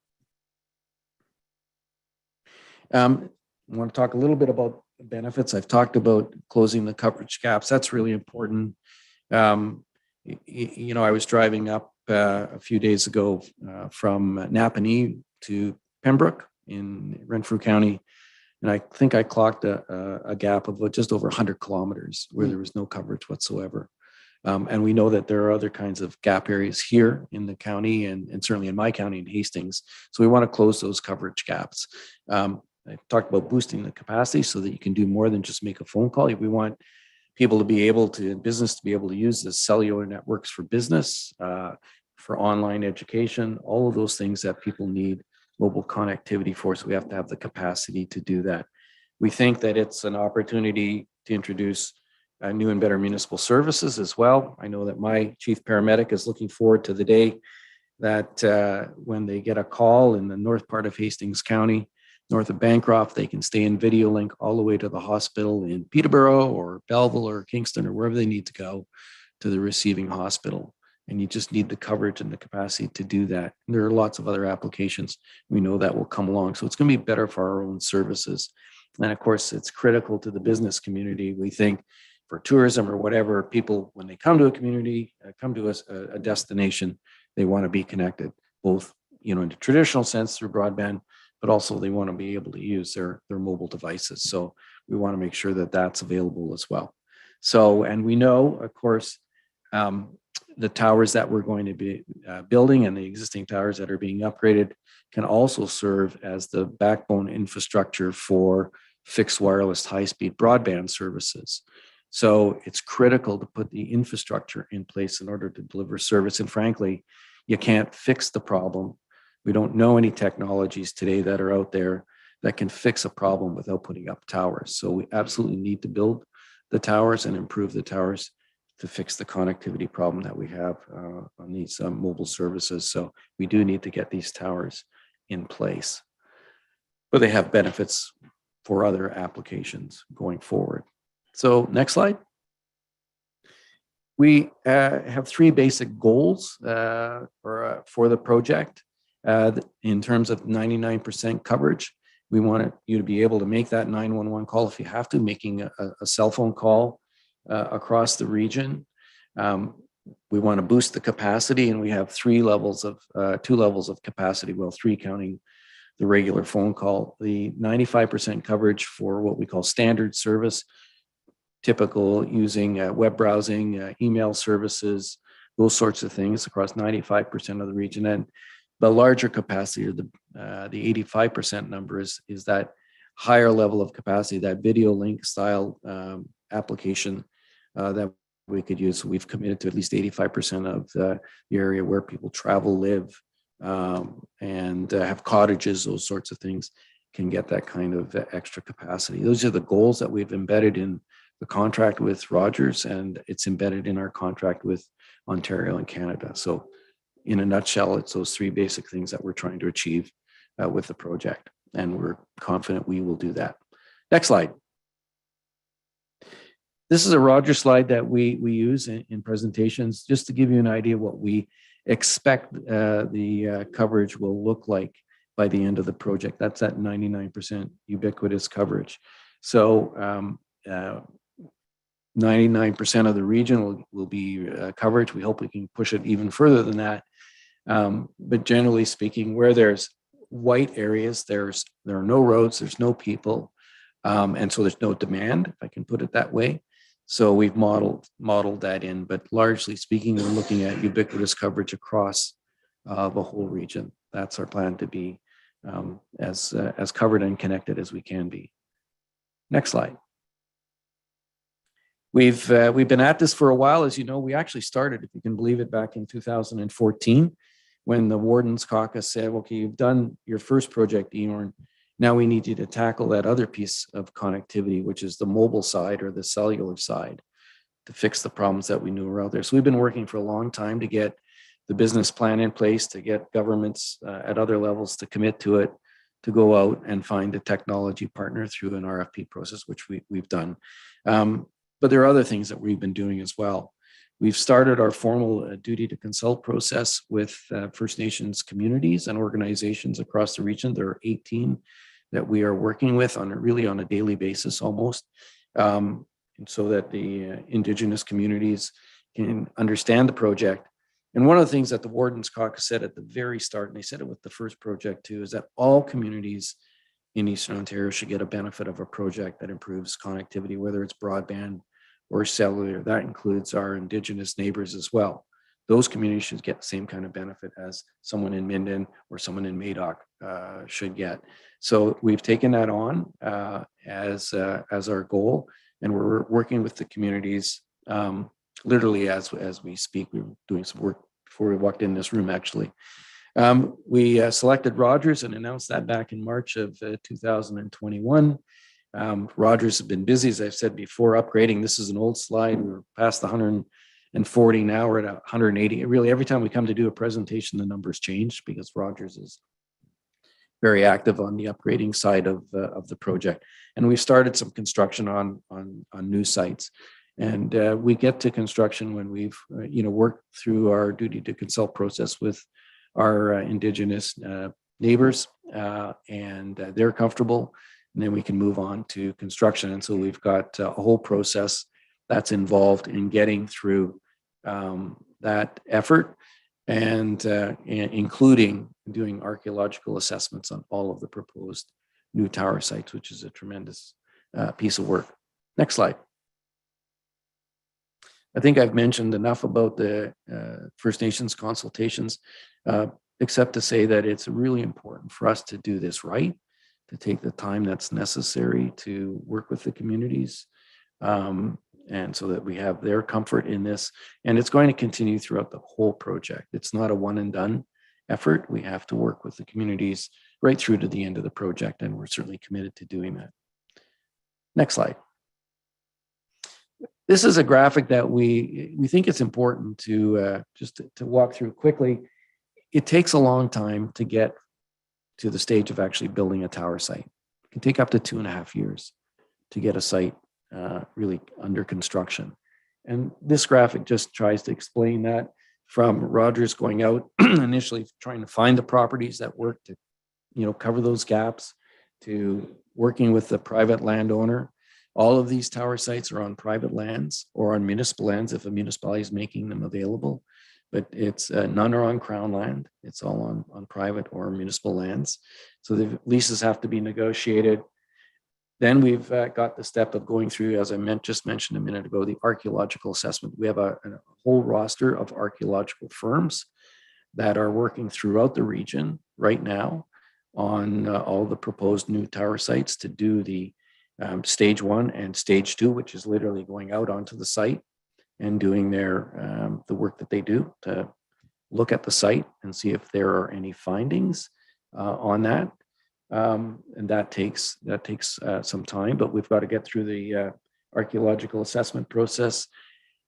Speaker 12: I want to talk a little bit about benefits. I've talked about closing the coverage gaps. That's really important. I was driving up a few days ago from Napanee to Pembroke in Renfrew County, and I think I clocked a gap of just over 100 kilometers where there was no coverage whatsoever. And we know that there are other kinds of gap areas here in the county and certainly in my county in Hastings. So we want to close those coverage gaps. I talked about boosting the capacity so that you can do more than just make a phone call. We want people to be able to, business to be able to use the cellular networks for business, for online education, all of those things that people need mobile connectivity for. So we have to have the capacity to do that. We think that it's an opportunity to introduce new and better municipal services as well. I know that my chief paramedic is looking forward to the day that when they get a call in the north part of Hastings County, north of Bancroft, they can stay in video link all the way to the hospital in Peterborough or Belleville or Kingston or wherever they need to go to the receiving hospital. And you just need the coverage and the capacity to do that. And there are lots of other applications we know that will come along. So it's going to be better for our own services. And of course, it's critical to the business community. We think for tourism or whatever, people, when they come to a community, come to a destination, they want to be connected, both, in the traditional sense through broadband, but also they want to be able to use their mobile devices. So we want to make sure that that's available as well. So, and we know, of course, the towers that we're going to be building and the existing towers that are being upgraded can also serve as the backbone infrastructure for fixed wireless high-speed broadband services. So it's critical to put the infrastructure in place in order to deliver service. And frankly, you can't fix the problem. We don't know any technologies today that are out there that can fix a problem without putting up towers. So we absolutely need to build the towers and improve the towers to fix the connectivity problem that we have on these mobile services. So we do need to get these towers in place, but they have benefits for other applications going forward. So next slide. We have three basic goals for the project. In terms of 99% coverage, we want you to be able to make that 911 call if you have to, making a cell phone call across the region. We want to boost the capacity, and we have two levels of capacity, well, three counting the regular phone call. The 95% coverage for what we call standard service, typical using web browsing, email services, those sorts of things across 95% of the region. And the larger capacity, or the 85% number, is that higher level of capacity, that video link style application that we could use. So we've committed to at least 85% of the area where people travel, live, and have cottages, those sorts of things, can get that kind of extra capacity. Those are the goals that we've embedded in the contract with Rogers, and it's embedded in our contract with Ontario and Canada. So in a nutshell, it's those three basic things that we're trying to achieve with the project, and we're confident we will do that. Next slide. This is a Rogers slide that we use in presentations, just to give you an idea what we expect the coverage will look like by the end of the project. That's at 99% ubiquitous coverage. So 99% of the region will be coverage. We hope we can push it even further than that. But generally speaking, where there's white areas, there are no roads, there's no people, and so there's no demand, if I can put it that way. So we've modeled that in, but largely speaking, we're looking at ubiquitous coverage across the whole region. That's our plan, to be as covered and connected as we can be. Next slide. We've been at this for a while. As you know, we actually started, if you can believe it, back in 2014, when the Warden's Caucus said, okay, you've done your first project, Eorn. Now we need you to tackle that other piece of connectivity, which is the mobile side or the cellular side, to fix the problems that we knew were out there. So we've been working for a long time to get the business plan in place, to get governments at other levels to commit to it, to go out and find a technology partner through an RFP process, which we've done. But there are other things that we've been doing as well. We've started our formal duty to consult process with First Nations communities and organizations across the region. There are 18 that we are working with on a daily basis almost, and so that the Indigenous communities can understand the project. And one of the things that the Warden's Caucus said at the very start, and they said it with the first project too, is that all communities in Eastern Ontario should get a benefit of a project that improves connectivity, whether it's broadband or cellular. That includes our Indigenous neighbors as well. Those communities should get the same kind of benefit as someone in Minden or someone in Madoc should get. So we've taken that on as our goal, and we're working with the communities literally as we speak. We were doing some work before we walked in this room, actually. We selected Rogers and announced that back in March of 2021. Rogers has been busy, as I've said before, upgrading. This is an old slide. We're past the 140 now. We're at 180. Really, every time we come to do a presentation, the numbers change because Rogers is very active on the upgrading side of the project. And we've started some construction on new sites. And we get to construction when we've worked through our duty to consult process with our Indigenous neighbors, and they're comfortable. And then we can move on to construction. And so we've got a whole process that's involved in getting through that effort, and including doing archaeological assessments on all of the proposed new tower sites, which is a tremendous piece of work. Next slide. I think I've mentioned enough about the First Nations consultations, except to say that it's really important for us to do this right, to take the time that's necessary to work with the communities, and so that we have their comfort in this. And it's going to continue throughout the whole project. It's not a one and done effort. We have to work with the communities right through to the end of the project, and we're certainly committed to doing that. Next slide. This is a graphic that we think it's important to just to walk through quickly. It takes a long time to get to the stage of actually building a tower site. It can take up to 2.5 years to get a site really under construction. And this graphic just tries to explain that, from Rogers going out initially trying to find the properties that work to cover those gaps, to working with the private landowner. All of these tower sites are on private lands or on municipal lands if a municipality is making them available, but it's none are on Crown land. It's all on private or municipal lands. So the leases have to be negotiated. Then we've got the step of going through, as I just mentioned a minute ago, the archaeological assessment. We have a whole roster of archaeological firms that are working throughout the region right now on all the proposed new tower sites to do the stage 1 and stage 2, which is literally going out onto the site and doing their the work that they do to look at the site and see if there are any findings on that. And that takes some time, but we've got to get through the archaeological assessment process.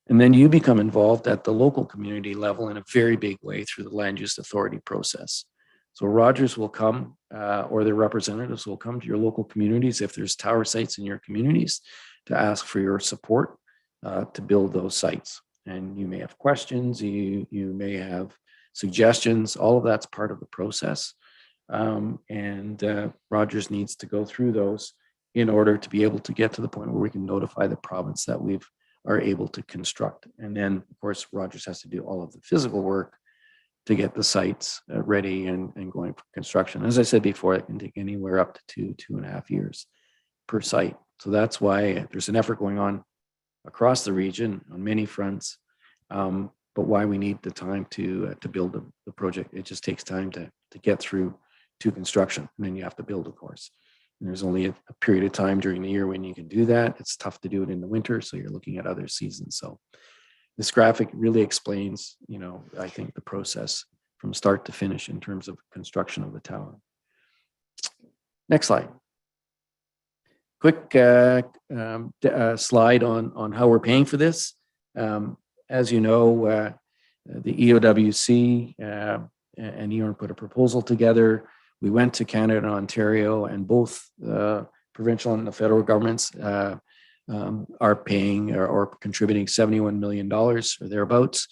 Speaker 12: And then you become involved at the local community level in a very big way through the land use authority process. So Rogers will come, or their representatives will come to your local communities if there's tower sites in your communities to ask for your support to build those sites. And you may have questions, you may have suggestions, all of that's part of the process. And Rogers needs to go through those in order to be able to get to the point where we can notify the province that we are able to construct. And then, of course, Rogers has to do all of the physical work to get the sites ready and going for construction. As I said before, it can take anywhere up to 2.5 years per site. So that's why there's an effort going on across the region on many fronts, but why we need the time to build the project. It just takes time to get through to construction, and then you have to build, of course. And there's only a period of time during the year when you can do that. It's tough to do it in the winter, so you're looking at other seasons. So this graphic really explains, I think, the process from start to finish in terms of construction of the tower. Next slide. Quick slide on how we're paying for this. As you know, the EOWC and EORN put a proposal together. We went to Canada and Ontario, and both provincial and the federal governments are paying or contributing $71 million or thereabouts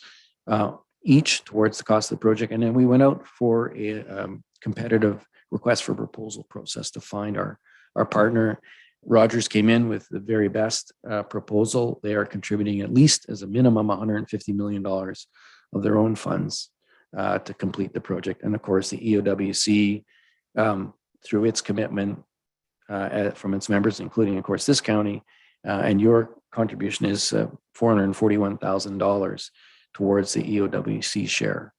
Speaker 12: each towards the cost of the project. And then we went out for a competitive request for proposal process to find our partner. Rogers came in with the very best proposal. They are contributing at least as a minimum $150 million of their own funds to complete the project. And of course, the EOWC, through its commitment from its members, including, of course, this county, and your contribution is $441,000 towards the EOWC share.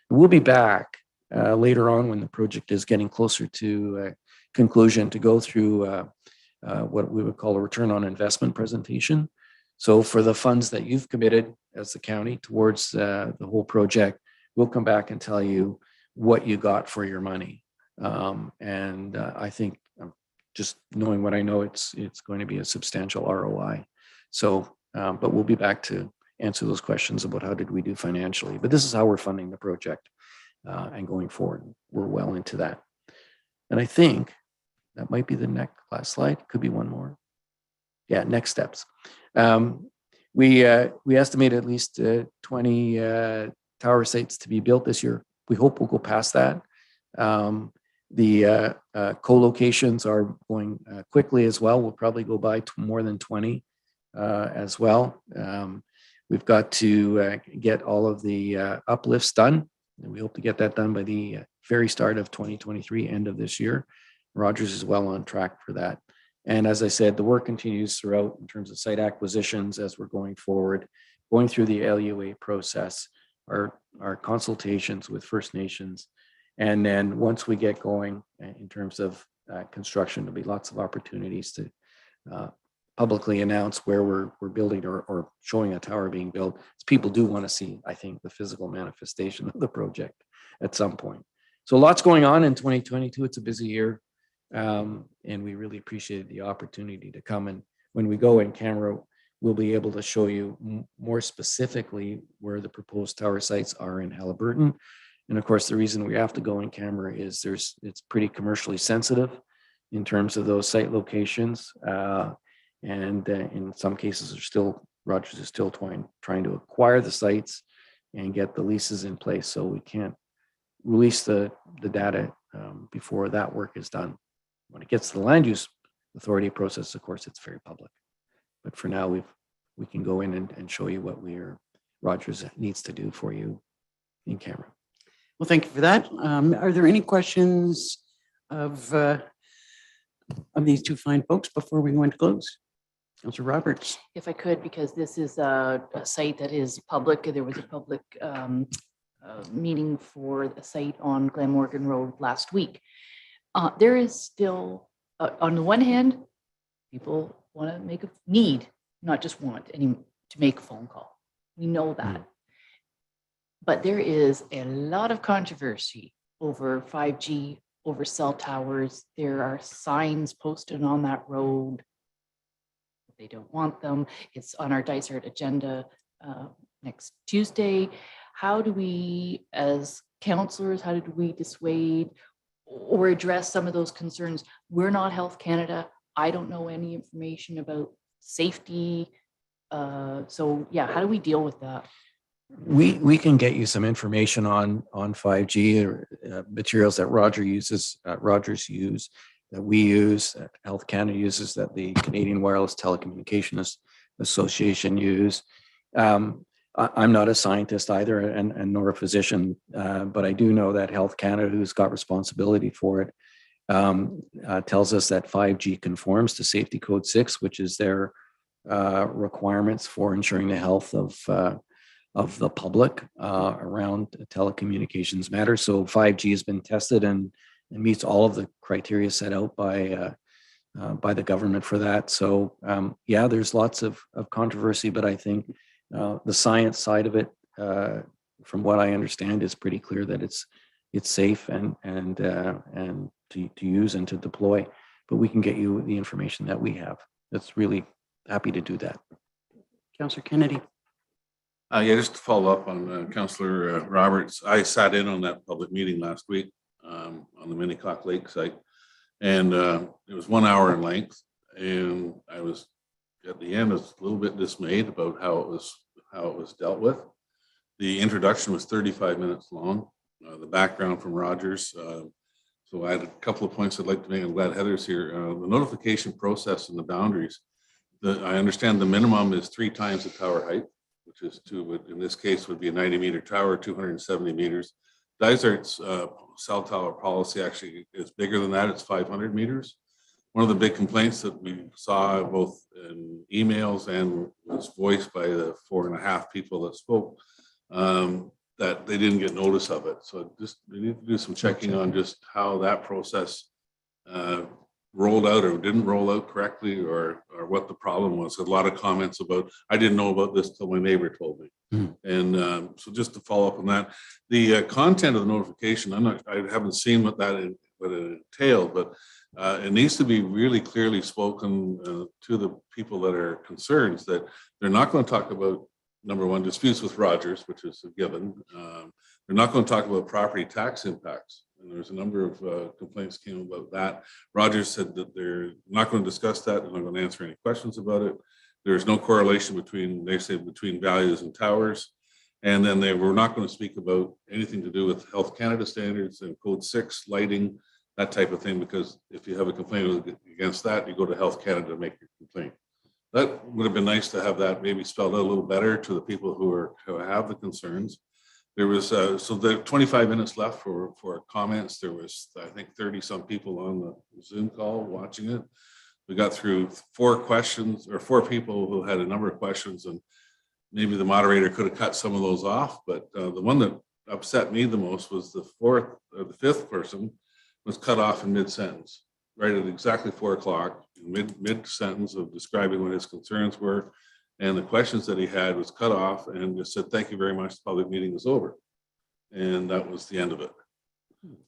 Speaker 12: We'll be back later on when the project is getting closer to conclusion to go through what we would call a return on investment presentation. So for the funds that you've committed as the county towards the whole project, we'll come back and tell you what you got for your money. And I think just knowing what I know, it's going to be a substantial ROI. So, but we'll be back to answer those questions about how did we do financially. But this is how we're funding the project and going forward. We're well into that. And I think that might be the last slide. Could be one more. Yeah, next steps. We estimate at least 20 tower sites to be built this year. We hope we'll go past that. The co-locations are going quickly as well. We'll probably go by more than 20 as well. We've got to get all of the uplifts done. And we hope to get that done by the very start of 2023, end of this year. Rogers is well on track for that. And as I said, the work continues throughout in terms of site acquisitions as we're going forward, going through the LUA process, our consultations with First Nations. And then once we get going in terms of construction, there'll be lots of opportunities to publicly announce where we're building or showing a tower being built. People do want to see, I think, the physical manifestation of the project at some point. So lots going on in 2022. It's a busy year. And we really appreciate the opportunity to come. And when we go in camera, we'll be able to show you more specifically where the proposed tower sites are in Hellbert. And of course, the reason we have to go in camera is it's pretty commercially sensitive in terms of those site locations. And in some cases, Rogers is still trying to acquire the sites and get the leases in place. So we can't release the data before that work is done. When it gets to the land use authority process, of course, it's very public. But for now, we can go in and show you what Rogers needs to do for you in camera.
Speaker 1: Well, thank you for that. Are there any questions of these two fine folks before we go into close? Councillor Roberts.
Speaker 5: If I could, because this is a site that is public. There was a public meeting for a site on Glenmorgan Road last week. There is still, on the one hand, people want to not just want to make a phone call. We know that. But there is a lot of controversy over 5G, over cell towers. There are signs posted on that road. They don't want them. It's on our Dysart agenda next Tuesday. How do we, as councillors, how did we dissuade or address some of those concerns? We're not Health Canada. I don't know any information about safety. So yeah, how do we deal with that?
Speaker 12: We can get you some information on 5G or materials that Rogers use, that we use, that Health Canada uses, that the Canadian Wireless Telecommunications Association use. I'm not a scientist either, and nor a physician, but I do know that Health Canada, who's got responsibility for it, tells us that 5G conforms to Safety Code 6, which is their requirements for ensuring the health of the public around telecommunications matters. So 5G has been tested and meets all of the criteria set out by the government for that. So yeah, there's lots of controversy, but I think the science side of it, from what I understand, is pretty clear that it's safe and to use and to deploy. But we can get you the information that we have. That's really happy to do that.
Speaker 1: Councillor Kennedy.
Speaker 10: Yeah, just to follow up on Councillor Roberts, I sat in on that public meeting last week on the Minnecock Lake site, and it was 1 hour in length, and I was at the end a little bit dismayed about how it was dealt with. The introduction was 35 minutes long. The background from Rogers. So I had a couple of points I'd like to make. I'm glad Heather's here. The notification process and the boundaries. I understand the minimum is 3 times the tower height, which is in this case would be a 90-meter tower, 270 meters. Dysart's cell tower policy actually is bigger than that. It's 500 meters. One of the big complaints that we saw both in emails and was voiced by the 4.5 people that spoke, that they didn't get notice of it. So just we need to do some checking on just how that process rolled out or didn't roll out correctly, or what the problem was. A lot of comments about, I didn't know about this till my neighbor told me. And so just to follow up on that, the content of the notification, I haven't seen what that what it entailed, but it needs to be really clearly spoken to the people that are concerned that they're not going to talk about, number one, disputes with Rogers, which is a given. They're not going to talk about property tax impacts. And there's a number of complaints came about that. Rogers said that they're not going to discuss that. They're not going to answer any questions about it. There's no correlation between, they say, between values and towers. And then they were not going to speak about anything to do with Health Canada standards and Code 6, lighting, that type of thing, because if you have a complaint against that, you go to Health Canada to make your complaint. That would have been nice to have that maybe spelled out a little better to the people who have the concerns. There was, so the 25 minutes left for comments. There was, I think, 30 some people on the Zoom call watching it. We got through 4 questions, or 4 people who had a number of questions, and maybe the moderator could have cut some of those off, but the one that upset me the most was the 4th or the 5th person was cut off in mid-sentence, right at exactly 4 o'clock, mid-sentence of describing what his concerns were. And the questions that he had was cut off and just said, thank you very much, the public meeting is over. And that was the end of it.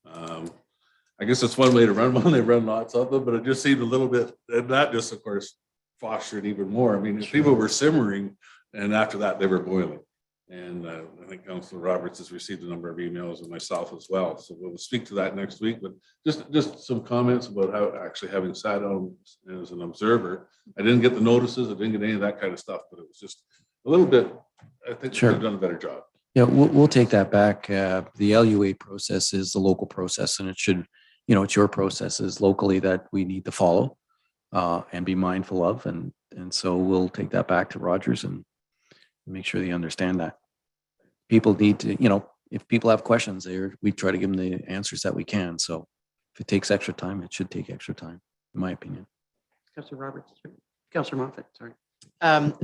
Speaker 10: I guess it's one way to run one, they run lots of them, but it just seemed a little bit, and that just, of course, fostered even more. I mean, people were simmering, and after that, they were boiling. And I think Councillor Roberts has received a number of emails, and myself as well. So we'll speak to that next week, but just some comments about how actually having sat on as an observer, I didn't get the notices, I didn't get any of that kind of stuff, but it was just a little bit, I think
Speaker 12: Sure.
Speaker 10: we could have done a better job.
Speaker 12: Yeah, we'll take that back. The LUA process is the local process, and it should, it's your processes locally that we need to follow and be mindful of. And so we'll take that back to Rogers and make sure they understand that. People need to, if people have questions there, we try to give them the answers that we can. So if it takes extra time, it should take extra time, in my opinion.
Speaker 1: Councillor Roberts, Councillor Moffat, sorry.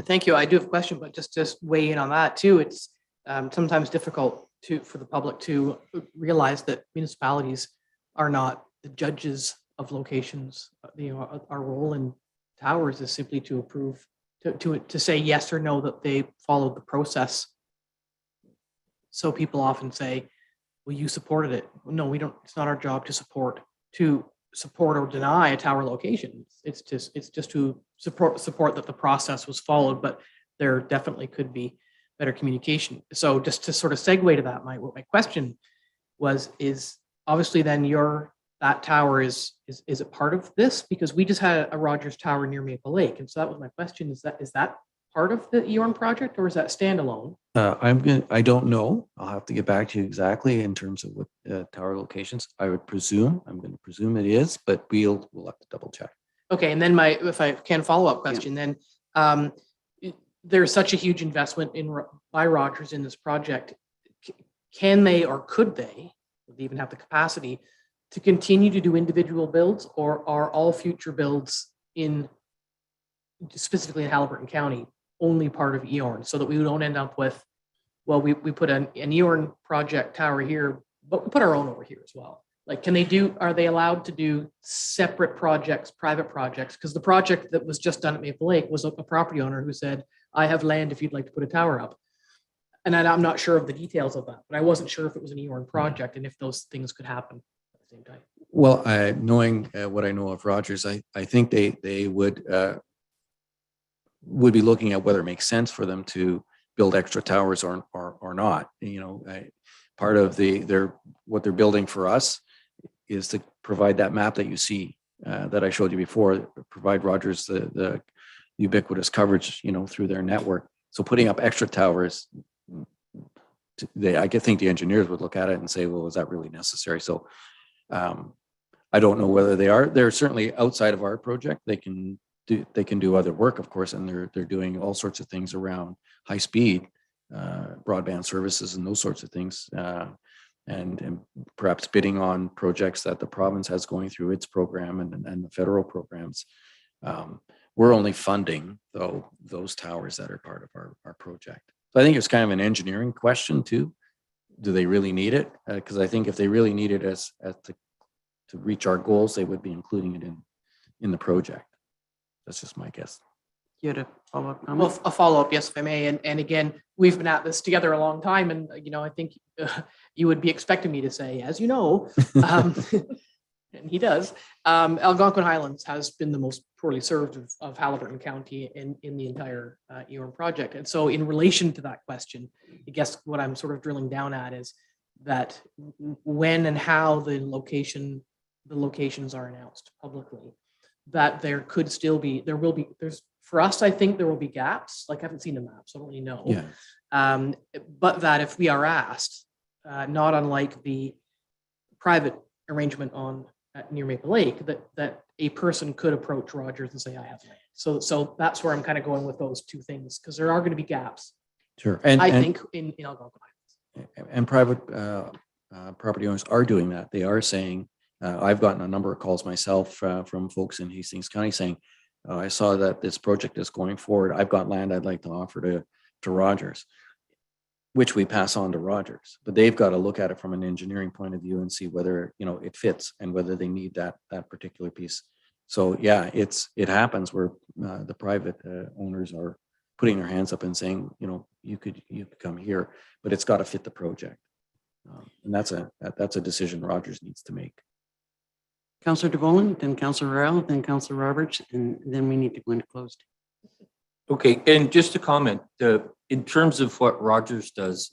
Speaker 4: Thank you. I do have a question, but just weigh in on that too. It's sometimes difficult for the public to realize that municipalities are not the judges of locations. Our role in towers is simply to approve, to say yes or no that they followed the process. So people often say, well, you supported it. No, we don't. It's not our job to support or deny a tower location. It's just to support that the process was followed, but there definitely could be better communication. So just to sort of segue to that, my question is obviously then that tower is it part of this? Because we just had a Rogers Tower near Maple Lake, and so that was my question: is that part of the EORN project, or is that standalone?
Speaker 12: I don't know. I'll have to get back to you exactly in terms of what tower locations. I'm going to presume it is, but we'll have to double check.
Speaker 4: Okay, and then if I can follow-up question, then there's such a huge investment by Rogers in this project. Can they or could they even have the capacity to continue to do individual builds, or are all future builds specifically in Hellbert County only part of EORN, so that we don't end up with, well, we put an EORN project tower here, but we put our own over here as well. Like, are they allowed to do separate projects, private projects? Because the project that was just done at Maple Lake was a property owner who said, I have land if you'd like to put a tower up. And I'm not sure of the details of that, but I wasn't sure if it was an EORN project and if those things could happen at the same time.
Speaker 12: Well, knowing what I know of Rogers, I think they would be looking at whether it makes sense for them to build extra towers or not. Part of what they're building for us is to provide that map that you see that I showed you before, provide Rogers the ubiquitous coverage, through their network. So putting up extra towers, I think the engineers would look at it and say, well, is that really necessary? So I don't know whether they are. They're certainly outside of our project. They can do other work, of course, and they're doing all sorts of things around high speed broadband services and those sorts of things, and perhaps bidding on projects that the province has going through its program and the federal programs. We're only funding those towers that are part of our project. So I think it's kind of an engineering question too. Do they really need it? Because I think if they really need it to reach our goals, they would be including it in the project. That's just my guess.
Speaker 1: You had a follow-up comment?
Speaker 4: Well, a follow-up, yes, if I may. And again, we've been at this together a long time, and I think you would be expecting me to say, as you know, and he does, Algonquin Highlands has been the most poorly served of Haliburton County in the entire EORM project. And so in relation to that question, I guess what I'm sort of drilling down at is that when and how the locations are announced publicly, that there could still be, for us, I think there will be gaps. Like I haven't seen the maps, so I don't really know.
Speaker 12: Yeah.
Speaker 4: But that if we are asked, not unlike the private arrangement near Maple Lake, that a person could approach Rogers and say, I have land. So that's where I'm kind of going with those two things, because there are going to be gaps,
Speaker 12: Sure.
Speaker 4: I think, in Algonquin.
Speaker 12: And private property owners are doing that. They are saying, I've gotten a number of calls myself from folks in Hastings County saying, I saw that this project is going forward. I've got land I'd like to offer to Rogers, which we pass on to Rogers. But they've got to look at it from an engineering point of view and see whether, it fits and whether they need that particular piece. So yeah, it happens where the private owners are putting their hands up and saying, you could come here, but it's got to fit the project. And that's a decision Rogers needs to make.
Speaker 1: Councillor DeVolen, then Councillor Rowell, then Councillor Roberts, and then we need to go into closed.
Speaker 6: Okay, and just to comment, in terms of what Rogers does,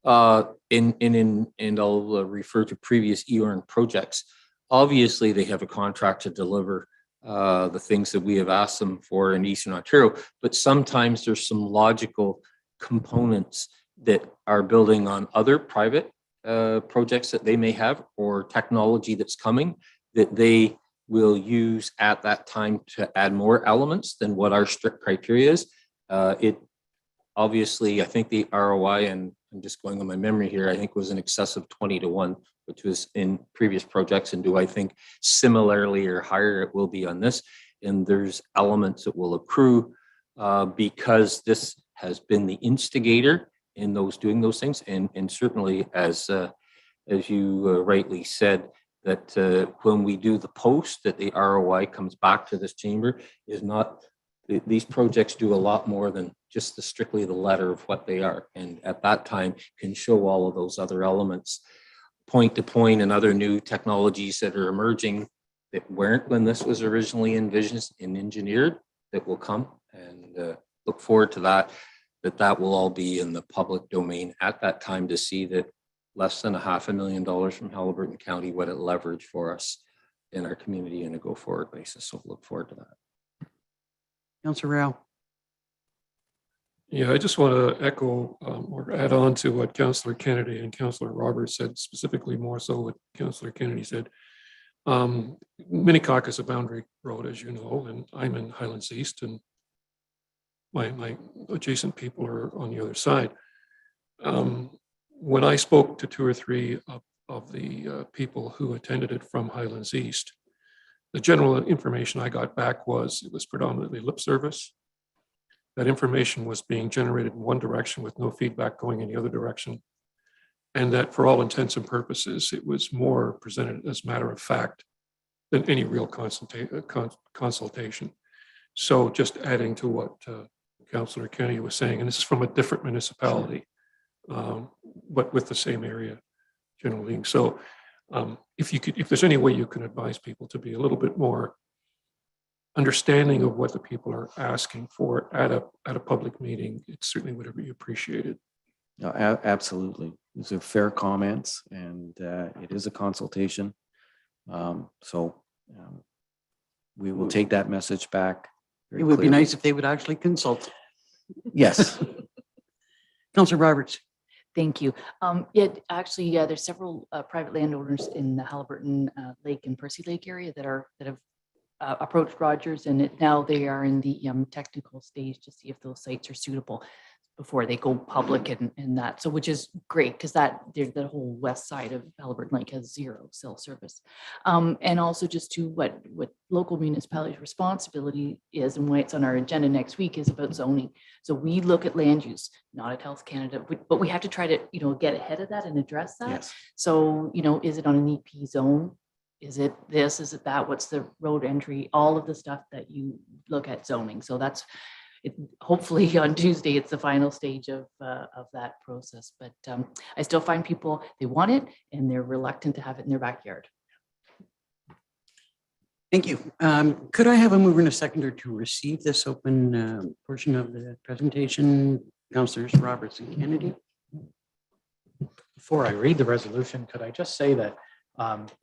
Speaker 6: and I'll refer to previous EORM projects, obviously they have a contract to deliver the things that we have asked them for in Eastern Ontario, but sometimes there's some logical components that are building on other private projects that they may have, or technology that's coming that they will use at that time to add more elements than what our strict criteria is. It obviously, I think the ROI, and I'm just going on my memory here, I think was in excess of 20-1, which was in previous projects. And do I think similarly or higher it will be on this? And there's elements that will accrue because this has been the instigator in doing those things. And certainly as you rightly said, that when we do the post, that the ROI comes back to this chamber is not, these projects do a lot more than just strictly the letter of what they are. And at that time can show all of those other elements, point to point, and other new technologies that are emerging that weren't when this was originally envisioned and engineered, that will come, and look forward to that will all be in the public domain at that time to see that less than $500,000 from Haliburton County, what it leveraged for us in our community on a go forward basis. So look forward to that.
Speaker 1: Councillor Rowell.
Speaker 7: Yeah, I just want to echo or add on to what Councillor Kennedy and Councillor Roberts said, specifically more so what Councillor Kennedy said. Minnetonka is a boundary road, as you know, and I'm in Highlands East, and my adjacent people are on the other side. When I spoke to 2 or 3 of the people who attended it from Highlands East, the general information I got back was it was predominantly lip service. That information was being generated in one direction with no feedback going in the other direction. And that for all intents and purposes, it was more presented as matter of fact than any real consultation. So just adding to what Councillor Kennedy was saying, and this is from a different municipality, but with the same area generally. So if there's any way you can advise people to be a little bit more understanding of what the people are asking for at a public meeting, it certainly would be appreciated.
Speaker 12: No, absolutely. These are fair comments, and it is a consultation. So we will take that message back.
Speaker 1: It would be nice if they would actually consult.
Speaker 12: Yes.
Speaker 1: Councillor Roberts.
Speaker 5: Thank you. There's several private landowners in the Haliburton Lake and Percy Lake area that have approached Rogers, and now they are in the technical stage to see if those sites are suitable before they go public and that. So, which is great, because the whole west side of Haliburton Lake has 0 cell service. And also just to what local municipalities' responsibility is, and why it's on our agenda next week, is about zoning. So we look at land use, not at Health Canada, but we have to try to, get ahead of that and address that.
Speaker 12: Yes.
Speaker 5: So, is it on an EP zone? Is it this? Is it that? What's the road entry? All of the stuff that you look at zoning. So that's it. Hopefully on Tuesday, it's the final stage of that process. But I still find people, they want it and they're reluctant to have it in their backyard.
Speaker 1: Thank you. Could I have a mover and a seconder to receive this open portion of the presentation? Councilors Roberts and Kennedy.
Speaker 2: Before I read the resolution, could I just say that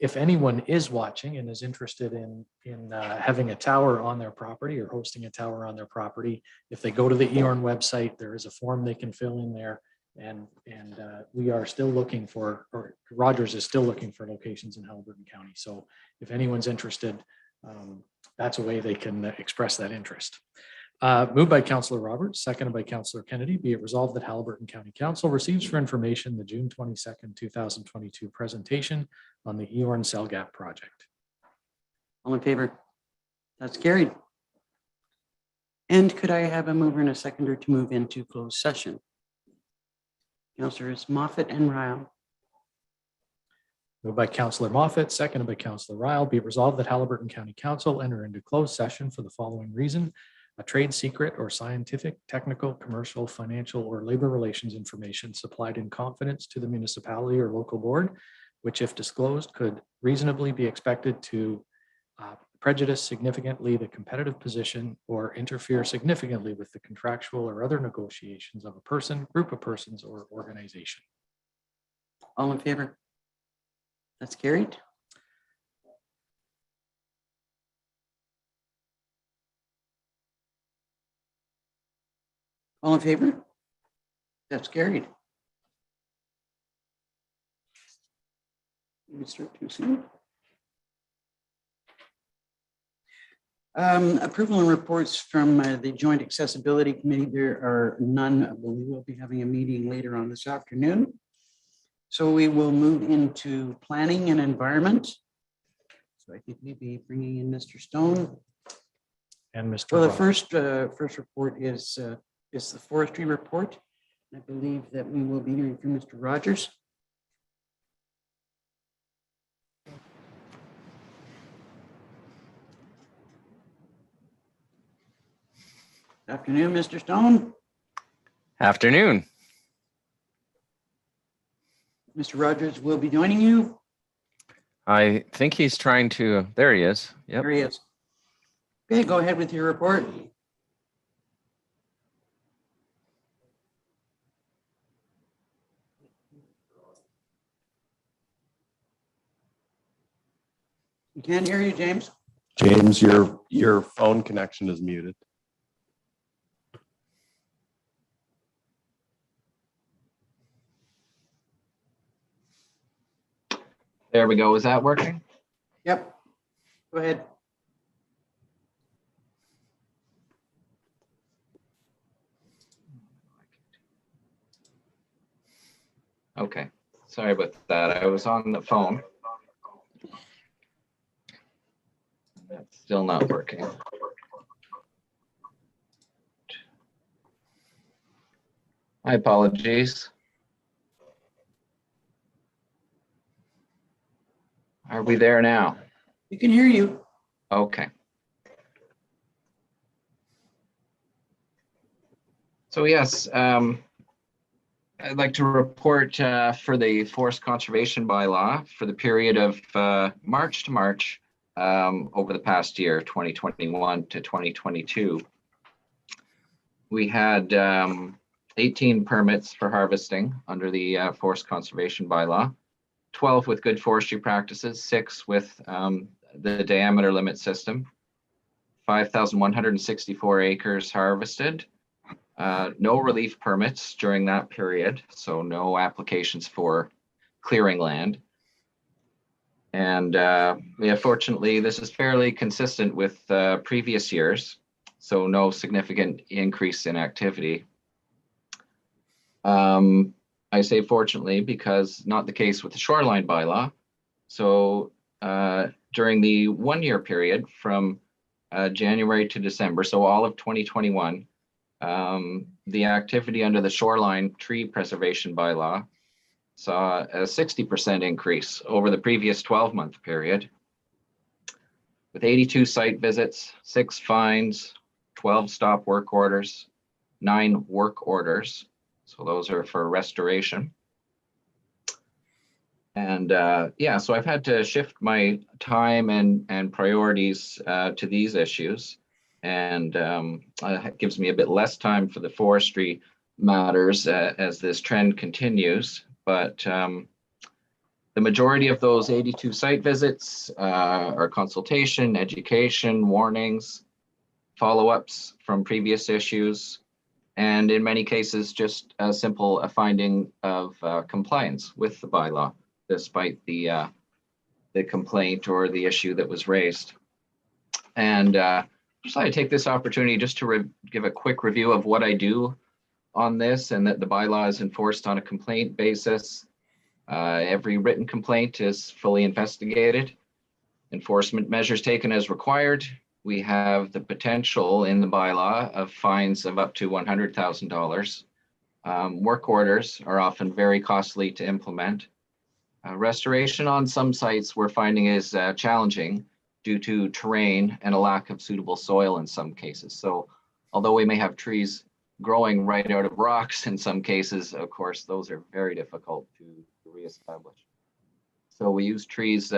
Speaker 2: if anyone is watching and is interested in having a tower on their property or hosting a tower on their property, if they go to the EORN website, there is a form they can fill in there. And we are still looking for, or Rogers is still looking for locations in Hellbert County. So if anyone's interested, that's a way they can express that interest. Moved by Councillor Roberts, seconded by Councillor Kennedy. Be it resolved that Haliburton County Council receives for information the June 22nd, 2022 presentation on the EORN Cell Gap project.
Speaker 1: All in favor? That's carried. And could I have a mover and a seconder to move into closed session? Councillors Moffat and Ryle.
Speaker 2: Moved by Councillor Moffat, seconded by Councillor Ryle. Be it resolved that Haliburton County Council enter into closed session for the following reason: a trade secret or scientific, technical, commercial, financial, or labor relations information supplied in confidence to the municipality or local board, which, if disclosed, could reasonably be expected to prejudice significantly the competitive position or interfere significantly with the contractual or other negotiations of a person, group of persons, or organization.
Speaker 1: All in favor? That's carried. All in favor? That's carried. Let me start too soon. Approval and reports from the Joint Accessibility Committee. There are none, but we will be having a meeting later on this afternoon. So we will move into planning and environment. So I think we'll be bringing in Mr. Stone.
Speaker 2: And Mr.
Speaker 1: Well, the
Speaker 2: Roberts.
Speaker 1: first report is the forestry report. I believe that we will be hearing from Mr. Rogers. Afternoon, Mr. Stone.
Speaker 13: Afternoon.
Speaker 1: Mr. Rogers will be joining you.
Speaker 13: I think he's trying to, there he is. Yep.
Speaker 1: There he is. Okay, go ahead with your report. We can't hear you, James.
Speaker 14: James, your phone connection is muted.
Speaker 13: There we go. Is that working?
Speaker 1: Yep. Go ahead.
Speaker 13: Okay. Sorry about that. I was on the phone. That's still not working. My apologies. Are we there now?
Speaker 1: We can hear you.
Speaker 13: Okay. So yes, I'd like to report for the Forest Conservation Bylaw for the period of March to March over the past year, 2021 to 2022. We had 18 permits for harvesting under the Forest Conservation Bylaw. 12 with good forestry practices, 6 with the diameter limit system, 5,164 acres harvested, no relief permits during that period, so no applications for clearing land. And yeah, fortunately, this is fairly consistent with previous years, so no significant increase in activity. I say fortunately because not the case with the shoreline bylaw. So during the 1 year period from January to December, so all of 2021, the activity under the shoreline tree preservation bylaw saw a 60% increase over the previous 12-month period, with 82 site visits, 6 fines, 12 stop work orders, 9 work orders. So those are for restoration. And yeah, so I've had to shift my time and priorities to these issues. And it gives me a bit less time for the forestry matters as this trend continues. But the majority of those 82 site visits are consultation, education, warnings, follow-ups from previous issues, and in many cases, just a simple finding of compliance with the bylaw, despite the complaint or the issue that was raised. And just thought I'd take this opportunity just to give a quick review of what I do on this, and that the bylaw is enforced on a complaint basis. Every written complaint is fully investigated. Enforcement measures taken as required. We have the potential in the bylaw of fines of up to $100,000. Work orders are often very costly to implement. Restoration on some sites we're finding is challenging due to terrain and a lack of suitable soil in some cases. So although we may have trees growing right out of rocks in some cases, of course, those are very difficult to reestablish. So we use trees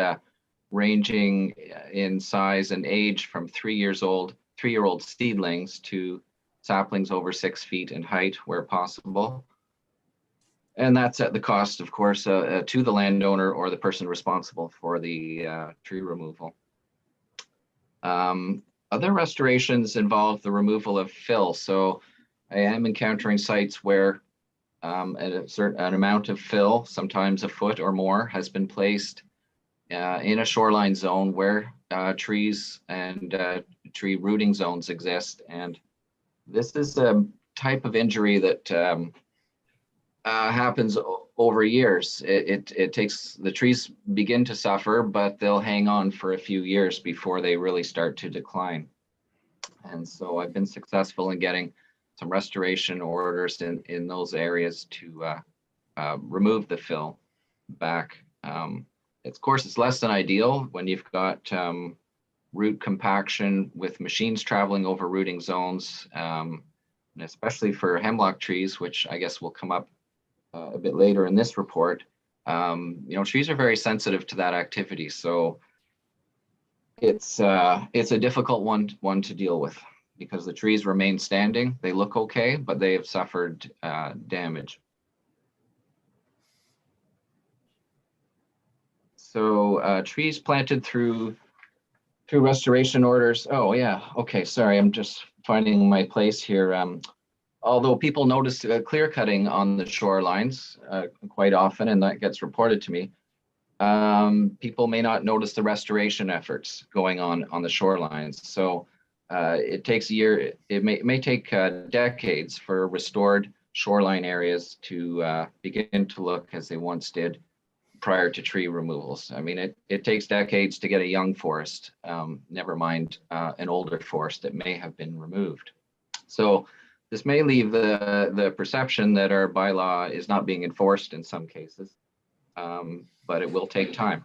Speaker 13: ranging in size and age from 3-year-old seedlings to saplings over 6 feet in height where possible. And that's at the cost, of course, to the landowner or the person responsible for the tree removal. Other restorations involve the removal of fill. So I am encountering sites where a certain amount of fill, sometimes a foot or more, has been placed in a shoreline zone where trees and tree rooting zones exist. And this is a type of injury that happens over years. It takes, the trees begin to suffer, but they'll hang on for a few years before they really start to decline. And so I've been successful in getting some restoration orders in those areas to remove the fill back. Of course, it's less than ideal when you've got root compaction with machines traveling over rooting zones, and especially for hemlock trees, which I guess will come up a bit later in this report. Trees are very sensitive to that activity, so it's a difficult one to deal with because the trees remain standing. They look okay, but they have suffered damage. So trees planted through restoration orders. Oh yeah, okay, sorry, I'm just finding my place here. Although people notice clear cutting on the shorelines quite often, and that gets reported to me, people may not notice the restoration efforts going on the shorelines. So it takes a year, it may take decades for restored shoreline areas to begin to look as they once did prior to tree removals. I mean, it takes decades to get a young forest, never mind an older forest that may have been removed. So this may leave the perception that our bylaw is not being enforced in some cases, but it will take time.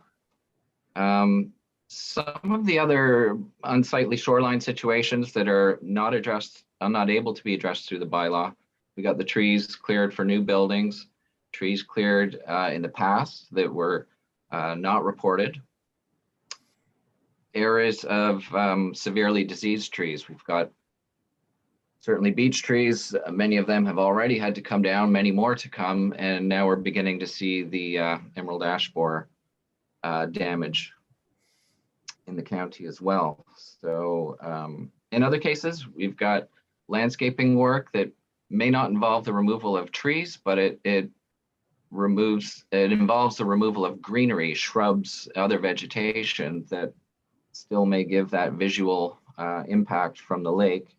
Speaker 13: Some of the other unsightly shoreline situations that are not able to be addressed through the bylaw, we got the trees cleared for new buildings, trees cleared in the past that were not reported. Areas of severely diseased trees. We've got certainly beech trees. Many of them have already had to come down, many more to come, and now we're beginning to see the emerald ash borer damage in the county as well. So in other cases, we've got landscaping work that may not involve the removal of trees, but it involves the removal of greenery, shrubs, other vegetation that still may give that visual impact from the lake,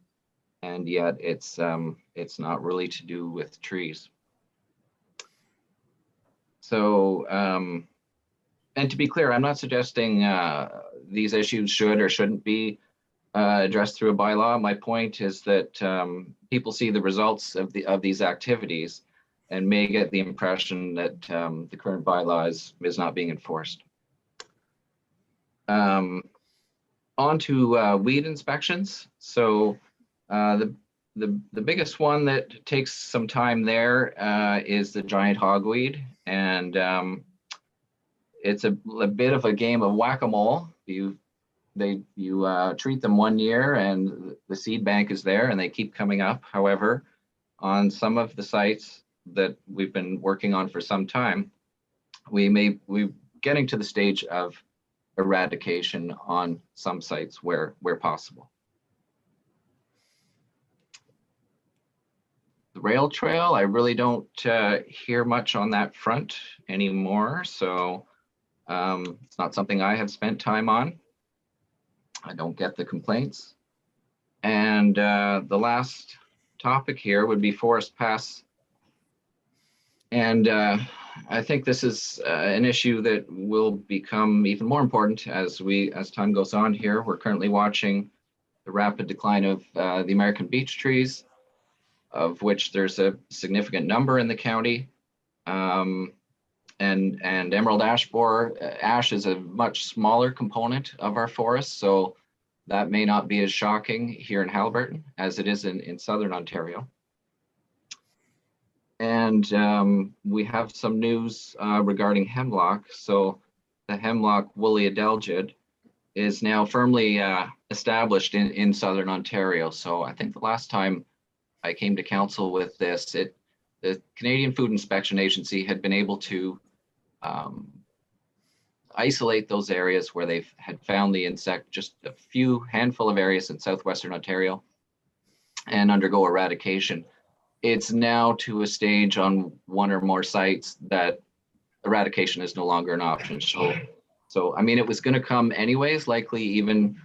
Speaker 13: and yet it's not really to do with trees. So, and to be clear, I'm not suggesting these issues should or shouldn't be addressed through a bylaw. My point is that people see the results of these activities and may get the impression that the current bylaw is not being enforced. On to weed inspections. So the biggest one that takes some time there is the giant hogweed. And it's a bit of a game of whack-a-mole. You treat them one year and the seed bank is there and they keep coming up. However, on some of the sites that we've been working on for some time, we're getting to the stage of eradication on some sites where possible. The rail trail, I really don't hear much on that front anymore. So it's not something I have spent time on. I don't get the complaints. And the last topic here would be Forest Pass. And I think this is an issue that will become even more important as time goes on here. We're currently watching the rapid decline of the American beech trees, of which there's a significant number in the county. And emerald ash borer, ash is a much smaller component of our forests, so that may not be as shocking here in Hellbert as it is in southern Ontario. And we have some news regarding hemlock. So the hemlock woolly adelgid is now firmly established in southern Ontario. So I think the last time I came to council with this, the Canadian Food Inspection Agency had been able to isolate those areas where they had found the insect, just a handful of areas in southwestern Ontario, and undergo eradication. It's now to a stage on one or more sites that eradication is no longer an option. So I mean, it was going to come anyways, likely even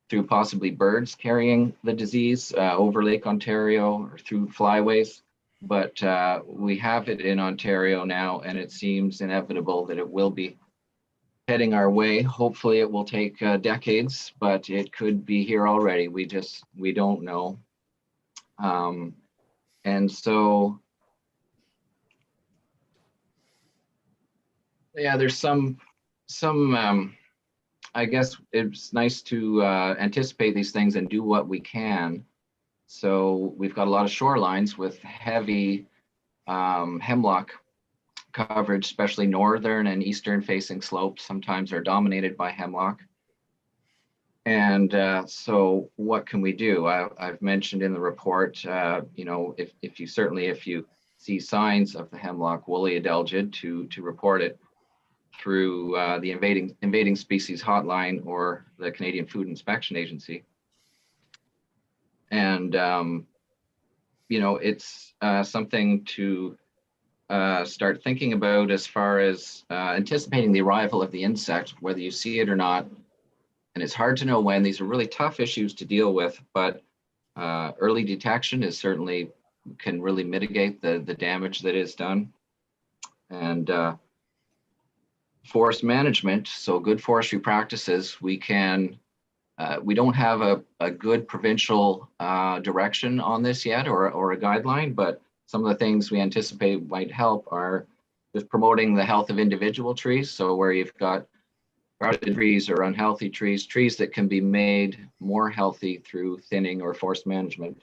Speaker 13: through possibly birds carrying the disease over Lake Ontario or through flyways. But we have it in Ontario now, and it seems inevitable that it will be heading our way. Hopefully it will take decades, but it could be here already. We don't know. And so, yeah, there's some I guess it's nice to anticipate these things and do what we can. So we've got a lot of shorelines with heavy hemlock coverage, especially northern and eastern facing slopes sometimes are dominated by hemlock. And so what can we do? I've mentioned in the report, you know, if you see signs of the hemlock woolly adelgid, to report it through the invading species hotline or the Canadian Food Inspection Agency. And, you know, it's something to start thinking about as far as anticipating the arrival of the insect, whether you see it or not. And it's hard to know when. These are really tough issues to deal with, but early detection is certainly can really mitigate the damage that is done. And forest management, so good forestry practices, we don't have a good provincial direction on this yet, or a guideline, but some of the things we anticipate might help are just promoting the health of individual trees. So where you've got rotted trees or unhealthy trees that can be made more healthy through thinning or forest management,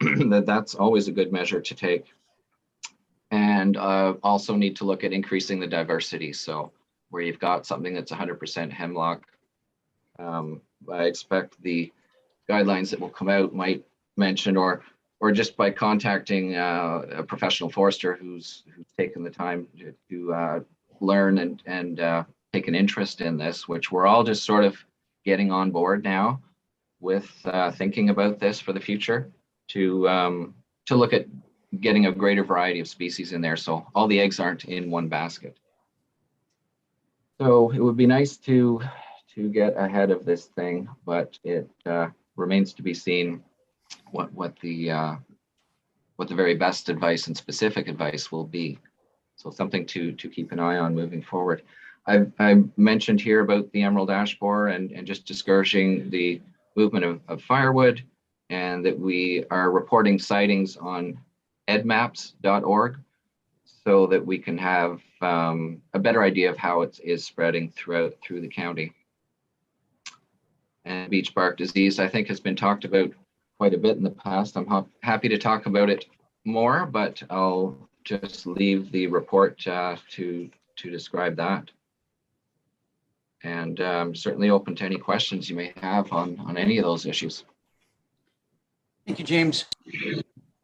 Speaker 13: that's always a good measure to take. And also need to look at increasing the diversity. So where you've got something that's 100% hemlock, I expect the guidelines that will come out might mention, or just by contacting a professional forester who's taken the time to learn and take an interest in this, which we're all just sort of getting on board now with thinking about this for the future, to look at getting a greater variety of species in there, so all the eggs aren't in one basket. So it would be nice to get ahead of this thing, but it remains to be seen what the very best advice and specific advice will be. So something to keep an eye on moving forward. I mentioned here about the emerald ash borer and just discouraging the movement of firewood, and that we are reporting sightings on edmaps.org so that we can have a better idea of how it is spreading through the county. And beech bark disease, I think, has been talked about quite a bit in the past. I'm happy to talk about it more, but I'll just leave the report to describe that. and certainly open to any questions you may have on any of those issues.
Speaker 1: Thank you, James.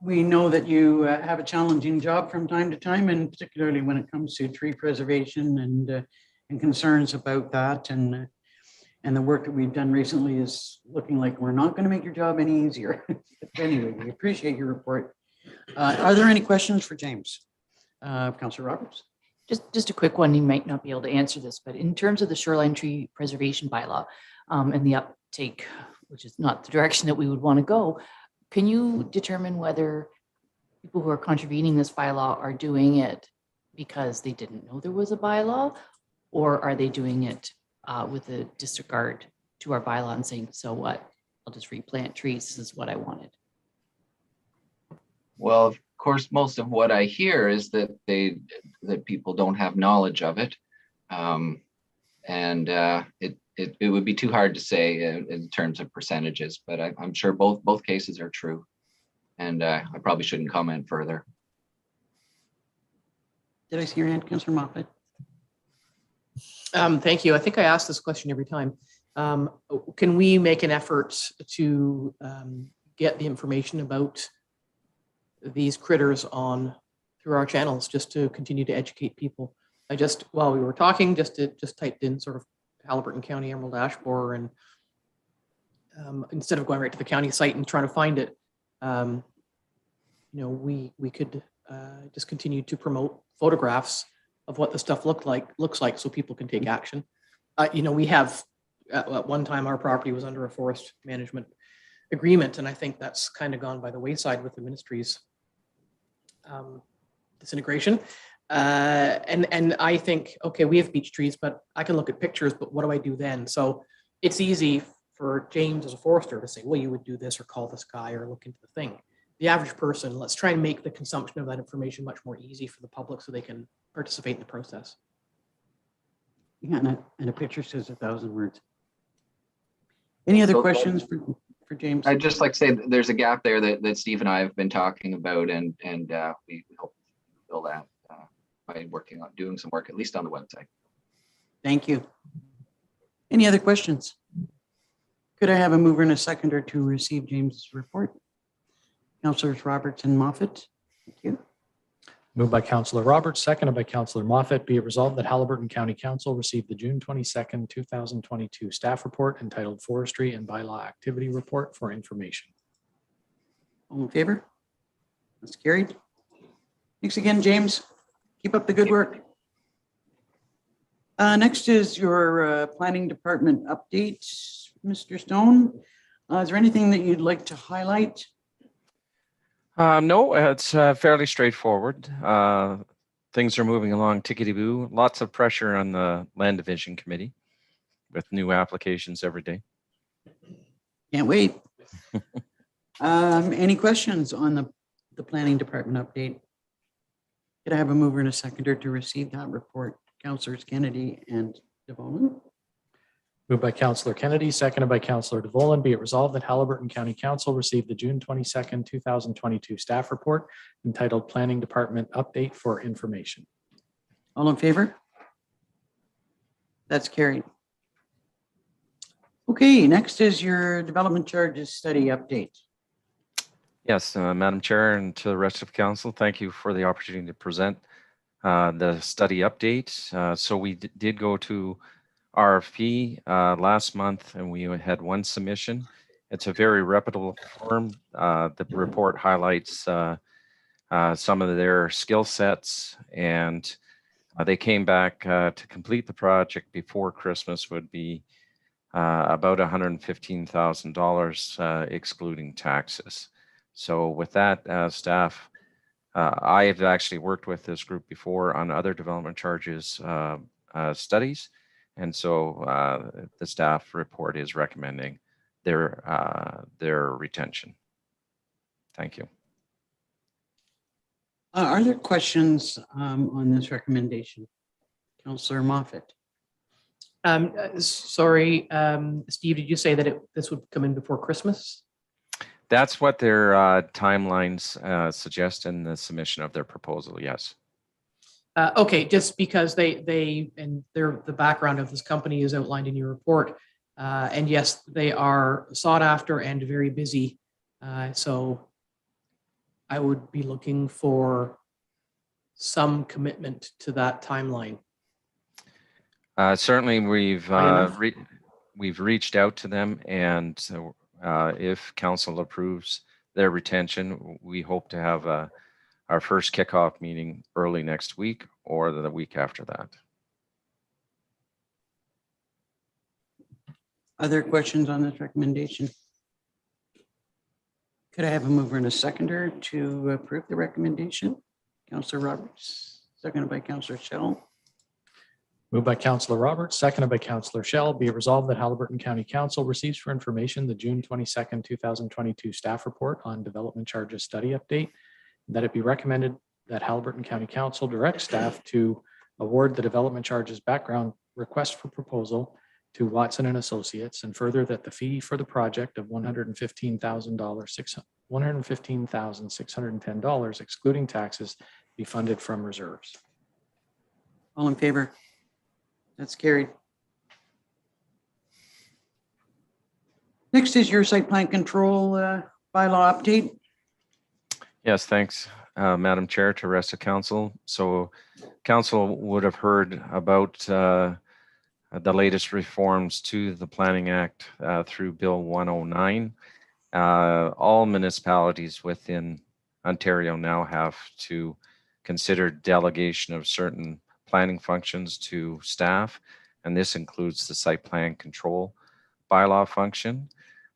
Speaker 1: We know that you have a challenging job from time to time, and particularly when it comes to tree preservation and concerns about that. And the work that we've done recently is looking like we're not going to make your job any easier. But anyway, we appreciate your report. Are there any questions for James? Councillor Roberts?
Speaker 5: Just a quick one. You might not be able to answer this, but in terms of the shoreline tree preservation bylaw and the uptake, which is not the direction that we would want to go, can you determine whether people who are contravening this bylaw are doing it because they didn't know there was a bylaw, or are they doing it with a disregard to our bylaw and saying, so what? I'll just replant trees. This is what I wanted.
Speaker 13: Well, of course, most of what I hear is that people don't have knowledge of it, and it would be too hard to say in terms of percentages. But I'm sure both cases are true, and I probably shouldn't comment further.
Speaker 1: Did I see your hand, Councillor Moffat?
Speaker 4: Thank you. I think I ask this question every time. Can we make an effort to get the information about these critters on through our channels, just to continue to educate people? I just, while we were talking, just typed in sort of Haliburton County Emerald Ash Borer, and instead of going right to the county site and trying to find it, we could just continue to promote photographs of what the stuff looks like so people can take action. We have at one time our property was under a forest management agreement, and I think that's kind of gone by the wayside with the ministry's disintegration. And I think, okay, we have beech trees, but I can look at pictures, but what do I do then? So it's easy for James as a forester to say, well, you would do this or call this guy or look into the thing. The average person, let's try and make the consumption of that information much more easy for the public so they can participate in the process.
Speaker 1: Yeah, and a picture says 1,000 words. Any other questions for James?
Speaker 13: I'd just like to say that there's a gap there that Steve and I have been talking about, and we hope to fill that by working on doing some work, at least on the website.
Speaker 1: Thank you. Any other questions? Could I have a mover and a seconder to receive James's report? Councillors Roberts and Moffat. Thank you.
Speaker 2: Moved by Councillor Roberts, seconded by Councillor Moffat. Be it resolved that Haliburton County Council received the June 22nd, 2022 staff report entitled Forestry and Bylaw Activity Report for information.
Speaker 1: All in favor? That's carried. Thanks again, James. Keep up the good work. Next is your planning department update, Mr. Stone. Is there anything that you'd like to highlight?
Speaker 15: No, it's fairly straightforward. Things are moving along tickety-boo. Lots of pressure on the Land Division Committee with new applications every day.
Speaker 1: Can't wait. Any questions on the planning department update? Could I have a mover and a seconder to receive that report? Councillors Kennedy and Devolan.
Speaker 2: Moved by Councillor Kennedy, seconded by Councillor Devolan. Be it resolved that Haliburton County Council received the June 22nd, 2022 staff report entitled Planning Department Update for information.
Speaker 1: All in favor? That's carried. Okay, next is your development charges study update.
Speaker 15: Yes, Madam Chair, and to the rest of Council, thank you for the opportunity to present the study update. So we did go to RFP last month, and we had one submission. It's a very reputable firm. The report highlights some of their skill sets, and they came back to complete the project before Christmas would be about $115,000 excluding taxes. So with that, staff, I have actually worked with this group before on other development charges studies. And so the staff report is recommending their retention. Thank you.
Speaker 1: Are there questions on this recommendation? Councillor Moffat.
Speaker 4: Sorry, Steve, did you say that this would come in before Christmas?
Speaker 15: That's what their timelines suggest in the submission of their proposal, yes.
Speaker 4: Okay, just because the background of this company is outlined in your report. And yes, they are sought after and very busy. So I would be looking for some commitment to that timeline.
Speaker 15: Certainly,
Speaker 4: High enough?
Speaker 15: we've reached out to them, and so, if council approves their retention, we hope to have our first kickoff meeting early next week or the week after that.
Speaker 1: Other questions on this recommendation? Could I have a mover and a seconder to approve the recommendation? Councillor Roberts, seconded by Councillor Shell.
Speaker 2: Moved by Councillor Roberts, seconded by Councillor Shell. Be it resolved that Haliburton County Council receives for information the June 22nd, 2022 staff report on development charges study update. That it be recommended that Haliburton County Council direct staff to award the development charges background request for proposal to Watson and Associates, and further that the fee for the project of $115,610 excluding taxes be funded from reserves.
Speaker 1: All in favor? That's carried. Next is your site plan control bylaw update.
Speaker 15: Yes, thanks, Madam Chair, to rest of council. So council would have heard about the latest reforms to the Planning Act through Bill 109. All municipalities within Ontario now have to consider delegation of certain planning functions to staff, and this includes the site plan control bylaw function.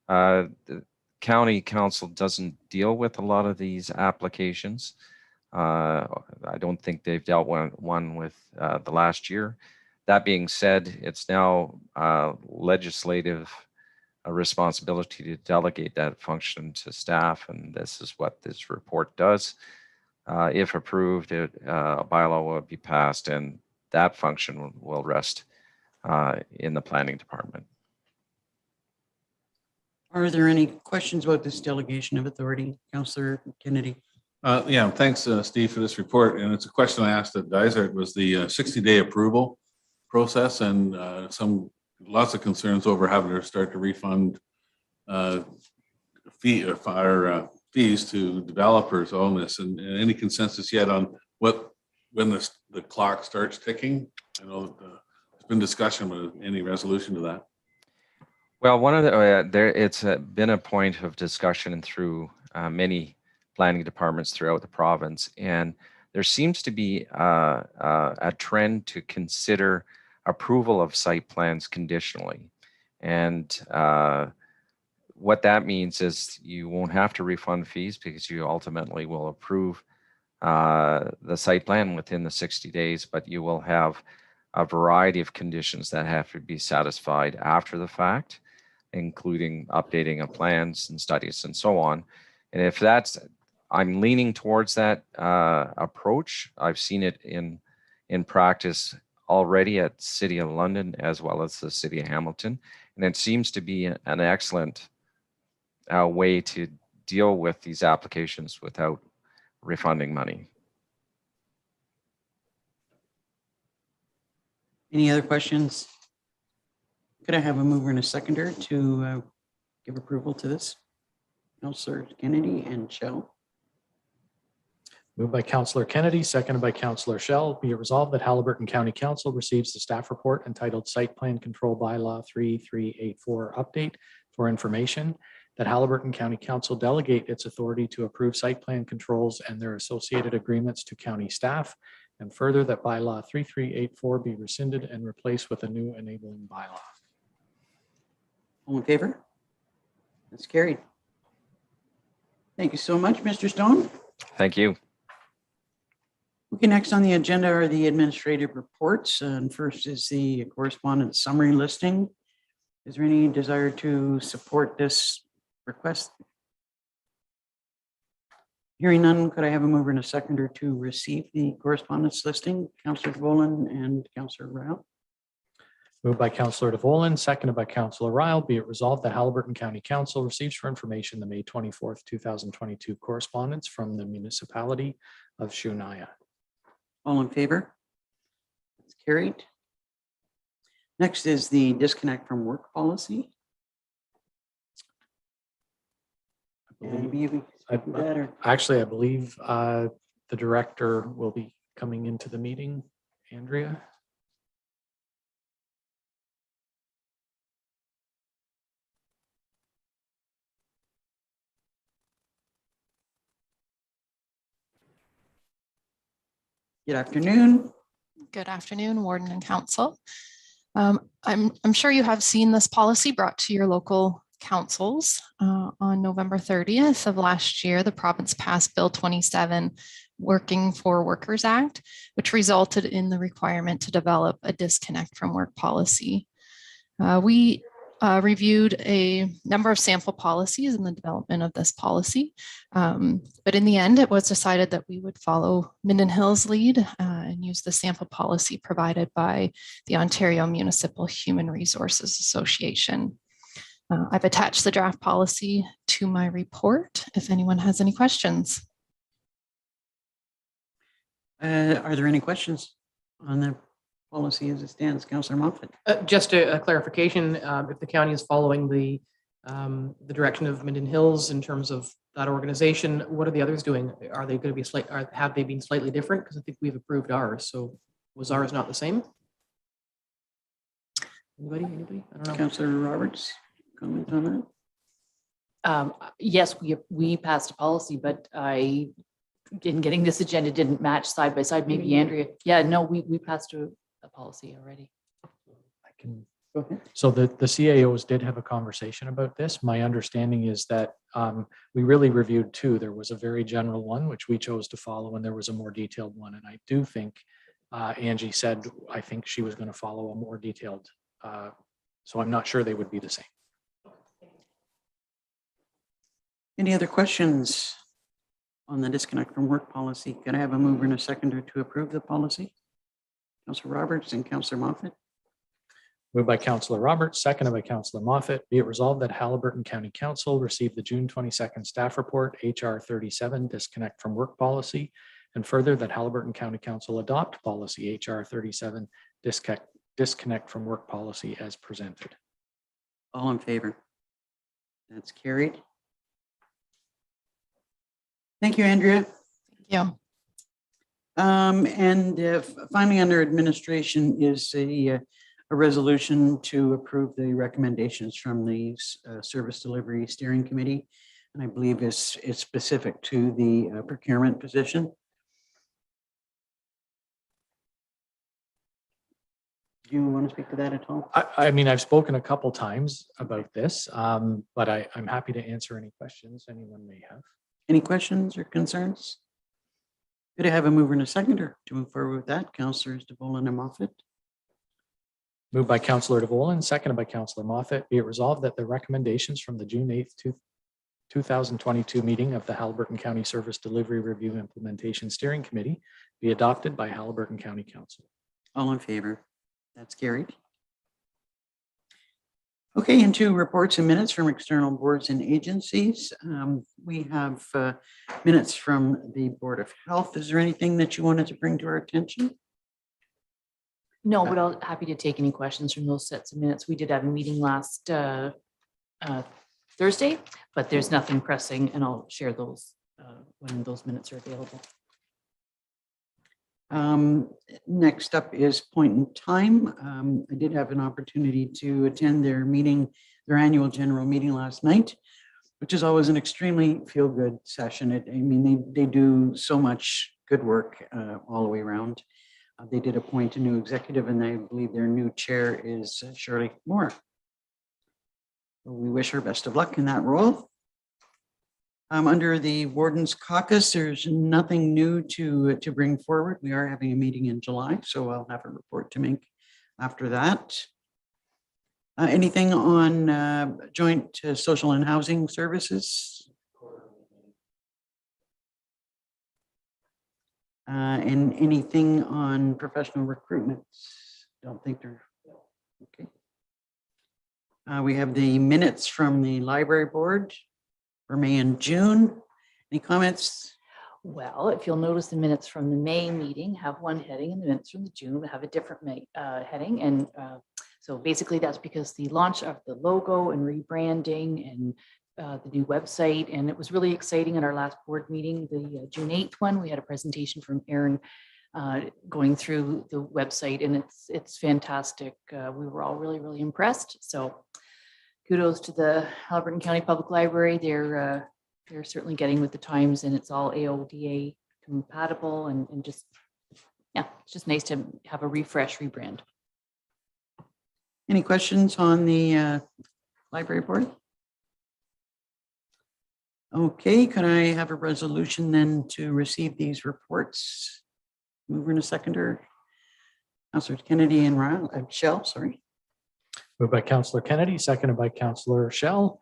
Speaker 15: The county council doesn't deal with a lot of these applications. I don't think they've dealt one with the last year. That being said, it's now legislative responsibility to delegate that function to staff, and this is what this report does. If approved, a bylaw will be passed, and that function will rest in the planning department.
Speaker 1: Are there any questions about this delegation of authority? Councillor Kennedy.
Speaker 10: Yeah, thanks, Steve, for this report. And it's a question I asked at Dysart was the 60-day approval process, and lots of concerns over having to start to refund fees to developers on this, and any consensus yet on when the clock starts ticking? I know there's been discussion, but any resolution to that?
Speaker 15: Well, one of it's been a point of discussion through many planning departments throughout the province, and there seems to be a trend to consider approval of site plans conditionally. And what that means is you won't have to refund fees because you ultimately will approve the site plan within the 60 days, but you will have a variety of conditions that have to be satisfied after the fact, including updating of plans and studies and so on. And if I'm leaning towards that approach. I've seen it in practice already at City of London as well as the City of Hamilton. And it seems to be an excellent way to deal with these applications without refunding money.
Speaker 1: Any other questions? Could I have a mover and a seconder to give approval to this? Councillor Kennedy and Shell.
Speaker 2: Moved by Councillor Kennedy, seconded by Councillor Shell. Be it resolved that Haliburton County Council receives the staff report entitled Site Plan Control Bylaw 3384 Update for information, that Haliburton County Council delegate its authority to approve site plan controls and their associated agreements to county staff, and further that bylaw 3384 be rescinded and replaced with a new enabling bylaw.
Speaker 1: All in favor? That's carried. Thank you so much, Mr. Stone.
Speaker 15: Thank you.
Speaker 1: Okay, next on the agenda are the administrative reports. And first is the correspondence summary listing. Is there any desire to support this request? Hearing none, could I have a mover and a seconder to receive the correspondence listing? Councillor Boland and Councillor Rao.
Speaker 2: Moved by Councillor DeVolen, seconded by Councillor Ryle. Be it resolved that Haliburton County Council receives for information the May 24th, 2022 correspondence from the municipality of Shunaya.
Speaker 1: All in favor? That's carried. Next is the disconnect from work policy. Maybe you can speak to that, or-
Speaker 2: Actually, I believe the director will be coming into the meeting. Andrea?
Speaker 1: Good afternoon.
Speaker 16: Good afternoon, Warden and Council. I'm sure you have seen this policy brought to your local councils. On November 30th of last year, the province passed Bill 27, Working for Workers Act, which resulted in the requirement to develop a disconnect from work policy. We reviewed a number of sample policies in the development of this policy. But in the end, it was decided that we would follow Minden Hill's lead and use the sample policy provided by the Ontario Municipal Human Resources Association. I've attached the draft policy to my report if anyone has any questions.
Speaker 1: Are there any questions on the policy as it stands, Councillor Moffat?
Speaker 4: Just a clarification, if the county is following the direction of Minden Hills in terms of that organization, what are the others doing? Are they going to be have they been slightly different? Because I think we've approved ours. So was ours not the same? Anybody? I don't know.
Speaker 1: Councillor Roberts, comment on that?
Speaker 5: Yes, we passed a policy, but I, in getting this agenda, didn't match side by side. Maybe Andrea. Yeah, no, we passed a policy already.
Speaker 2: I can. So the CAOs did have a conversation about this. My understanding is that we really reviewed two. There was a very general one, which we chose to follow, and there was a more detailed one. And I do think Angie said, I think she was going to follow a more detailed. So I'm not sure they would be the same.
Speaker 1: Any other questions on the disconnect from work policy? Can I have a mover and a seconder to approve the policy? Councillor Roberts and Councillor Moffat.
Speaker 2: Moved by Councillor Roberts, seconded by Councillor Moffat. Be it resolved that Haliburton County Council received the June 22nd staff report, HR 37, disconnect from work policy, and further that Haliburton County Council adopt policy HR 37, disconnect from work policy as presented.
Speaker 1: All in favor? That's carried. Thank you, Andrea.
Speaker 16: Yeah.
Speaker 1: And finally, under administration is a resolution to approve the recommendations from the Service Delivery Steering Committee. And I believe it's specific to the procurement position. Do you want to speak to that at all?
Speaker 2: I mean, I've spoken a couple times about this, but I'm happy to answer any questions anyone may have.
Speaker 1: Any questions or concerns? Could I have a mover and a seconder to move forward with that? Councillors DeVolen and Moffat.
Speaker 2: Moved by Councillor DeVolen, seconded by Councillor Moffat. Be it resolved that the recommendations from the June 8th, 2022 meeting of the Haliburton County Service Delivery Review Implementation Steering Committee be adopted by Haliburton County Council.
Speaker 1: All in favor? That's carried. Okay, into reports and minutes from external boards and agencies. We have minutes from the Board of Health. Is there anything that you wanted to bring to our attention?
Speaker 5: No, but I'm happy to take any questions from those sets of minutes. We did have a meeting last Thursday, but there's nothing pressing, and I'll share those when those minutes are available.
Speaker 1: Next up is Point in Time. I did have an opportunity to attend their meeting, their annual general meeting last night, which is always an extremely feel-good session. I mean, they do so much good work all the way around. They did appoint a new executive, and I believe their new chair is Shirley Moore. We wish her best of luck in that role. Under the Warden's Caucus, there's nothing new to bring forward. We are having a meeting in July, so I'll have a report to make after that. Anything on joint social and housing services? And anything on professional recruitment? Don't think they're okay. We have the minutes from the library board for May and June. Any comments?
Speaker 5: Well, if you'll notice, the minutes from the May meeting have one heading and the minutes from the June have a different heading. And so basically that's because the launch of the logo and rebranding and the new website. And it was really exciting at our last board meeting, the June 8th one. We had a presentation from Aaron going through the website, and it's fantastic. We were all really, really impressed. So kudos to the Hellbert County Public Library. They're certainly getting with the times, and it's all AODA compatible, and just, yeah, it's just nice to have a refresh, rebrand.
Speaker 1: Any questions on the library board? Okay, could I have a resolution then to receive these reports? Mover and a seconder. Councillor Kennedy and Shell, sorry.
Speaker 2: Moved by Councillor Kennedy, seconded by Councillor Shell.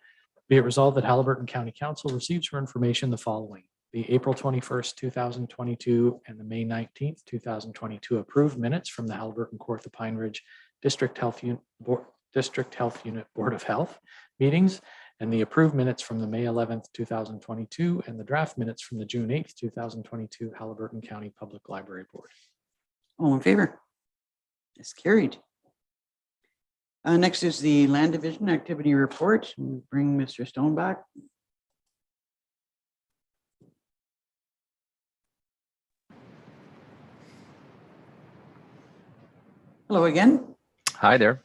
Speaker 2: Be it resolved that Hellbert County Council receives for information the following: the April 21st, 2022 and the May 19th, 2022 approved minutes from the Hellbert and Kawartha Pine Ridge District Health Unit Board of Health meetings, and the approved minutes from the May 11th, 2022 and the draft minutes from the June 8th, 2022 Haliburton County Public Library Board.
Speaker 1: All in favor? It's carried. Next is the Land Division Activity Report. We'll bring Mr. Stone back. Hello again.
Speaker 15: Hi there.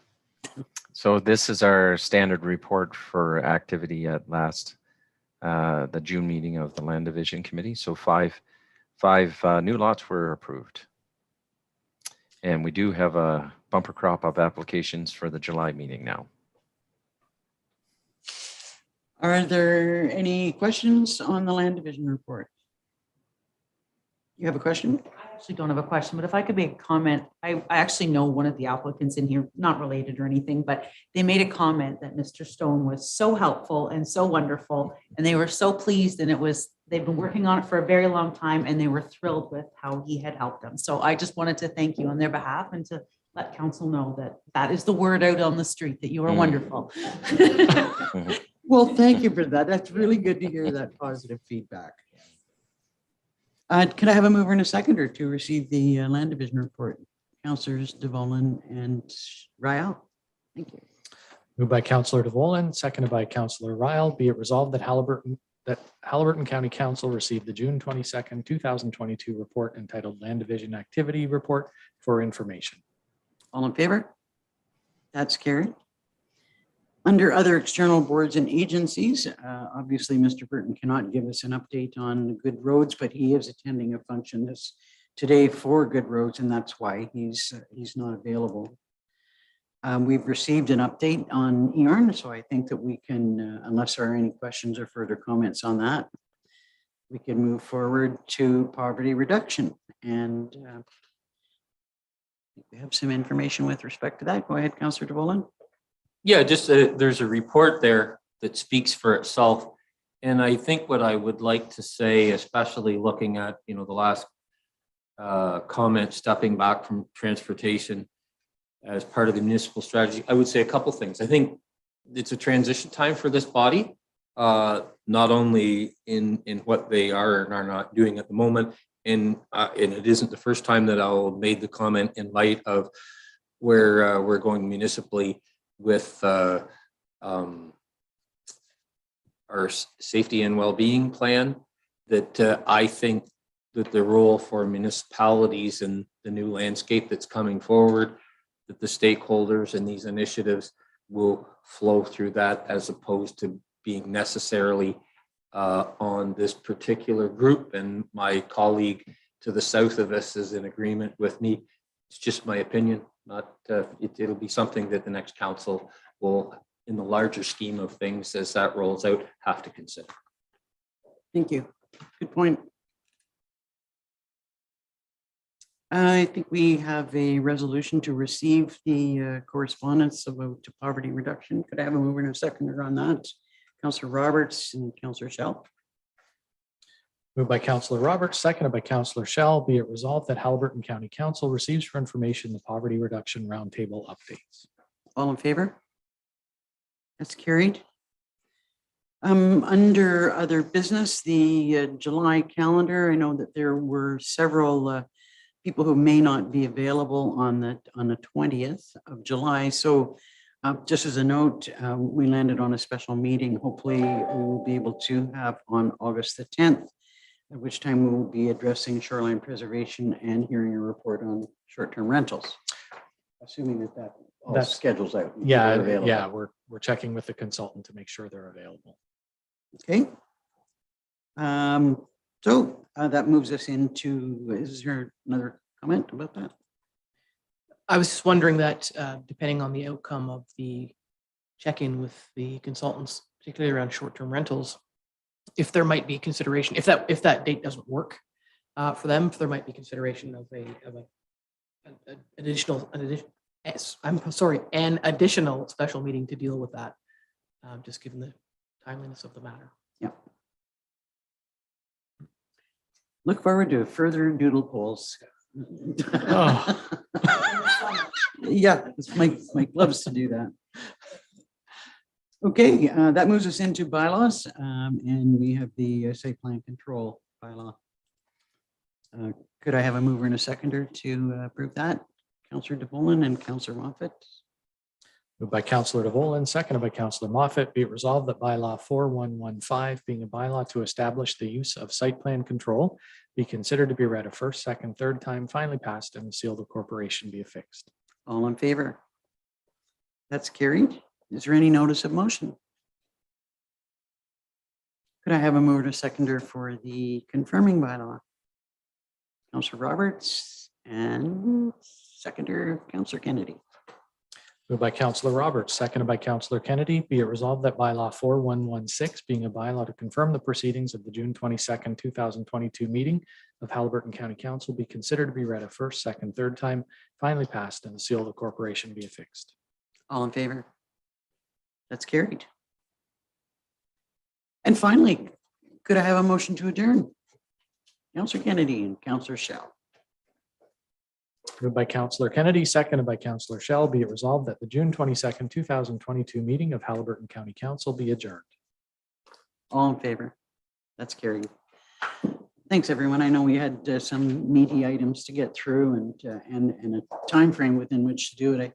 Speaker 15: So this is our standard report for activity at the June meeting of the Land Division Committee. So five new lots were approved. And we do have a bumper crop of applications for the July meeting now.
Speaker 1: Are there any questions on the Land Division report? You have a question?
Speaker 11: I actually don't have a question, but if I could make a comment, I actually know one of the applicants in here, not related or anything, but they made a comment that Mr. Stone was so helpful and so wonderful, and they were so pleased, and they've been working on it for a very long time, and they were thrilled with how he had helped them. So I just wanted to thank you on their behalf and to let council know that that is the word out on the street, that you are wonderful.
Speaker 1: Well, thank you for that. That's really good to hear that positive feedback. Can I have a mover and a seconder to receive the Land Division report? Councillors DeVolen and Ryle. Thank you.
Speaker 2: Moved by Councillor DeVolen, seconded by Councillor Ryle. Be it resolved that Haliburton County Council received the June 22nd, 2022 report entitled Land Division Activity Report for information.
Speaker 1: All in favor? That's carried. Under other external boards and agencies, obviously, Mr. Burton cannot give us an update on Good Roads, but he is attending a function today for Good Roads, and that's why he's not available. We've received an update on EARN, so I think that we can, unless there are any questions or further comments on that, we can move forward to poverty reduction. And we have some information with respect to that. Go ahead, Councillor DeVolen.
Speaker 6: Yeah, just there's a report there that speaks for itself. And I think what I would like to say, especially looking at, the last comment, stepping back from transportation as part of the municipal strategy, I would say a couple things. I think it's a transition time for this body, not only in what they are and are not doing at the moment. And it isn't the first time that I'll made the comment in light of where we're going municipally with our safety and well-being plan, that I think that the role for municipalities and the new landscape that's coming forward, that the stakeholders and these initiatives will flow through that, as opposed to being necessarily on this particular group. And my colleague to the south of us is in agreement with me. It's just my opinion. Not it'll be something that the next council will, in the larger scheme of things as that rolls out, have to consider.
Speaker 1: Thank you. Good point. I think we have a resolution to receive the correspondence about to poverty reduction. Could I have a mover and a seconder on that? Councillor Roberts and Councillor Shell.
Speaker 2: Moved by Councillor Roberts, seconded by Councillor Shell. Be it resolved that Haliburton County Council receives for information the poverty reduction roundtable updates.
Speaker 1: All in favor? That's carried. Under other business, the July calendar, I know that there were several people who may not be available on the 20th of July. So just as a note, we landed on a special meeting. Hopefully we will be able to have on August the 10th, at which time we will be addressing shoreline preservation and hearing a report on short-term rentals. Assuming that all
Speaker 2: That's-
Speaker 1: schedules out.
Speaker 2: Yeah,
Speaker 1: they're available.
Speaker 2: yeah, we're checking with the consultant to make sure they're available.
Speaker 1: Okay. So that moves us into, is there another comment about that?
Speaker 4: I was just wondering that depending on the outcome of the check-in with the consultants, particularly around short-term rentals, if there might be consideration, if that date doesn't work for them, if there might be consideration of an additional special meeting to deal with that, just given the timeliness of the matter.
Speaker 1: Yeah. Look forward to further doodle polls.
Speaker 2: Oh.
Speaker 1: Yeah, it's my gloves to do that. Okay, that moves us into bylaws, and we have the site plan control bylaw. Could I have a mover and a seconder to approve that? Councillor DeVolen and Councillor Moffat.
Speaker 2: Moved by Councillor DeVolen, seconded by Councillor Moffat, be it resolved that bylaw 4115, being a bylaw to establish the use of site plan control, be considered to be read a first, second, third time, finally passed, and the seal of the corporation be affixed.
Speaker 1: All in favor? That's carried. Is there any notice of motion? Could I have a mover and a seconder for the confirming bylaw? Councillor Roberts and seconder Councillor Kennedy.
Speaker 2: Moved by Councillor Roberts, seconded by Councillor Kennedy, be it resolved that bylaw 4116, being a bylaw to confirm the proceedings of the June 22nd, 2022 meeting of Hellbert County Council, be considered to be read a first, second, third time, finally passed, and the seal of the corporation be affixed.
Speaker 1: All in favor? That's carried. And finally, could I have a motion to adjourn? Councillor Kennedy and Councillor Shell.
Speaker 2: Moved by Councillor Kennedy, seconded by Councillor Shell, be it resolved that the June 22nd, 2022 meeting of Hellbert County Council be adjourned.
Speaker 1: All in favor? That's carried. Thanks, everyone. I know we had some meaty items to get through and a time frame within which to do it. I